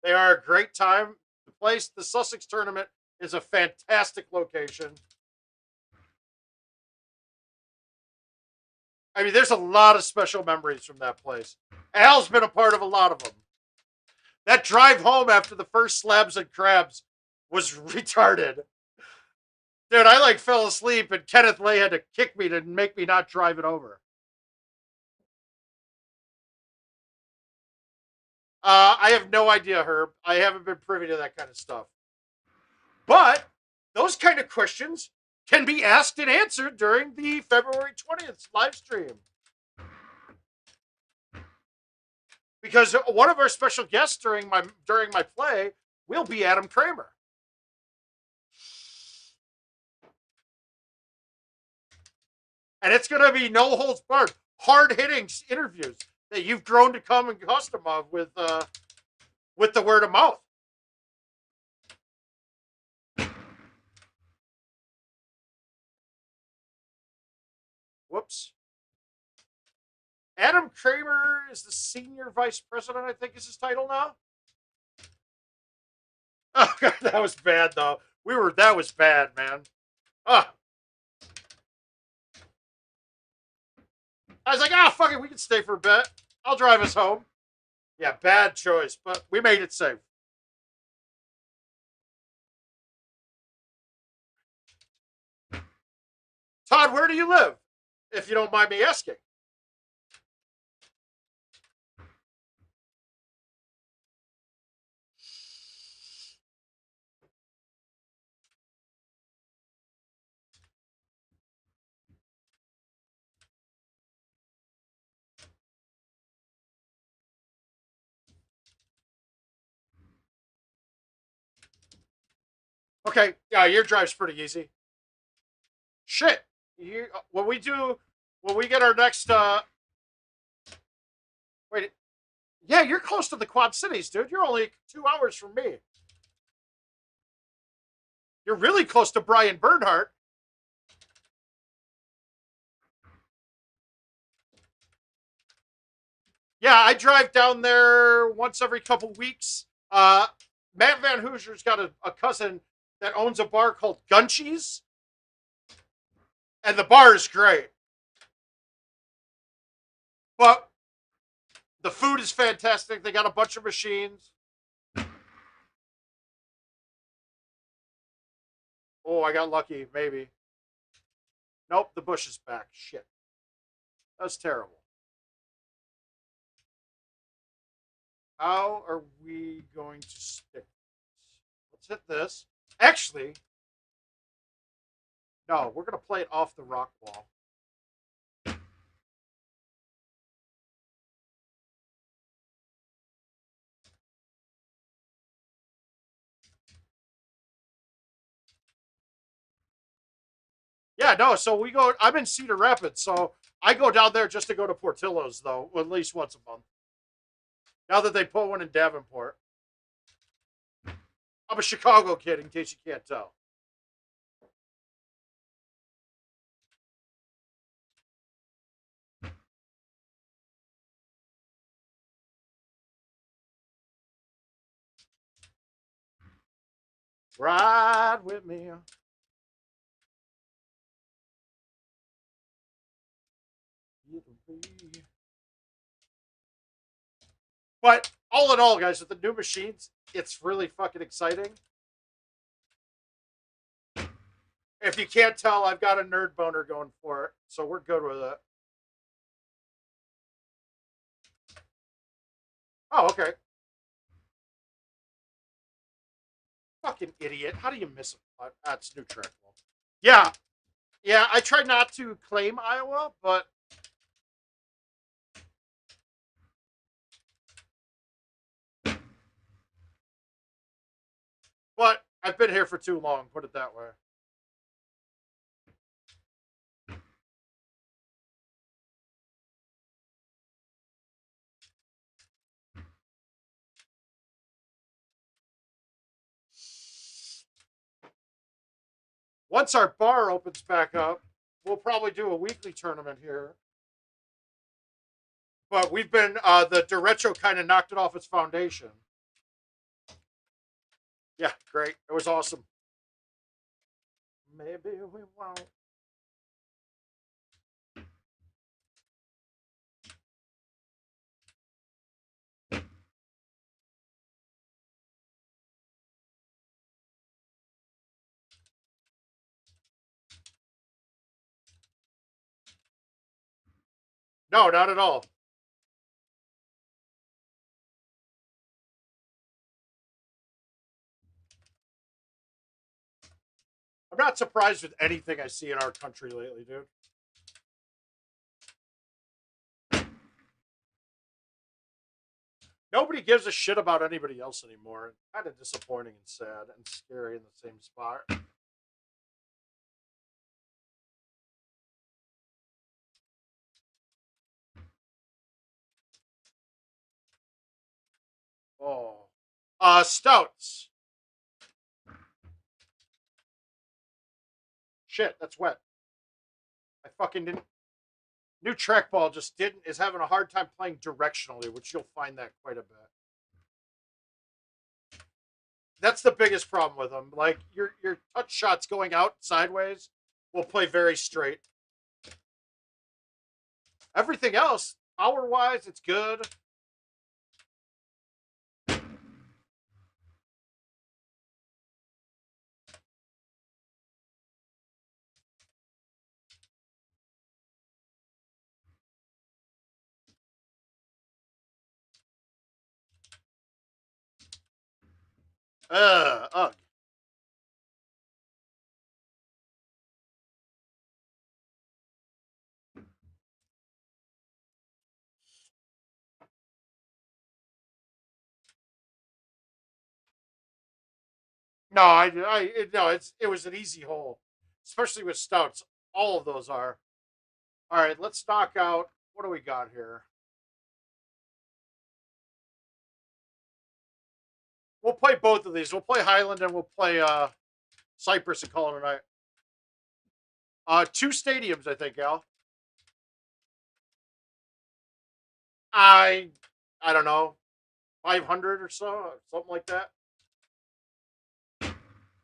They are a great time. The Sussex tournament, is a fantastic location. I mean, there's a lot of special memories from that place. Al's been a part of a lot of them. That drive home after the first slabs and crabs was retarded. Dude, I like fell asleep and Kenneth Lay had to kick me to make me not drive it over. I have no idea, Herb. I haven't been privy to that kind of stuff. But those kind of questions can be asked and answered during the February 20th live stream. Because one of our special guests during my play will be Adam Kramer. And it's going to be no holds barred, hard-hitting interviews that you've grown to come accustomed of with the word of mouth. Whoops. Adam Kramer is the senior vice president, I think is his title now. Oh god, that was bad though. That was bad, man. Ah. I was like, fuck it, we can stay for a bit. I'll drive us home. Yeah, bad choice, but we made it safe. Todd, where do you live? If you don't mind me asking. Okay, yeah, your drive's pretty easy. Shit. When we get our next wait, yeah, you're close to the Quad Cities, dude. You're only 2 hours from me. You're really close to Brian Bernhardt. Yeah, I drive down there once every couple weeks. Matt Van Hoosier's got a cousin that owns a bar called Gunchies. And the bar is great. But the food is fantastic. They got a bunch of machines. Oh, I got lucky, maybe. Nope, the bush is back. Shit. That's terrible. How are we going to stick this? Let's hit this. Actually, no, we're going to play it off the rock wall. Yeah, no, so we go, I'm in Cedar Rapids, so I go down there just to go to Portillo's, though, at least once a month. Now that they put one in Davenport. I'm a Chicago kid, in case you can't tell. Ride with me. But all in all, guys, with the new machines, it's really fucking exciting. If you can't tell, I've got a nerd boner going for it, so we're good with it. Oh, okay. Fucking idiot. How do you miss it? That's new Trackball. Yeah. Yeah, I try not to claim Iowa, but I've been here for too long, put it that way. Once our bar opens back up, we'll probably do a weekly tournament here. But we've been, the derecho kind of knocked it off its foundation. Yeah, great. It was awesome. Maybe we won't. No, not at all. I'm not surprised with anything I see in our country lately, dude. Nobody gives a shit about anybody else anymore. Kind of disappointing and sad and scary in the same spot. Oh. Stouts. Shit, that's wet. I fucking didn't. New trackball just is having a hard time playing directionally, which you'll find that quite a bit. That's the biggest problem with them. Like your touch shots going out sideways will play very straight. Everything else, power wise, it's good. Ugh. No, no, it was an easy hole, especially with stouts. All of those are. All right, let's knock out. What do we got here? We'll play both of these. We'll play Highland and we'll play Cypress and call it a night. 2 stadiums, I think, Al. I don't know, 500 or so, something like that.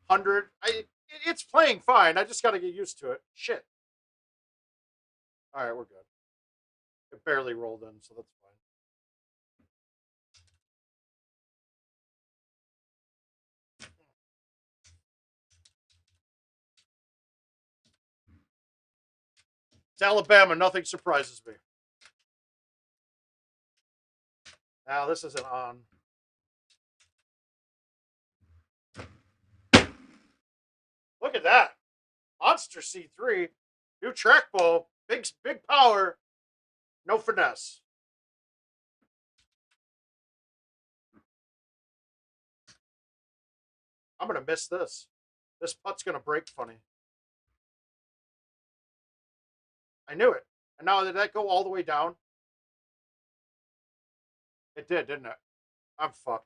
100. It's playing fine. I just got to get used to it. Shit. All right, we're good. It barely rolled in, so that's fine. It's Alabama. Nothing surprises me. Now, this isn't on. Look at that. Monster C3. New trackball. Big power. No finesse. I'm going to miss this. This putt's going to break funny. I knew it. And now, did that go all the way down? It did, didn't it? I'm fucked.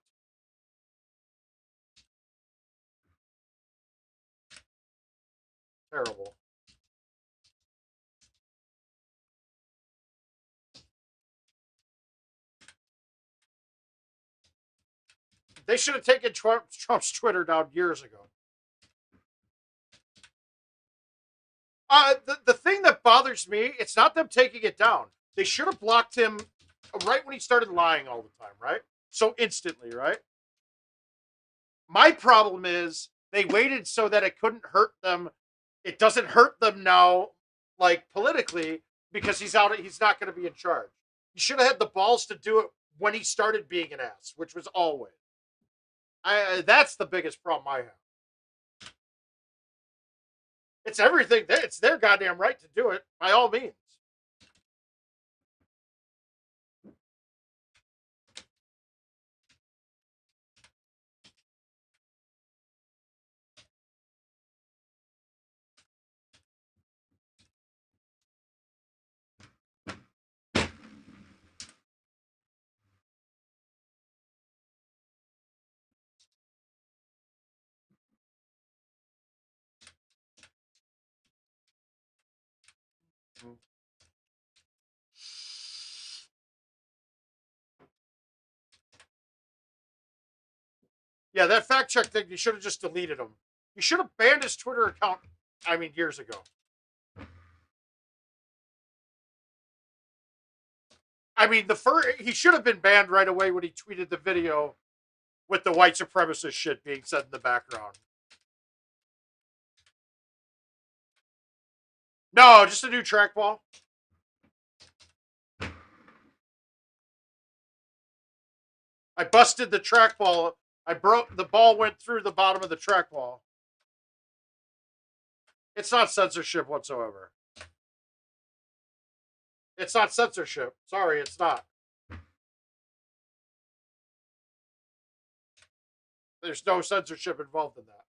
Terrible. They should have taken Trump's Twitter down years ago. The thing that bothers me, it's not them taking it down. They should have blocked him right when he started lying all the time, right? So instantly, right? My problem is they waited so that it couldn't hurt them. It doesn't hurt them now, like politically, because he's out. He's not going to be in charge. He should have had the balls to do it when he started being an ass, which was always. That's the biggest problem I have. It's everything. It's their goddamn right to do it by all means. Yeah, that fact check thing, you should have just deleted him. You should have banned his Twitter account, I mean, years ago. I mean, he should have been banned right away when he tweeted the video with the white supremacist shit being said in the background. No, just a new trackball. I busted the trackball. I broke the ball, went through the bottom of the trackball. It's not censorship whatsoever. It's not censorship. Sorry, it's not. There's no censorship involved in that.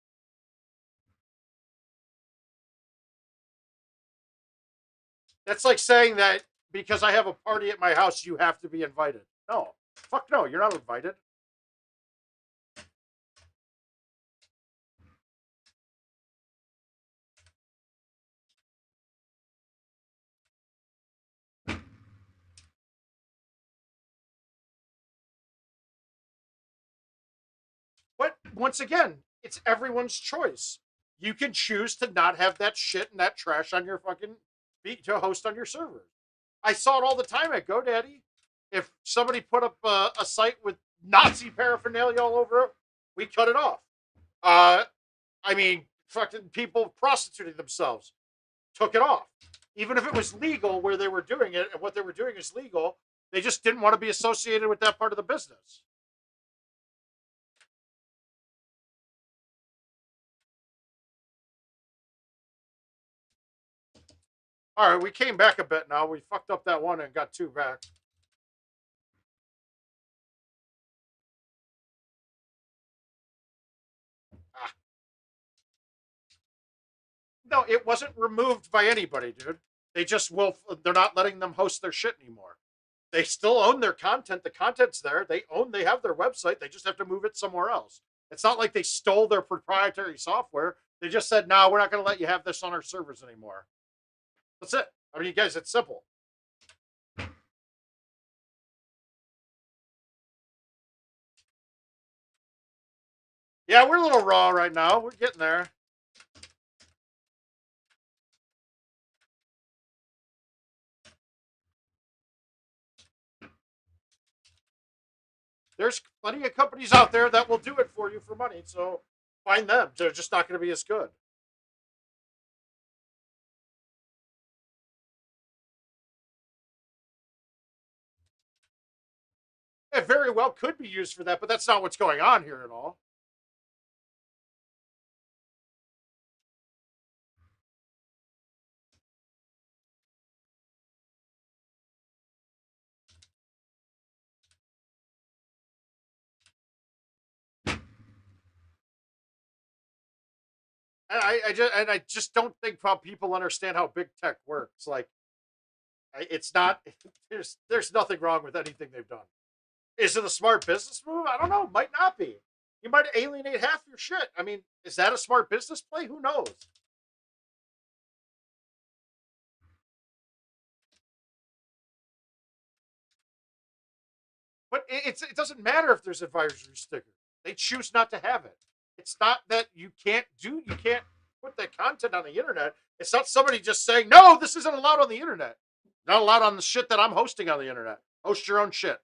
That's like saying that because I have a party at my house, you have to be invited. No. Fuck no, you're not invited. But once again, it's everyone's choice. You can choose to not have that shit and that trash on your fucking feet to host on your server. I saw it all the time at GoDaddy. If somebody put up a site with Nazi paraphernalia all over it, we cut it off. I mean, fucking people prostituting themselves took it off. Even if it was legal where they were doing it and what they were doing is legal, they just didn't want to be associated with that part of the business. All right, we came back a bit now. We fucked up that one and got two back. Ah. No, it wasn't removed by anybody, dude. They just will. They're not letting them host their shit anymore. They still own their content. The content's there. They have their website. They just have to move it somewhere else. It's not like they stole their proprietary software. They just said, no, we're not going to let you have this on our servers anymore. That's it. I mean, you guys, it's simple. Yeah, we're a little raw right now. We're getting there. There's plenty of companies out there that will do it for you for money. So find them. They're just not going to be as good. It very well could be used for that, but that's not what's going on here at all. And I just don't think people understand how big tech works. Like, it's not. There's nothing wrong with anything they've done. Is it a smart business move? I don't know. Might not be. You might alienate half your shit. I mean, is that a smart business play? Who knows? But it doesn't matter if there's advisory sticker. They choose not to have it. It's not that you can't put that content on the internet. It's not somebody just saying, no, this isn't allowed on the internet. Not allowed on the shit that I'm hosting on the internet. Host your own shit.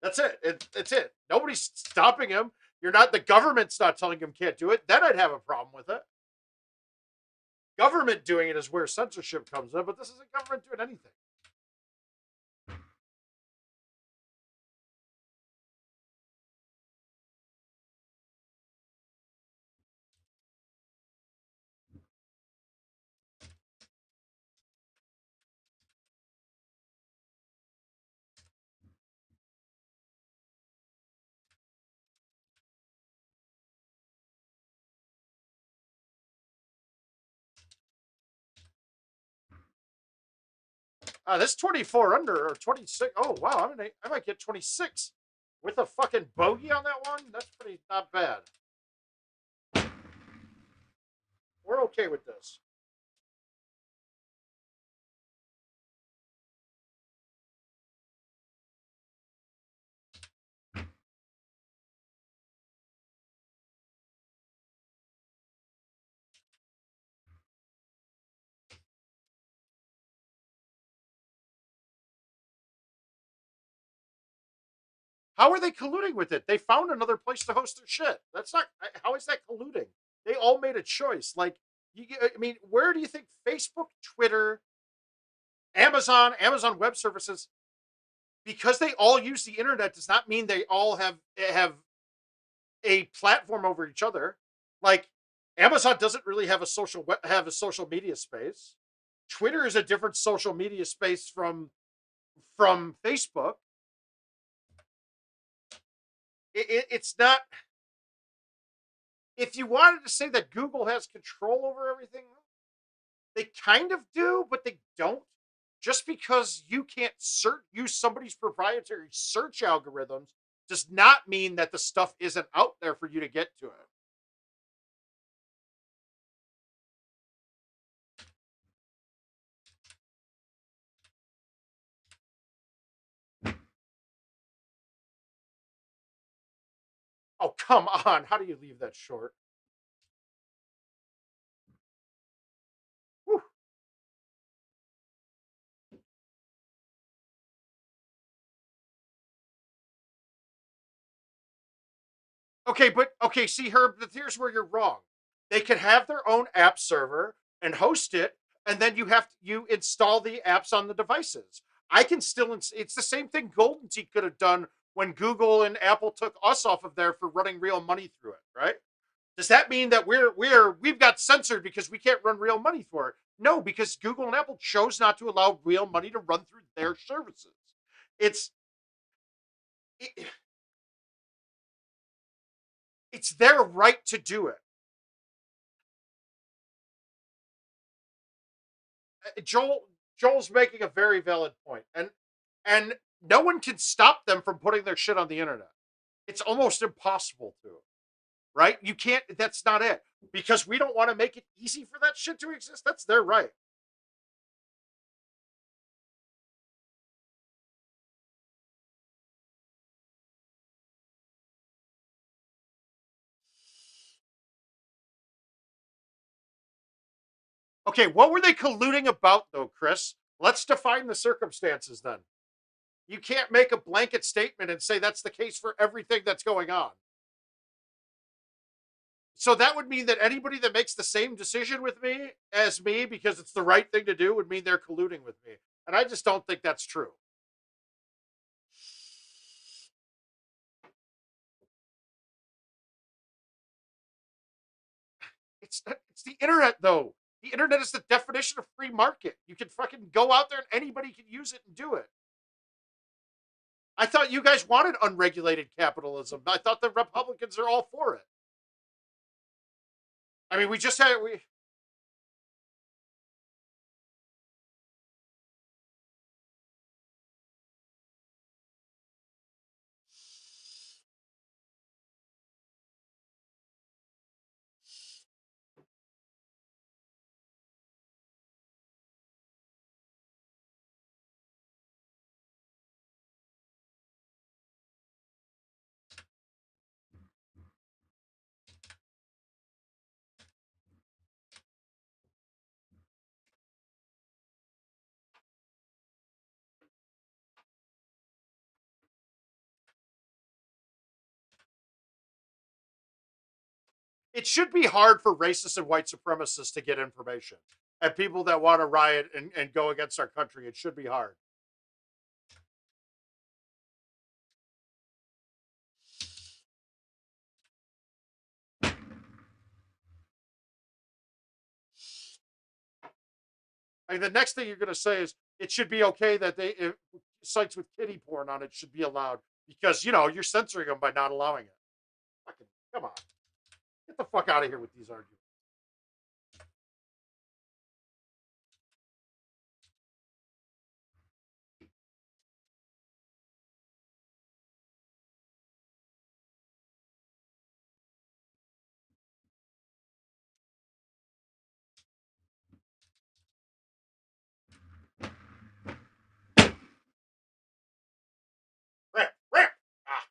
That's it. It's it. Nobody's stopping him. You're not, the government's not telling him can't do it. Then I'd have a problem with it. Government doing it is where censorship comes in, but this isn't government doing anything. This 24 under or 26. Oh, wow. I might get 26 with a fucking bogey on that one. That's pretty not bad. We're okay with this. How are they colluding with it? They found another place to host their shit. That's not. How is that colluding? They all made a choice. Like, I mean, where do you think Facebook, Twitter, Amazon Web Services? because they all use the internet does not mean they all have a platform over each other. Like Amazon doesn't really have a social media space. Twitter is a different social media space from Facebook. It's not. If you wanted to say that Google has control over everything, they kind of do, but they don't. Just because you can't use somebody's proprietary search algorithms does not mean that the stuff isn't out there for you to get to it. Oh, come on. How do you leave that short? Whew. Okay, see, Herb, here's where you're wrong. They can have their own app server and host it, and then you install the apps on the devices. I can still it's the same thing GoldenTeeTV could have done when Google and Apple took us off of there for running real money through it, right? Does that mean that we've got censored because we can't run real money for it? No, because Google and Apple chose not to allow real money to run through their services. It's it's their right to do it. Joel's making a very valid point, and no one can stop them from putting their shit on the internet. It's almost impossible to, right? You can't. That's not it, because we don't want to make it easy for that shit to exist. That's their right. Okay, what were they colluding about, though, Chris? Let's define the circumstances then. You can't make a blanket statement and say that's the case for everything that's going on. So that would mean that anybody that makes the same decision with me as me because it's the right thing to do would mean they're colluding with me. And I just don't think that's true. It's the internet, though. The internet is the definition of free market. You can fucking go out there and anybody can use it and do it. I thought you guys wanted unregulated capitalism. I thought the Republicans are all for it. I mean, we just had we. It should be hard for racists and white supremacists to get information. And people that want to riot and go against our country, it should be hard. I mean, the next thing you're going to say is it should be okay that sites with kitty porn on it should be allowed because, you're censoring them by not allowing it. Fucking, come on. Get the fuck out of here with these arguments. Ramp, ramp. Ah.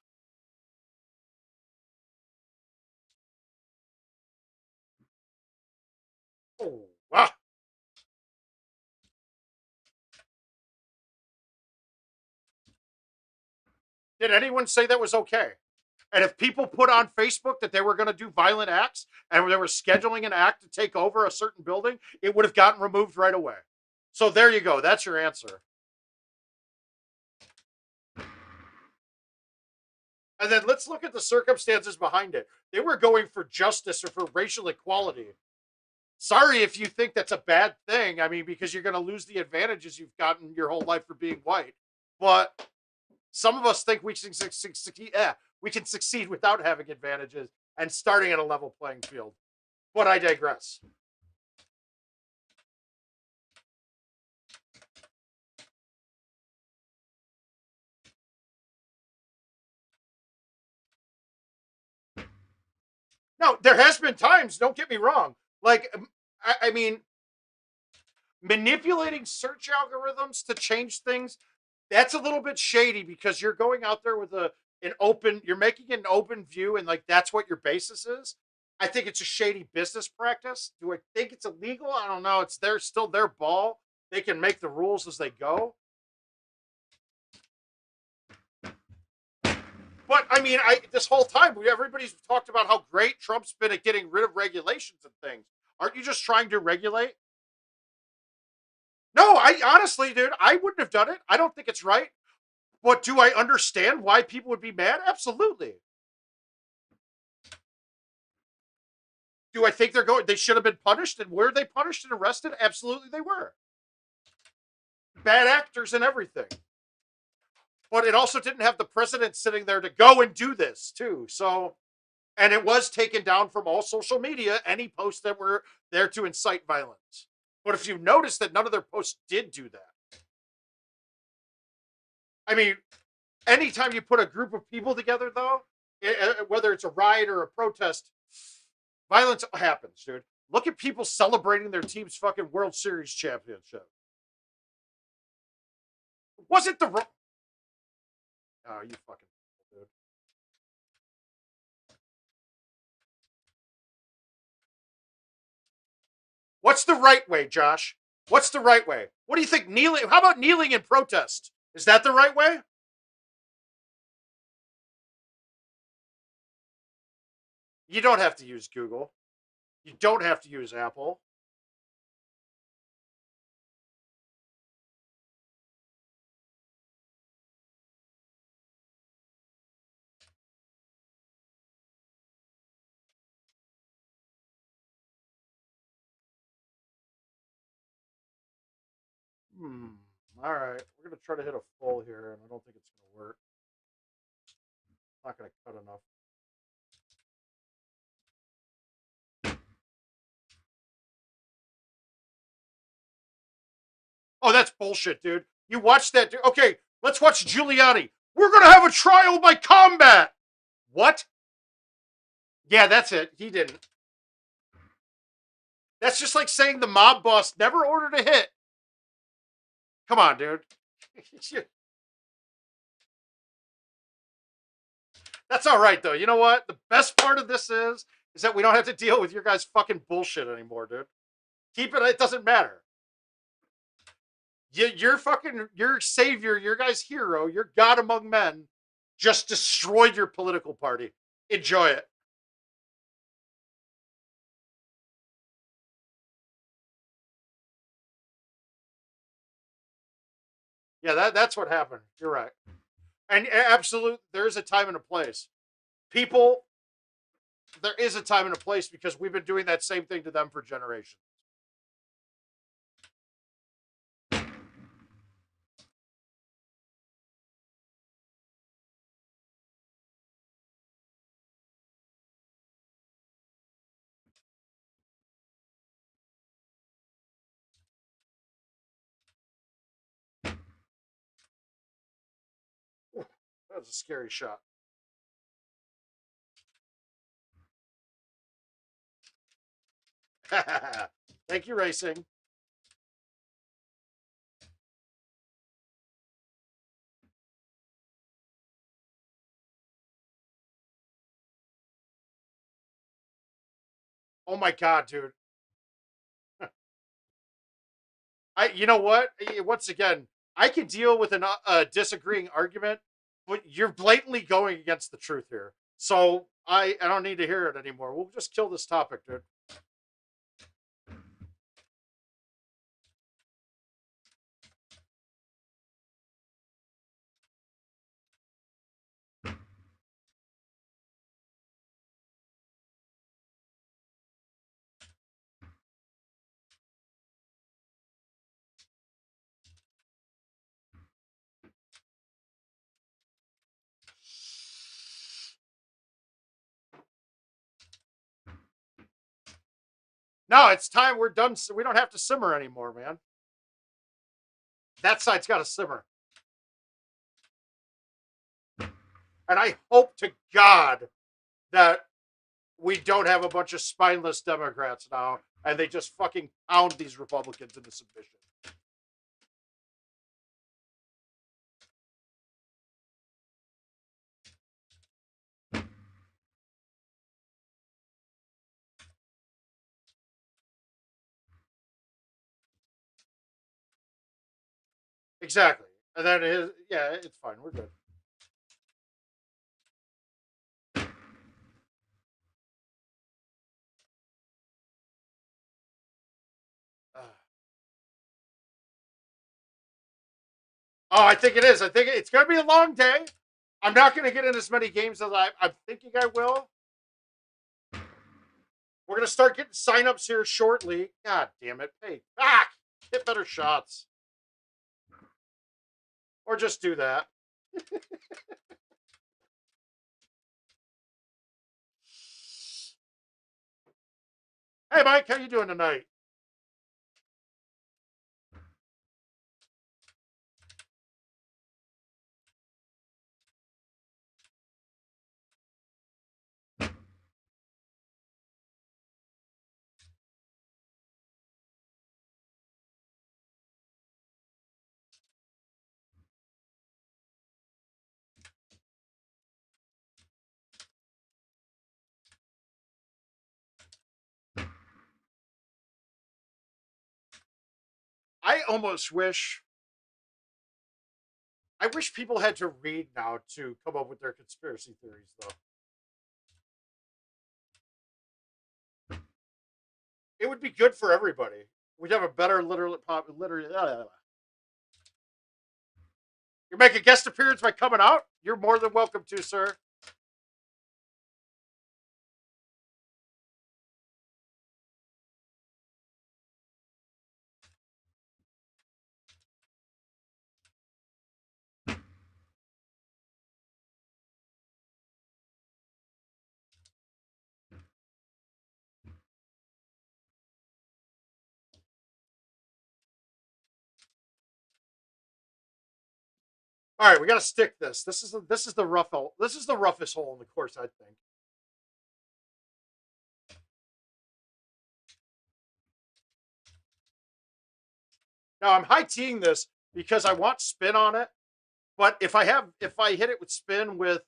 Oh, ah. Did anyone say that was okay? And if people put on Facebook that they were going to do violent acts and they were scheduling an act to take over a certain building, it would have gotten removed right away. So there you go. That's your answer. And then let's look at the circumstances behind it. They were going for justice or for racial equality. Sorry if you think that's a bad thing. I mean, because you're going to lose the advantages you've gotten your whole life for being white. But some of us think we can succeed. We can succeed without having advantages and starting at a level playing field. But I digress. No, there has been times, don't get me wrong. Like, I mean, manipulating search algorithms to change things, that's a little bit shady because you're going out there with an open, you're making an open view and like that's what your basis is. I think it's a shady business practice. Do I think it's illegal? I don't know. It's still their ball. They can make the rules as they go. But I mean, this whole time everybody's talked about how great Trump's been at getting rid of regulations and things. Aren't you just trying to regulate? No, I honestly, dude, I wouldn't have done it. I don't think it's right. But do I understand why people would be mad? Absolutely. Do I think they should have been punished? And were they punished and arrested? Absolutely they were. Bad actors and everything. But it also didn't have the president sitting there to go and do this too. So, and it was taken down from all social media, any posts that were there to incite violence. But if you notice that none of their posts did do that. I mean, anytime you put a group of people together, though, whether it's a riot or a protest, violence happens, dude. Look at people celebrating their team's fucking World Series championship. Was it the wrong? Oh, you fucking dude. What's the right way, Josh? What's the right way? What do you think? Kneeling? How about kneeling in protest? Is that the right way? You don't have to use Google. You don't have to use Apple. All right. We're going to try to hit a full here, and I don't think it's going to work. It's not going to cut enough. Oh, that's bullshit, dude. You watch that, dude. Okay, let's watch Giuliani. We're going to have a trial by combat. What? Yeah, that's it. He didn't. That's just like saying the mob boss never ordered a hit. Come on, dude. That's all right, though. You know what? The best part of this is that we don't have to deal with your guys' fucking bullshit anymore, dude. Keep it. It doesn't matter. Your fucking, your savior, your guy's hero, your god among men, just destroyed your political party. Enjoy it. Yeah, that's what happened. You're right. And absolute, there is a time and a place. People, there is a time and a place because we've been doing that same thing to them for generations. Ooh, that was a scary shot. Thank you, racing. Oh my god, dude. You know what? Once again, I can deal with a disagreeing argument, but you're blatantly going against the truth here. So I don't need to hear it anymore. We'll just kill this topic, dude. No, it's time. We're done. We don't have to simmer anymore, man. That side's got to simmer. And I hope to God that we don't have a bunch of spineless Democrats now and they just fucking pound these Republicans into submission. Exactly. And then yeah, it's fine. We're good. Oh, I think it is. I think it's going to be a long day. I'm not going to get in as many games as I'm thinking I will. We're going to start getting signups here shortly. God damn it. Hey, back. Hit better shots. Or just do that. Hey, Mike, how you doing tonight? I almost wish people had to read now to come up with their conspiracy theories, though. It would be good for everybody. We'd have a better literary. You make a guest appearance by coming out. You're more than welcome to, sir. All right, we got to stick this. This is the rough hole. This is the roughest hole in the course, I think. Now I'm high teeing this because I want spin on it. But if I hit it with spin with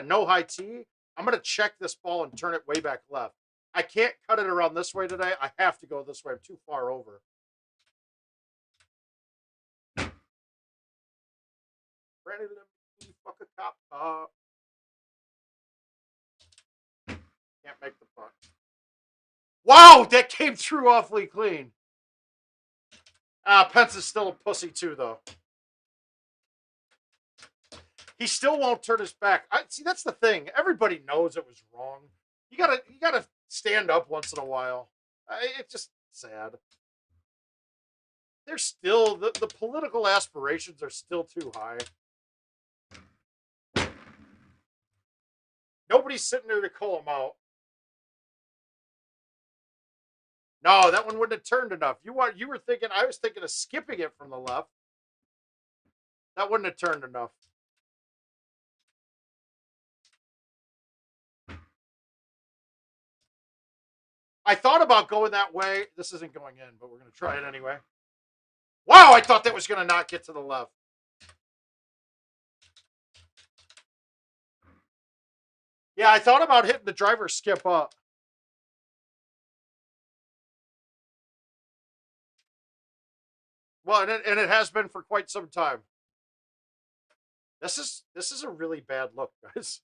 no high tee, I'm gonna check this ball and turn it way back left. I can't cut it around this way today. I have to go this way. I'm too far over. Fuck a cop. Can't make the putt. Wow, that came through awfully clean. Pence is still a pussy too, though. He still won't turn his back. See, that's the thing. Everybody knows it was wrong. You gotta stand up once in a while. It's just sad. They're still the political aspirations are still too high. Nobody's sitting there to call them out. No, that one wouldn't have turned enough. You were thinking. I was thinking of skipping it from the left. That wouldn't have turned enough. I thought about going that way. This isn't going in, but we're going to try it anyway. Wow, I thought that was going to not get to the left. Yeah, I thought about hitting the driver skip up. Well, and it has been for quite some time. This is a really bad look, guys.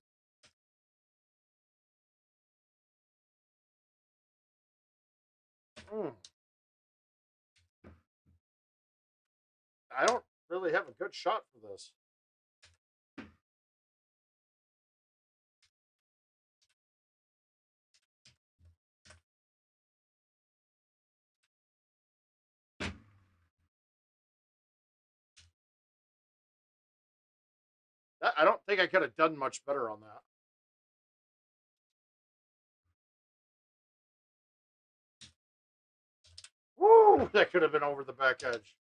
I don't really have a good shot for this. I don't think I could have done much better on that. Woo! That could have been over the back edge.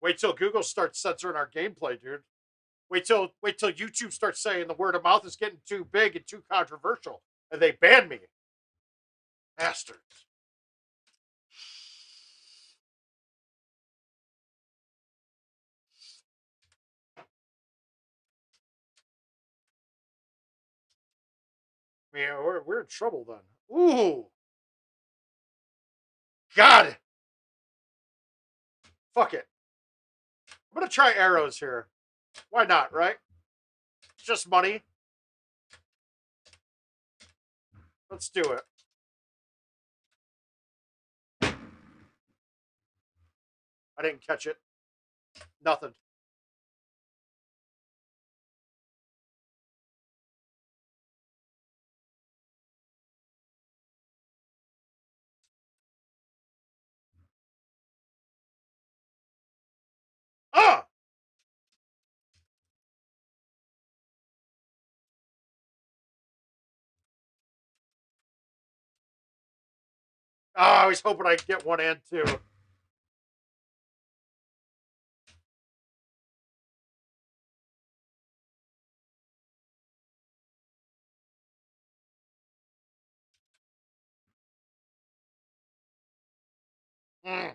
Wait till Google starts censoring our gameplay, dude. Wait till YouTube starts saying the word of mouth is getting too big and too controversial, and they ban me. Bastards. Man, we're in trouble then. Ooh. God. Fuck it. I'm gonna try arrows here. Why not, right? It's just money. Let's do it. I didn't catch it. Nothing. Ah! Oh, I was hoping I'd get one and two. Mm.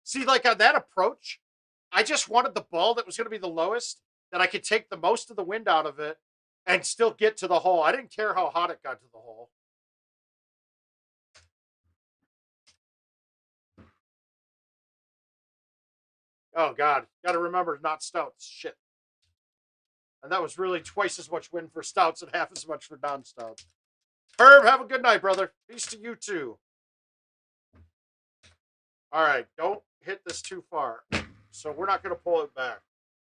See, like on that approach, I just wanted the ball that was going to be the lowest, that I could take the most of the wind out of it and still get to the hole. I didn't care how hot it got to the hole. Oh, God. Got to remember, not stouts. Shit. And that was really twice as much wind for stouts and half as much for non-stouts. Herb, have a good night, brother. Peace to you, too. All right. Don't hit this too far. So we're not going to pull it back.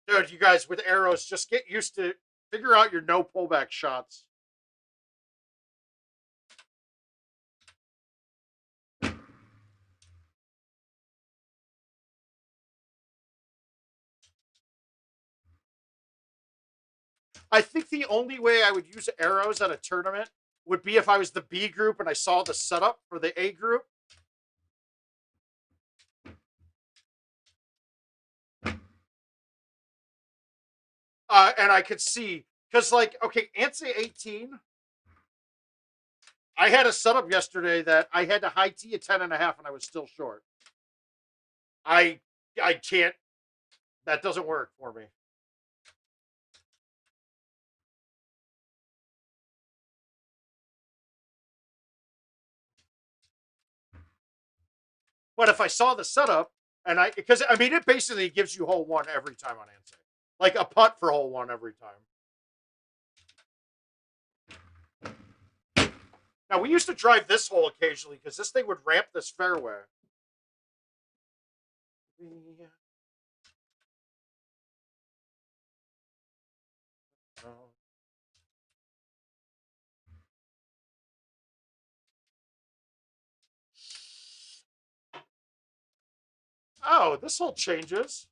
Dude, you guys, with arrows, just get used to, figure out your no pullback shots. I think the only way I would use arrows at a tournament would be if I was the B group and I saw the setup for the A group. And I could see, because, like, okay, ANSI 18, I had a setup yesterday that I had to high tee a 10.5 and I was still short. I can't, that doesn't work for me. But if I saw the setup, and because I mean, it basically gives you hole one every time on ANSI. Like a putt for hole one every time. Now, we used to drive this hole occasionally because this thing would ramp this fairway. Oh, this hole changes.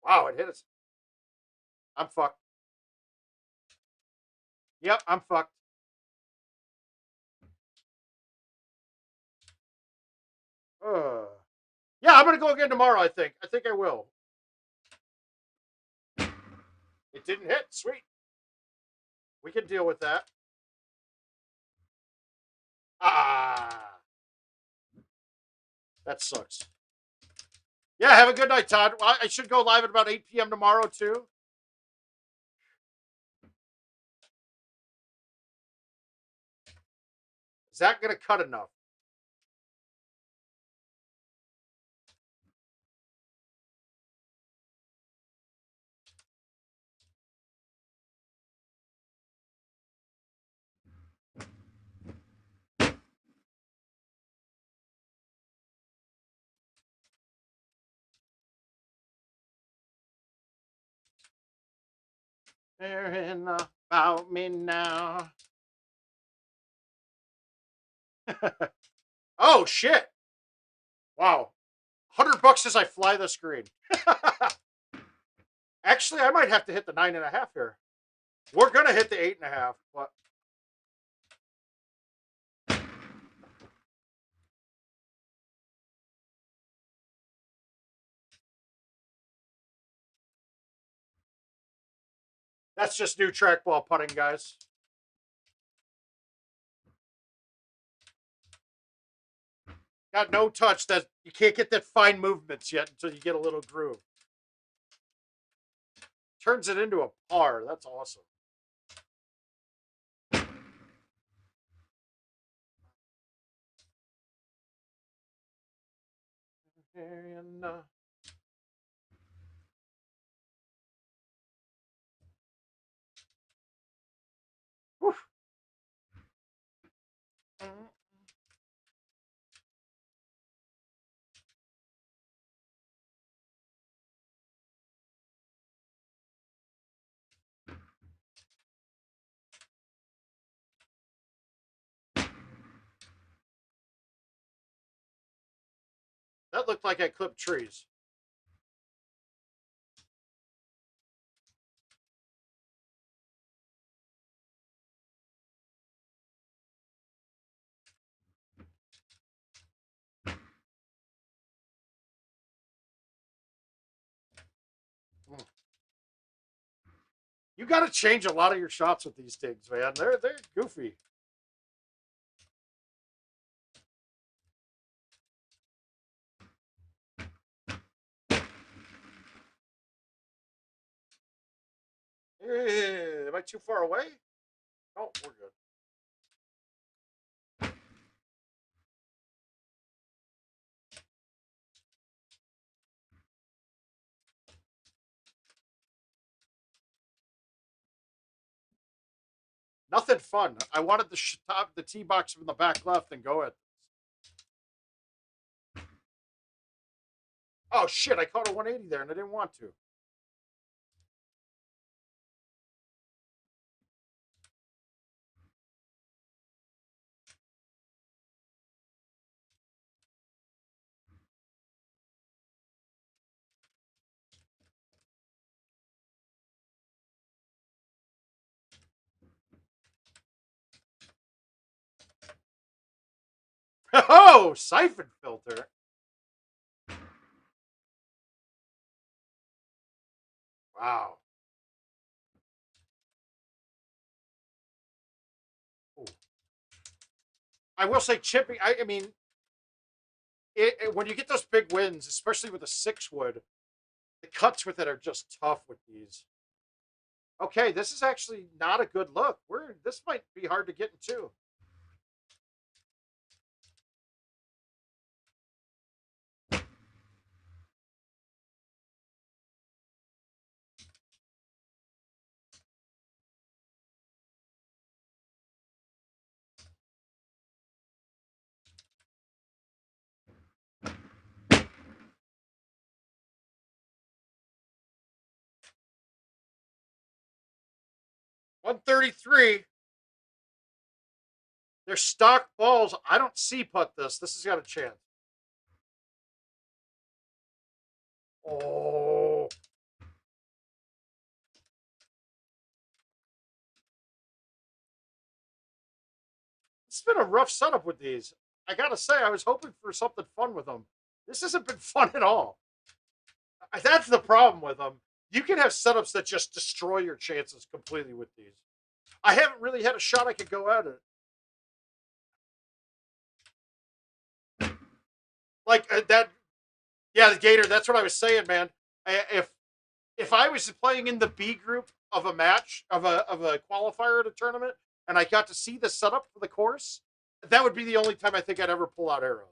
Wow, it hit us. I'm fucked. Yep, I'm fucked. Yeah, I'm gonna go again tomorrow. I think I will. It didn't hit. Sweet. We can deal with that. Ah, that sucks. Yeah, have a good night, Todd. I should go live at about 8 p.m. tomorrow too. Is that gonna cut enough? Caring about me now. Oh, shit. Wow. $100 as I fly the screen. Actually, I might have to hit the 9.5 here. We're going to hit the 8.5, but. That's just new trackball putting, guys. Got no touch. That you can't get that fine movements yet until you get a little groove. Turns it into a par. That's awesome. And, that looked like I clipped trees. You got to change a lot of your shots with these things, man. They're goofy. Am I too far away? Oh, we're good. Nothing fun. I wanted the top the tee box from the back left and go at. Oh shit! I caught a 180 there and I didn't want to. Oh, siphon filter. Wow. Ooh. I will say chipping. I mean, when you get those big wins, especially with a 6-wood, the cuts with it are just tough with these. Okay, this is actually not a good look. This might be hard to get into. $133. They're stock balls. I don't see putt this. This has got a chance. Oh. It's been a rough setup with these. I gotta say, I was hoping for something fun with them. This hasn't been fun at all. That's the problem with them. You can have setups that just destroy your chances completely with these. I haven't really had a shot I could go at it. Like that. Yeah, the Gator. That's what I was saying, man. If I was playing in the B group of a match of a qualifier at a tournament, and I got to see the setup for the course, that would be the only time I think I'd ever pull out arrows.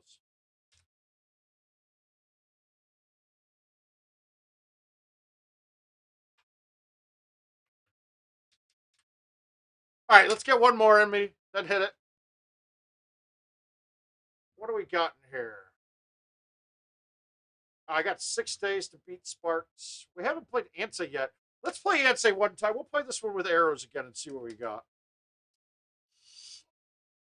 All right, let's get one more in me, then hit it. What do we got in here? I got 6 days to beat Sparks. We haven't played Ansa yet. Let's play Ansay one time. We'll play this one with arrows again and see what we got.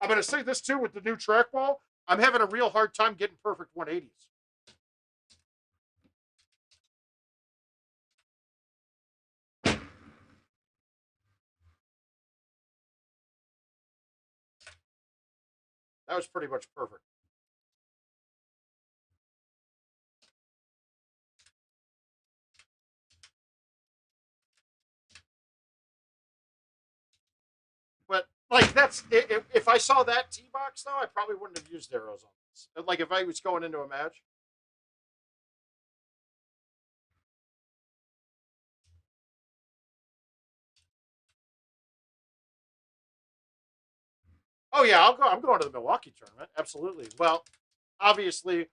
I'm going to say this too with the new trackball. I'm having a real hard time getting perfect 180s. That was pretty much perfect. But like that's if I saw that tee box though, I probably wouldn't have used arrows on this. Like if I was going into a match. Oh yeah, I'll go. I'm going to the Milwaukee tournament. Absolutely. Well, obviously,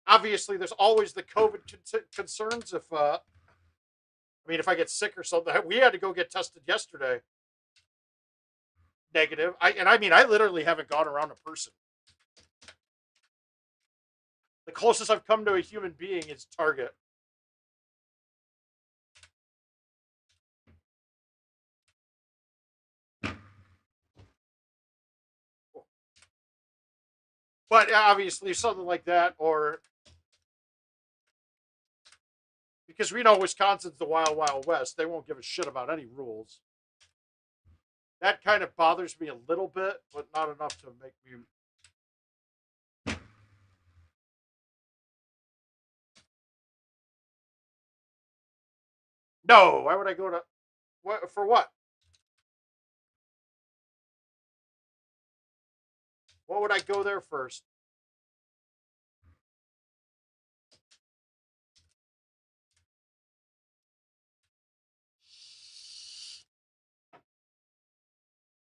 there's always the COVID concerns. If I mean, if I get sick or something, we had to go get tested yesterday. Negative. I mean, I literally haven't gone around a person. The closest I've come to a human being is Target. But obviously, something like that, or because we know Wisconsin's the wild, wild west, they won't give a shit about any rules. That kind of bothers me a little bit, but not enough to make me. No, why would I go to what for? What? What would I go there first?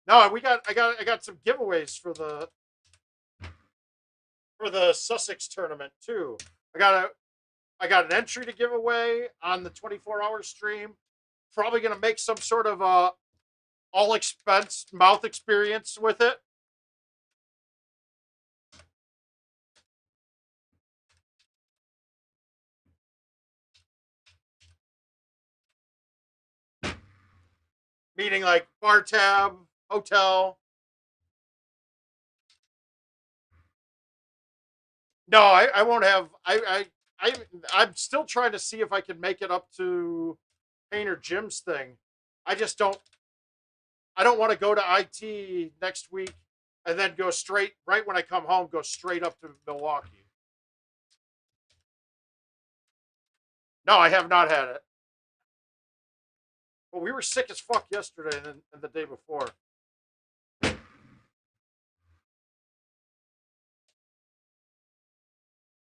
No, I got some giveaways for the Sussex tournament too. I got an entry to give away on the 24-hour stream. Probably gonna make some sort of all expense mouth experience with it. Meaning like bar tab, hotel. No, I won't have. I'm still trying to see if I can make it up to Painter Jim's thing. I just don't. I don't want to go to IT next week and then go straight right when I come home. Go straight up to Milwaukee. No, I have not had it. But we were sick as fuck yesterday and the day before.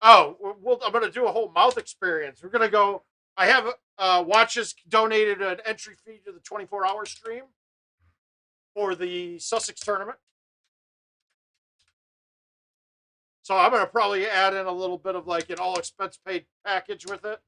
Oh, well, I'm going to do a whole mouth experience. We're going to go. I have Watches donated an entry fee to the 24-hour stream for the Sussex tournament. So I'm going to probably add in a little bit of like an all expense paid package with it.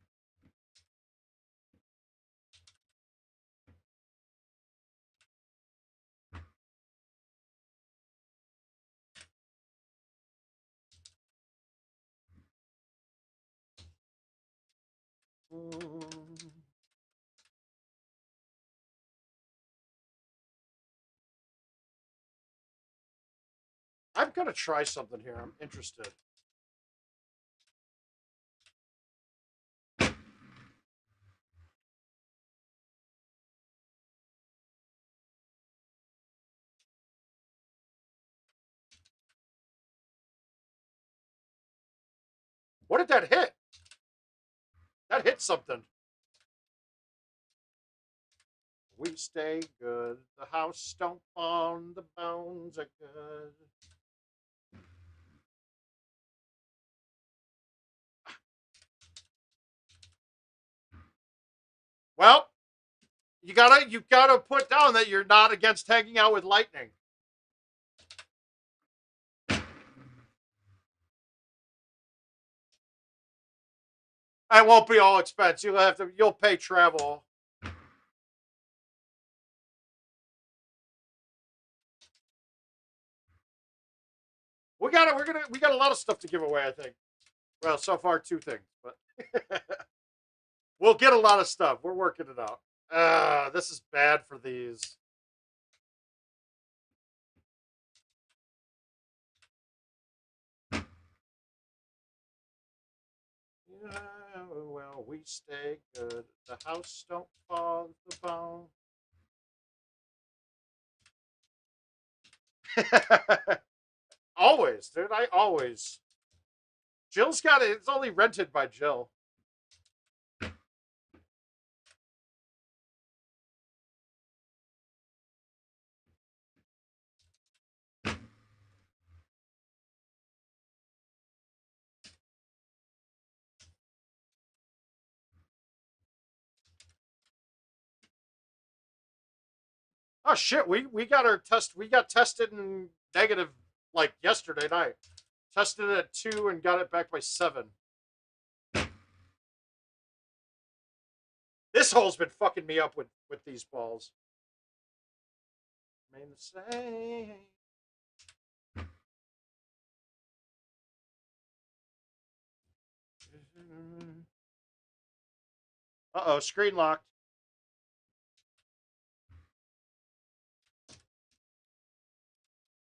I'm going to try something here. I'm interested. What did that hit? That hit something. We stay good. The house don't fall. The bones are good. Well, you gotta put down that you're not against hanging out with lightning. It won't be all expense. You'll pay travel. We got a lot of stuff to give away, I think. Well, so far 2 things, but We'll get a lot of stuff. We're working it out. This is bad for these. Yeah, well, we stay good. The house don't fall the bone. Always, dude. I always. Jill's got it. It's only rented by Jill. Oh shit, we got our test. We got tested and negative like yesterday night. Tested it at 2 and got it back by 7. This hole's been fucking me up with these balls. Remain the same. Uh-oh, screen locked.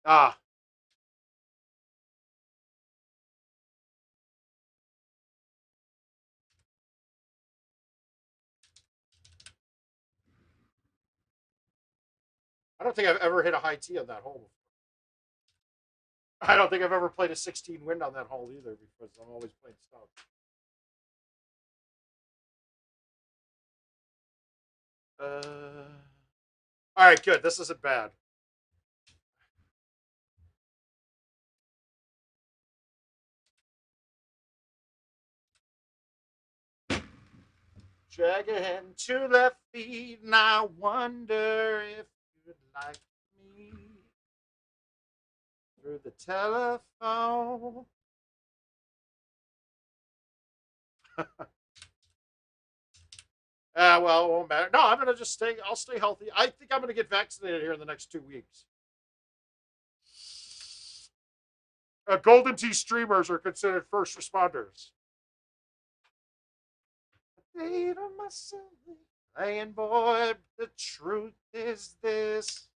Ah. I don't think I've ever hit a high tee on that hole before. I don't think I've ever played a 16 wind on that hole either because I'm always playing stuff. All right, good. This isn't bad. Dragging to left feet, and I wonder if you'd like me through the telephone. Well, it won't matter. No, I'm gonna just stay. I'll stay healthy. I think I'm gonna get vaccinated here in the next 2 weeks. Golden Tee streamers are considered first responders. Playing boy, the truth is this.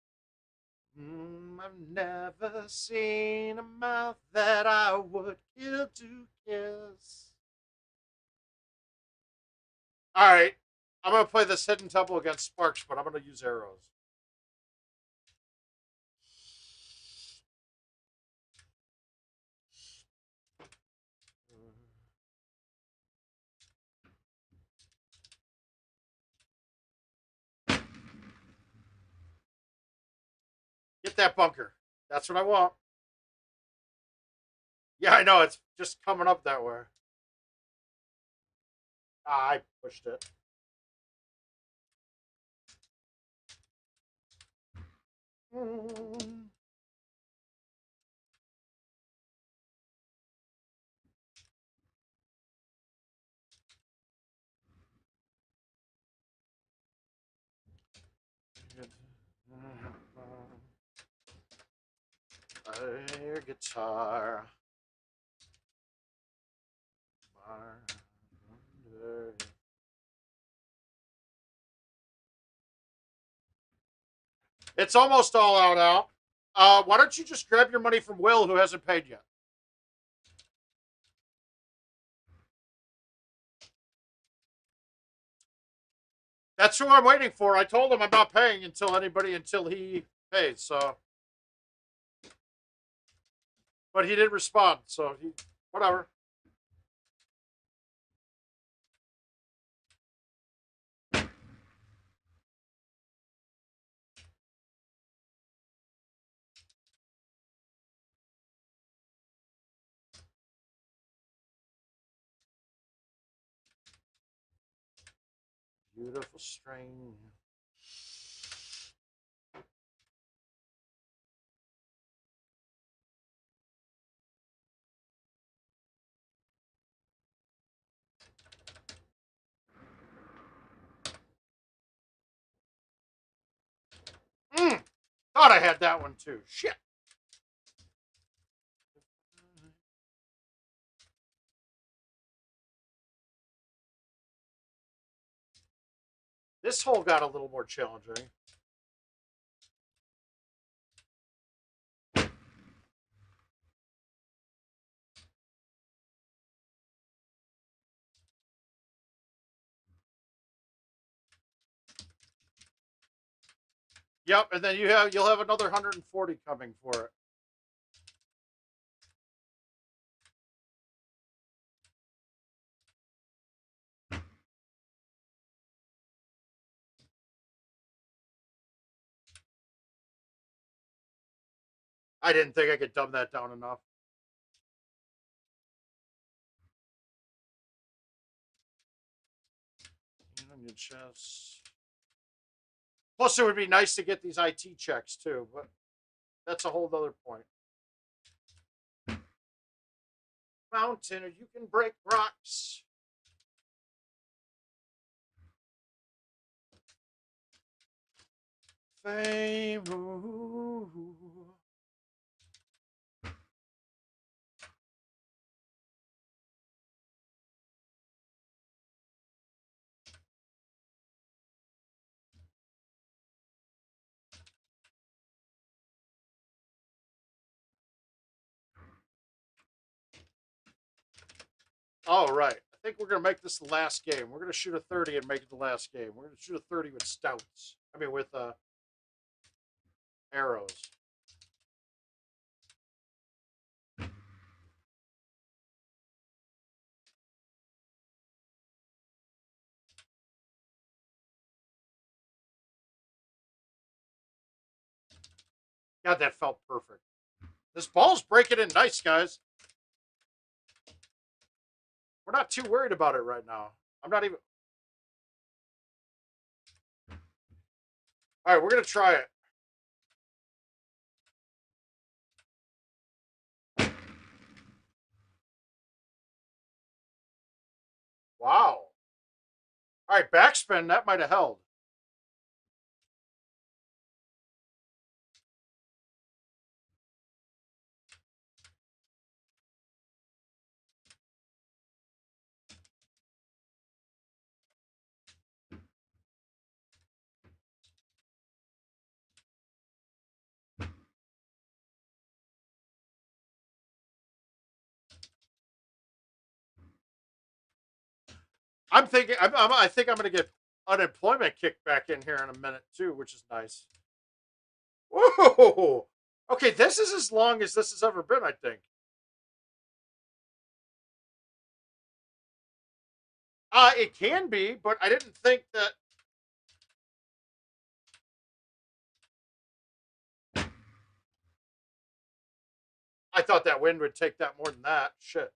I've never seen a mouth that I would kill to kiss. All right, I'm gonna play this hidden temple against Sparks, but I'm gonna use arrows. Get that bunker. That's what I want. Yeah, I know. It's just coming up that way. I pushed it. Your guitar. It's almost all out now. Why don't you just grab your money from Will, who hasn't paid yet? That's who I'm waiting for. I told him I'm not paying until he pays. So, but he didn't respond. So whatever. Beautiful string. Thought I had that one too. Shit. This hole got a little more challenging. Yep, and then you'll have another 140 coming for it. I didn't think I could dumb that down enough. On your chest. Plus, it would be nice to get these IT checks too, but that's a whole other point. Mountain, or you can break rocks. Fame. Ooh. All right. I think we're going to make this the last game. We're going to shoot a 30 and make it the last game. We're going to shoot a 30 with stouts. I mean, with arrows. God, that felt perfect. This ball's breaking in nice, guys. We're not too worried about it right now. I'm not even... All right, we're going to try it. Wow. All right, backspin. That might have held. I'm thinking. I think I'm going to get unemployment kicked back in here in a minute too, which is nice. Whoa! Okay, this is as long as this has ever been, I think. It can be, but I didn't think that. I thought that wind would take that more than that. Shit.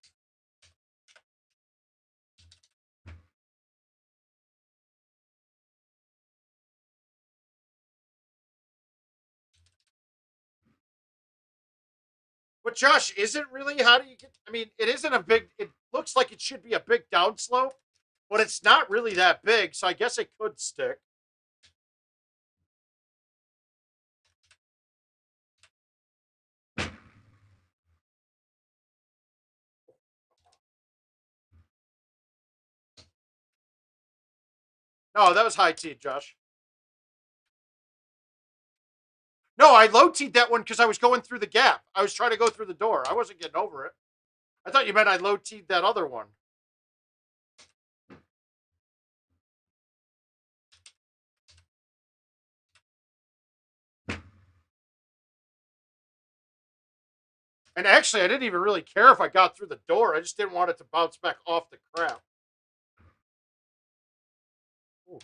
But Josh, is it really? How do you get? I mean, it isn't a big. It looks like it should be a big downslope, but it's not really that big. So I guess it could stick. No, that was high tee, Josh. No, I low teed that one because I was going through the gap. I was trying to go through the door. I wasn't getting over it. I thought you meant I low teed that other one. And actually, I didn't even really care if I got through the door. I just didn't want it to bounce back off the crap. Ooh.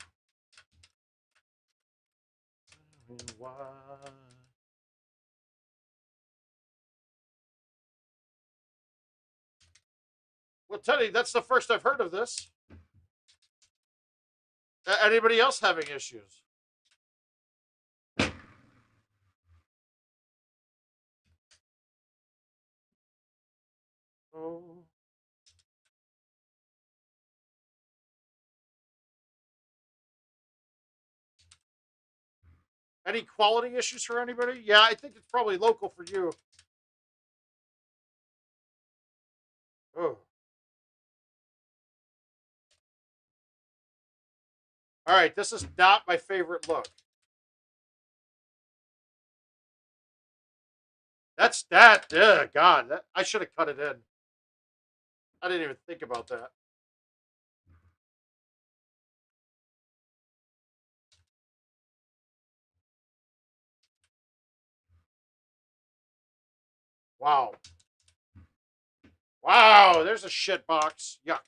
Well, Teddy, that's the first I've heard of this. Anybody else having issues? Oh. Any quality issues for anybody? Yeah, I think it's probably local for you. Oh. All right, this is not my favorite look. That's that. Yeah, God, I should have cut it in. I didn't even think about that. Wow. Wow, there's a shit box. Yuck.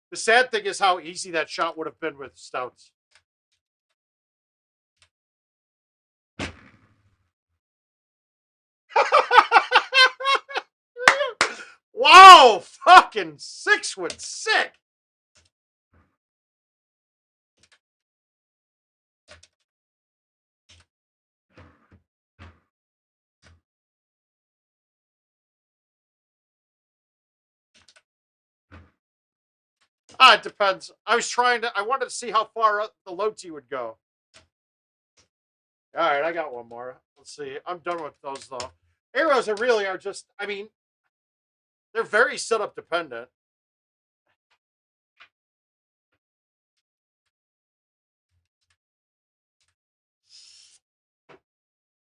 The sad thing is how easy that shot would have been with Stouts. Wow, fucking 6 foot sick. It depends. I wanted to see how far up the low tee would go. All right, I got one more. Let's see. I'm done with those though. Arrows are just, I mean, they're very setup dependent.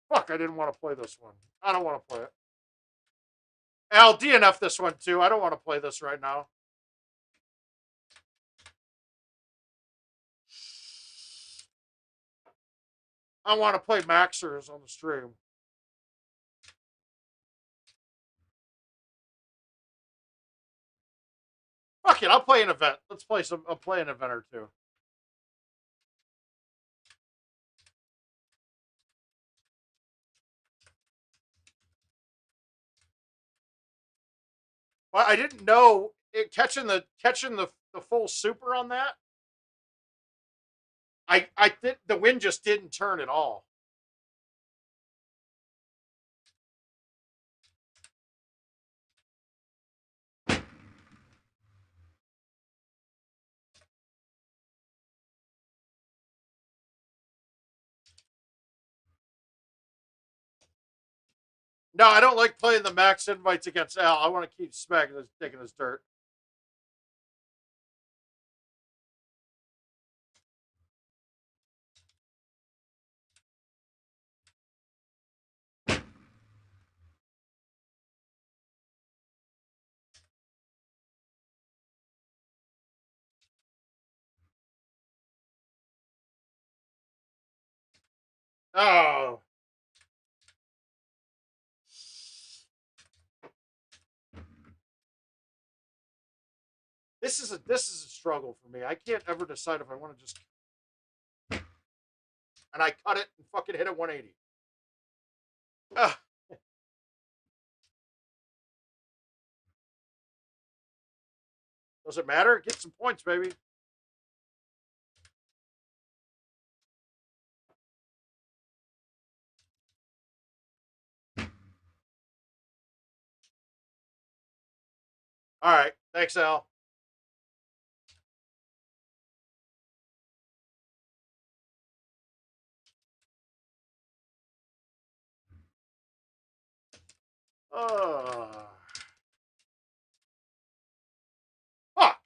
Fuck, I didn't want to play this one. I don't want to play it. I'll DNF this one too. I don't want to play this right now. I want to play Maxers on the stream. Fuck it, I'll play an event. Let's play some. I'll play an event or two. Well, I didn't know catching the full super on that. I think the wind just didn't turn at all. No, I don't like playing the max invites against Al. I want to keep smacking his dick in his dirt. Oh. This is a struggle for me. I can't ever decide if I want to just, and I cut it and fucking hit it 180. Ugh. Does it matter? Get some points, baby. All right. Thanks, Al. Fuck.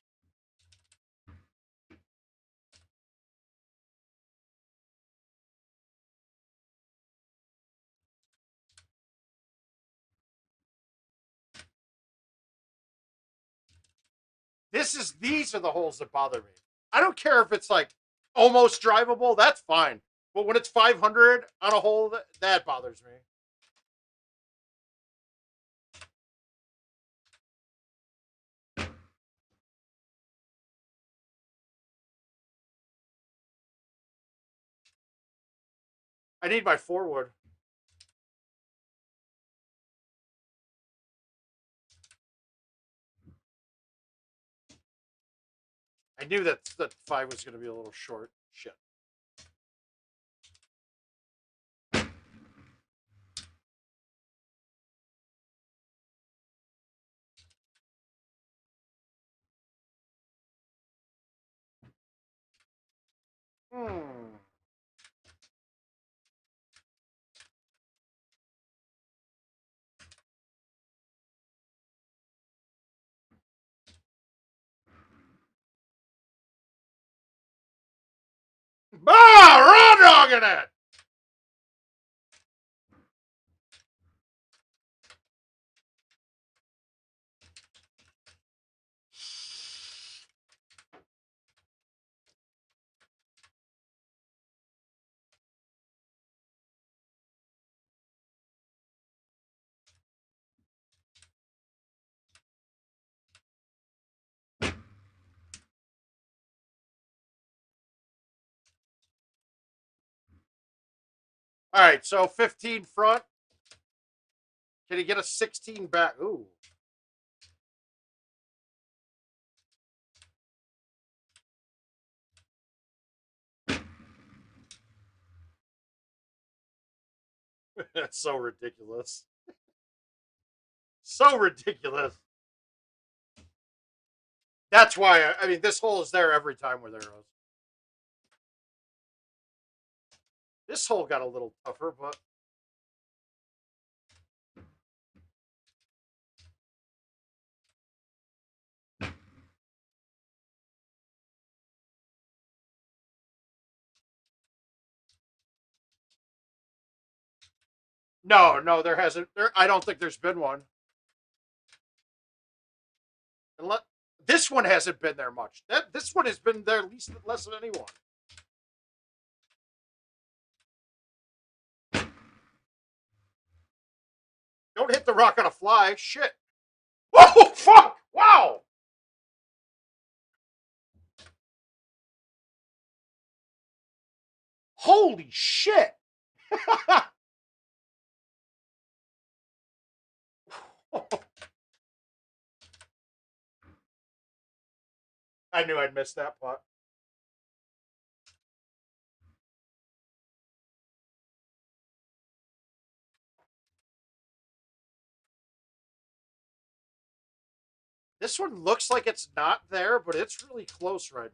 These are the holes that bother me. I don't care if it's like almost drivable. That's fine. But when it's 500 on a hole, that bothers me. I need my forward. I knew that 5 was going to be a little short. Shit. Hmm. Raw dogging it. All right, so 15 front. Can he get a 16 back? Ooh. That's so ridiculous. So ridiculous. That's why, I mean, this hole is there every time with arrows. This hole got a little tougher, but. No, there hasn't. I don't think there's been one. Unless, this one hasn't been there much. This one has been there less than anyone. Don't hit the rock on a fly. Shit. Oh, fuck. Wow. Holy shit. I knew I'd miss that putt. This one looks like it's not there, but it's really close right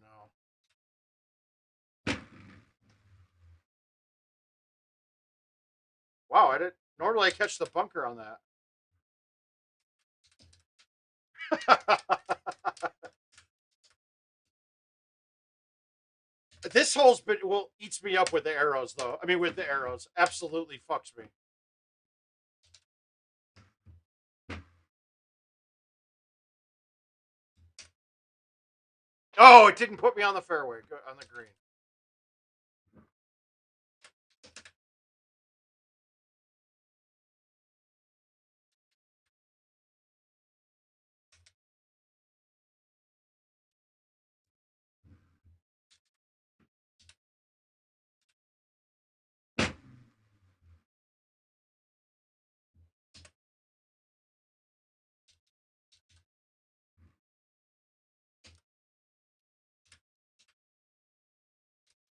now. Wow, I didn't normally I catch the bunker on that. This hole's been eats me up with the arrows though. I mean with the arrows. Absolutely fucks me. Oh, it didn't put me on the fairway, on the green.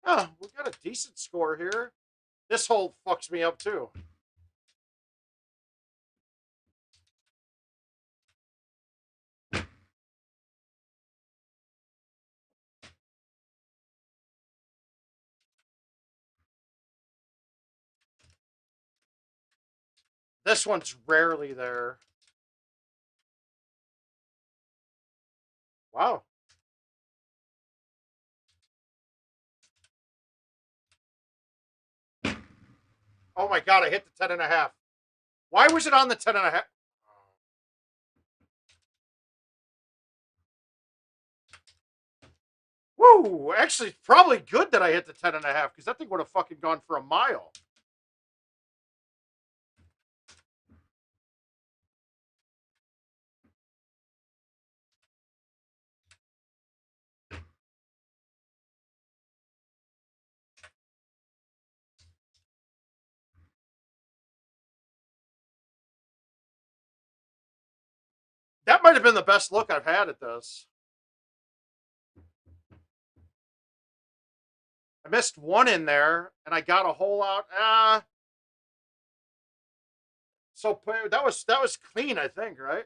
Oh, we got a decent score here. This hole fucks me up too. This one's rarely there. Wow. Oh my god, I hit the 10.5. Why was it on the 10.5? Woo! Actually, it's probably good that I hit the 10.5 because that thing would have fucking gone for a mile. That might have been the best look I've had at this. I missed one in there, and I got a hole out. So that was clean, I think, right?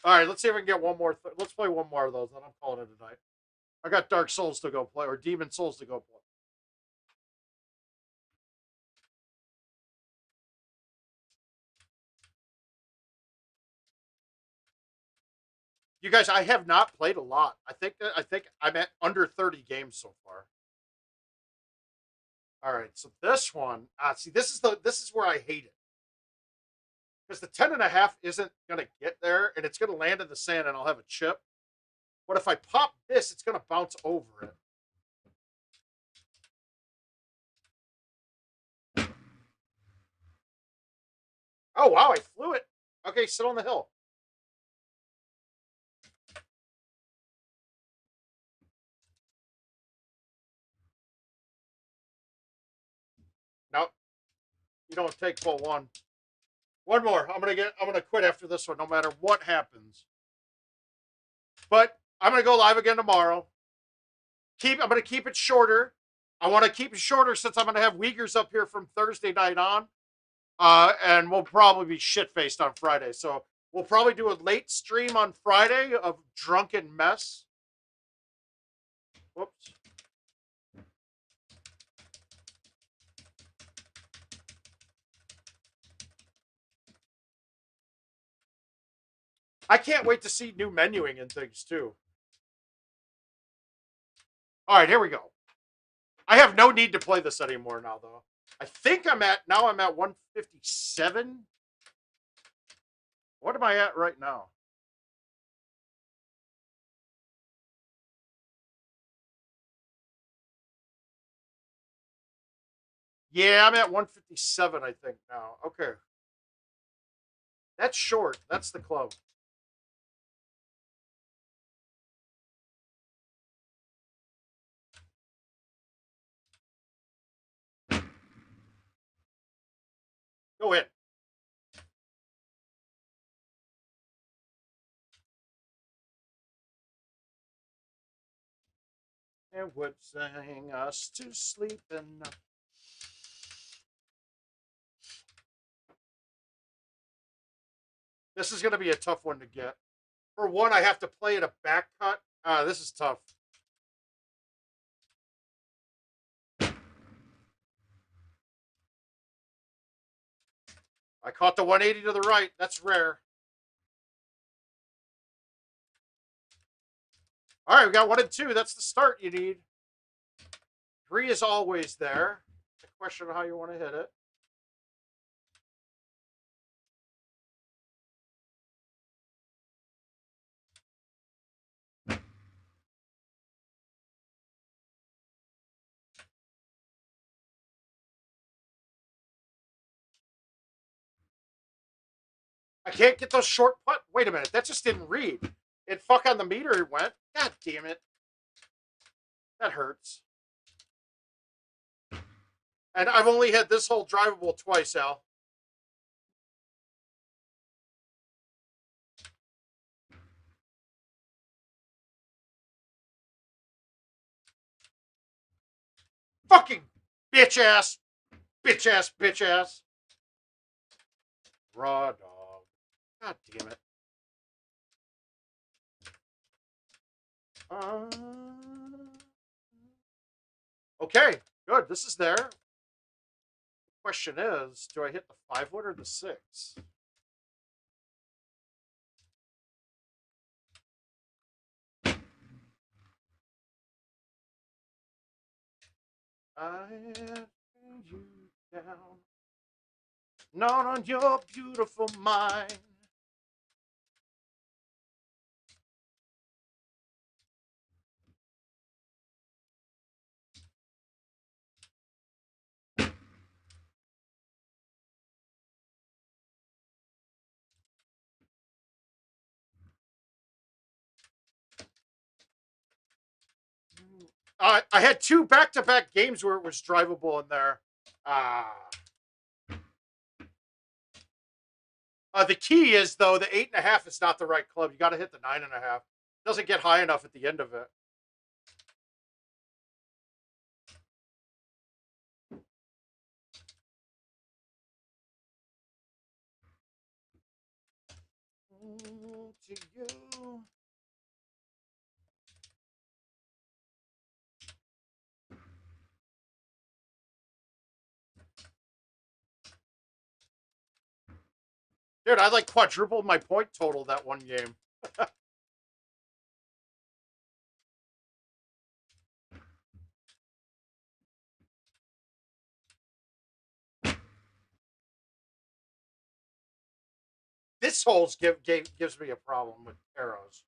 All right, let's see if we can get one more. Let's play one more of those, then I'm calling it a night. I got Dark Souls to go play, or Demon Souls to go play. You guys, I have not played a lot. I think I'm at under 30 games so far. All right, so this one, see, this is where I hate it because the 10.5 isn't gonna get there, and it's gonna land in the sand, and I'll have a chip. But if I pop this, it's gonna bounce over it. Oh wow, I flew it. Okay, sit on the hill. Nope, you don't take full one. One more. I'm gonna quit after this one, no matter what happens. But I'm gonna go live again tomorrow. I'm gonna keep it shorter. I want to keep it shorter since I'm gonna have Uyghurs up here from Thursday night on. And we'll probably be shit faced on Friday. So we'll probably do a late stream on Friday of drunken mess. Whoops. I can't wait to see new menuing and things too. All right, here we go. I have no need to play this anymore now, though. I think I'm at 157. What am I at right now? Yeah, I'm at 157, I think now. Okay. That's short. That's the club. Go in. And would sing us to sleep and this is going to be a tough one to get. For one, I have to play at a back cut. This is tough. I caught the 180 to the right. That's rare. All right, we got 1 and 2. That's the start you need. 3 is always there. It's a question of how you want to hit it. I can't get those short putt. Wait a minute. That just didn't read. It fuck on the meter it went. God damn it. That hurts. And I've only had this hole drivable twice, Al. Fucking bitch ass. Bitch ass, bitch ass. Raw dog. God damn it. Okay, good. This is there. The question is, do I hit the 5 wood or the 6? I have you down, not on your beautiful mind. I had 2 back-to-back games where it was drivable in there. The key is, though, the 8.5 is not the right club. You got to hit the 9.5. It doesn't get high enough at the end of it. To you. Dude, I like quadrupled my point total that one game. This hole's gives me a problem with arrows.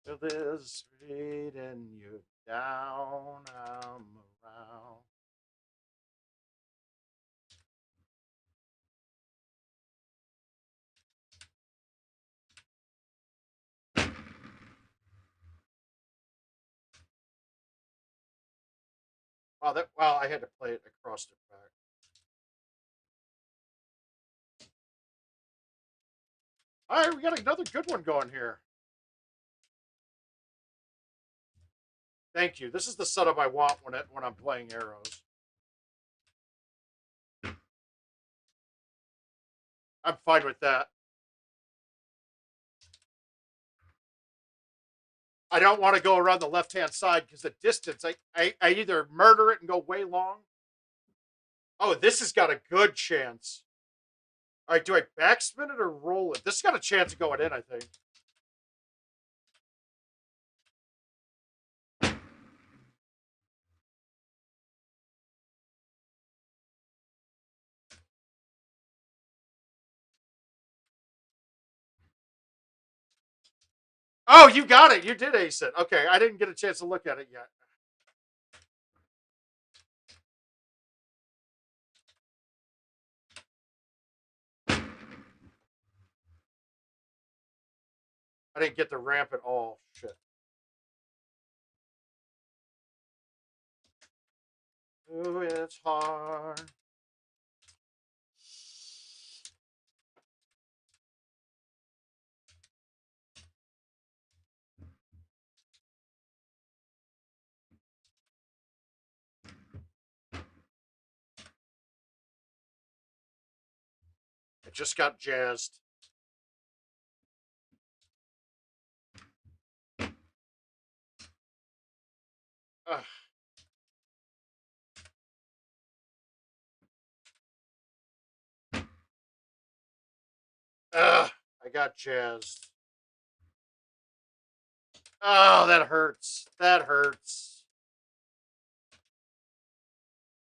This reading you down, I'm around. Wow, I had to play it across the back. All right, we got another good one going here. Thank you. This is the setup I want when I'm playing arrows. I'm fine with that. I don't want to go around the left-hand side because the distance, I either murder it and go way long. Oh, this has got a good chance. All right, do I backspin it or roll it? This has got a chance of going in, I think. Oh, you got it. You did ace it. Okay, I didn't get a chance to look at it yet. I didn't get the ramp at all. Shit. Ooh, it's hard. I just got jazzed. Ugh. Ugh, I got jazzed. Oh, that hurts. That hurts.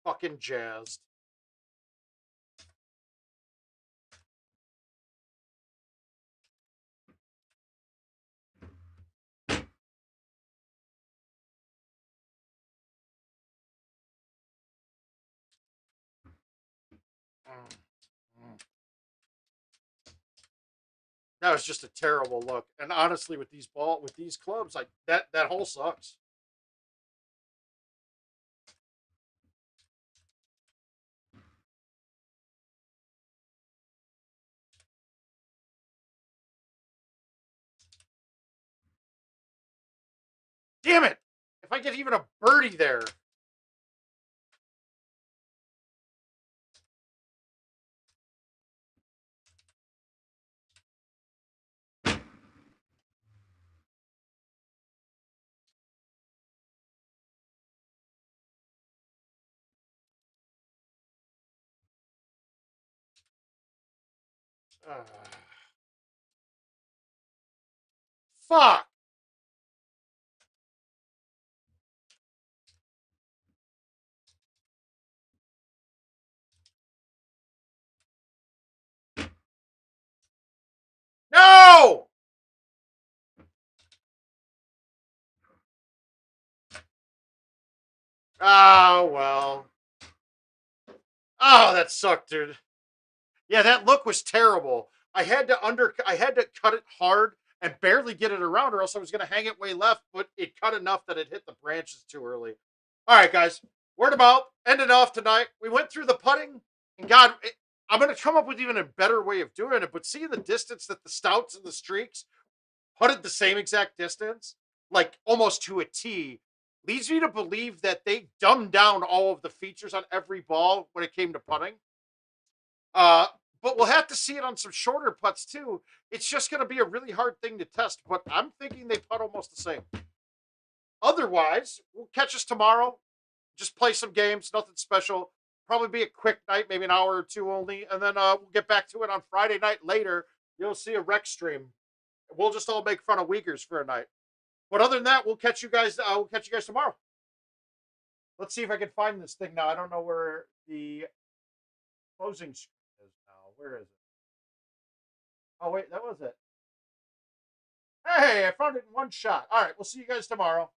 Fucking jazzed. That was just a terrible look. And honestly, with these clubs, like that hole sucks. Damn it! If I get even a birdie there. Fuck! No! Oh, well. Oh, that sucked, dude. Yeah, that look was terrible. I had to cut it hard and barely get it around, or else I was going to hang it way left, but it cut enough that it hit the branches too early. All right, guys. Word of mouth. Ended off tonight. We went through the putting, and God, I'm going to come up with even a better way of doing it, but seeing the distance that the Stouts and the Streaks putted the same exact distance, like almost to a T, leads me to believe that they dumbed down all of the features on every ball when it came to putting. Uh, but we'll have to see it on some shorter putts too. It's just going to be a really hard thing to test, but I'm thinking they putt almost the same. Otherwise, we'll catch us tomorrow. Just play some games, nothing special. Probably be a quick night, maybe an hour or two only, and then we'll get back to it on Friday night later. You'll see a rec stream. We'll just all make fun of Uyghurs for a night. But other than that, we'll catch you guys. We'll catch you guys tomorrow. Let's see if I can find this thing now. I don't know where the closing screen is now. Where is it? Oh, wait, that was it. Hey, I found it in one shot. All right, we'll see you guys tomorrow.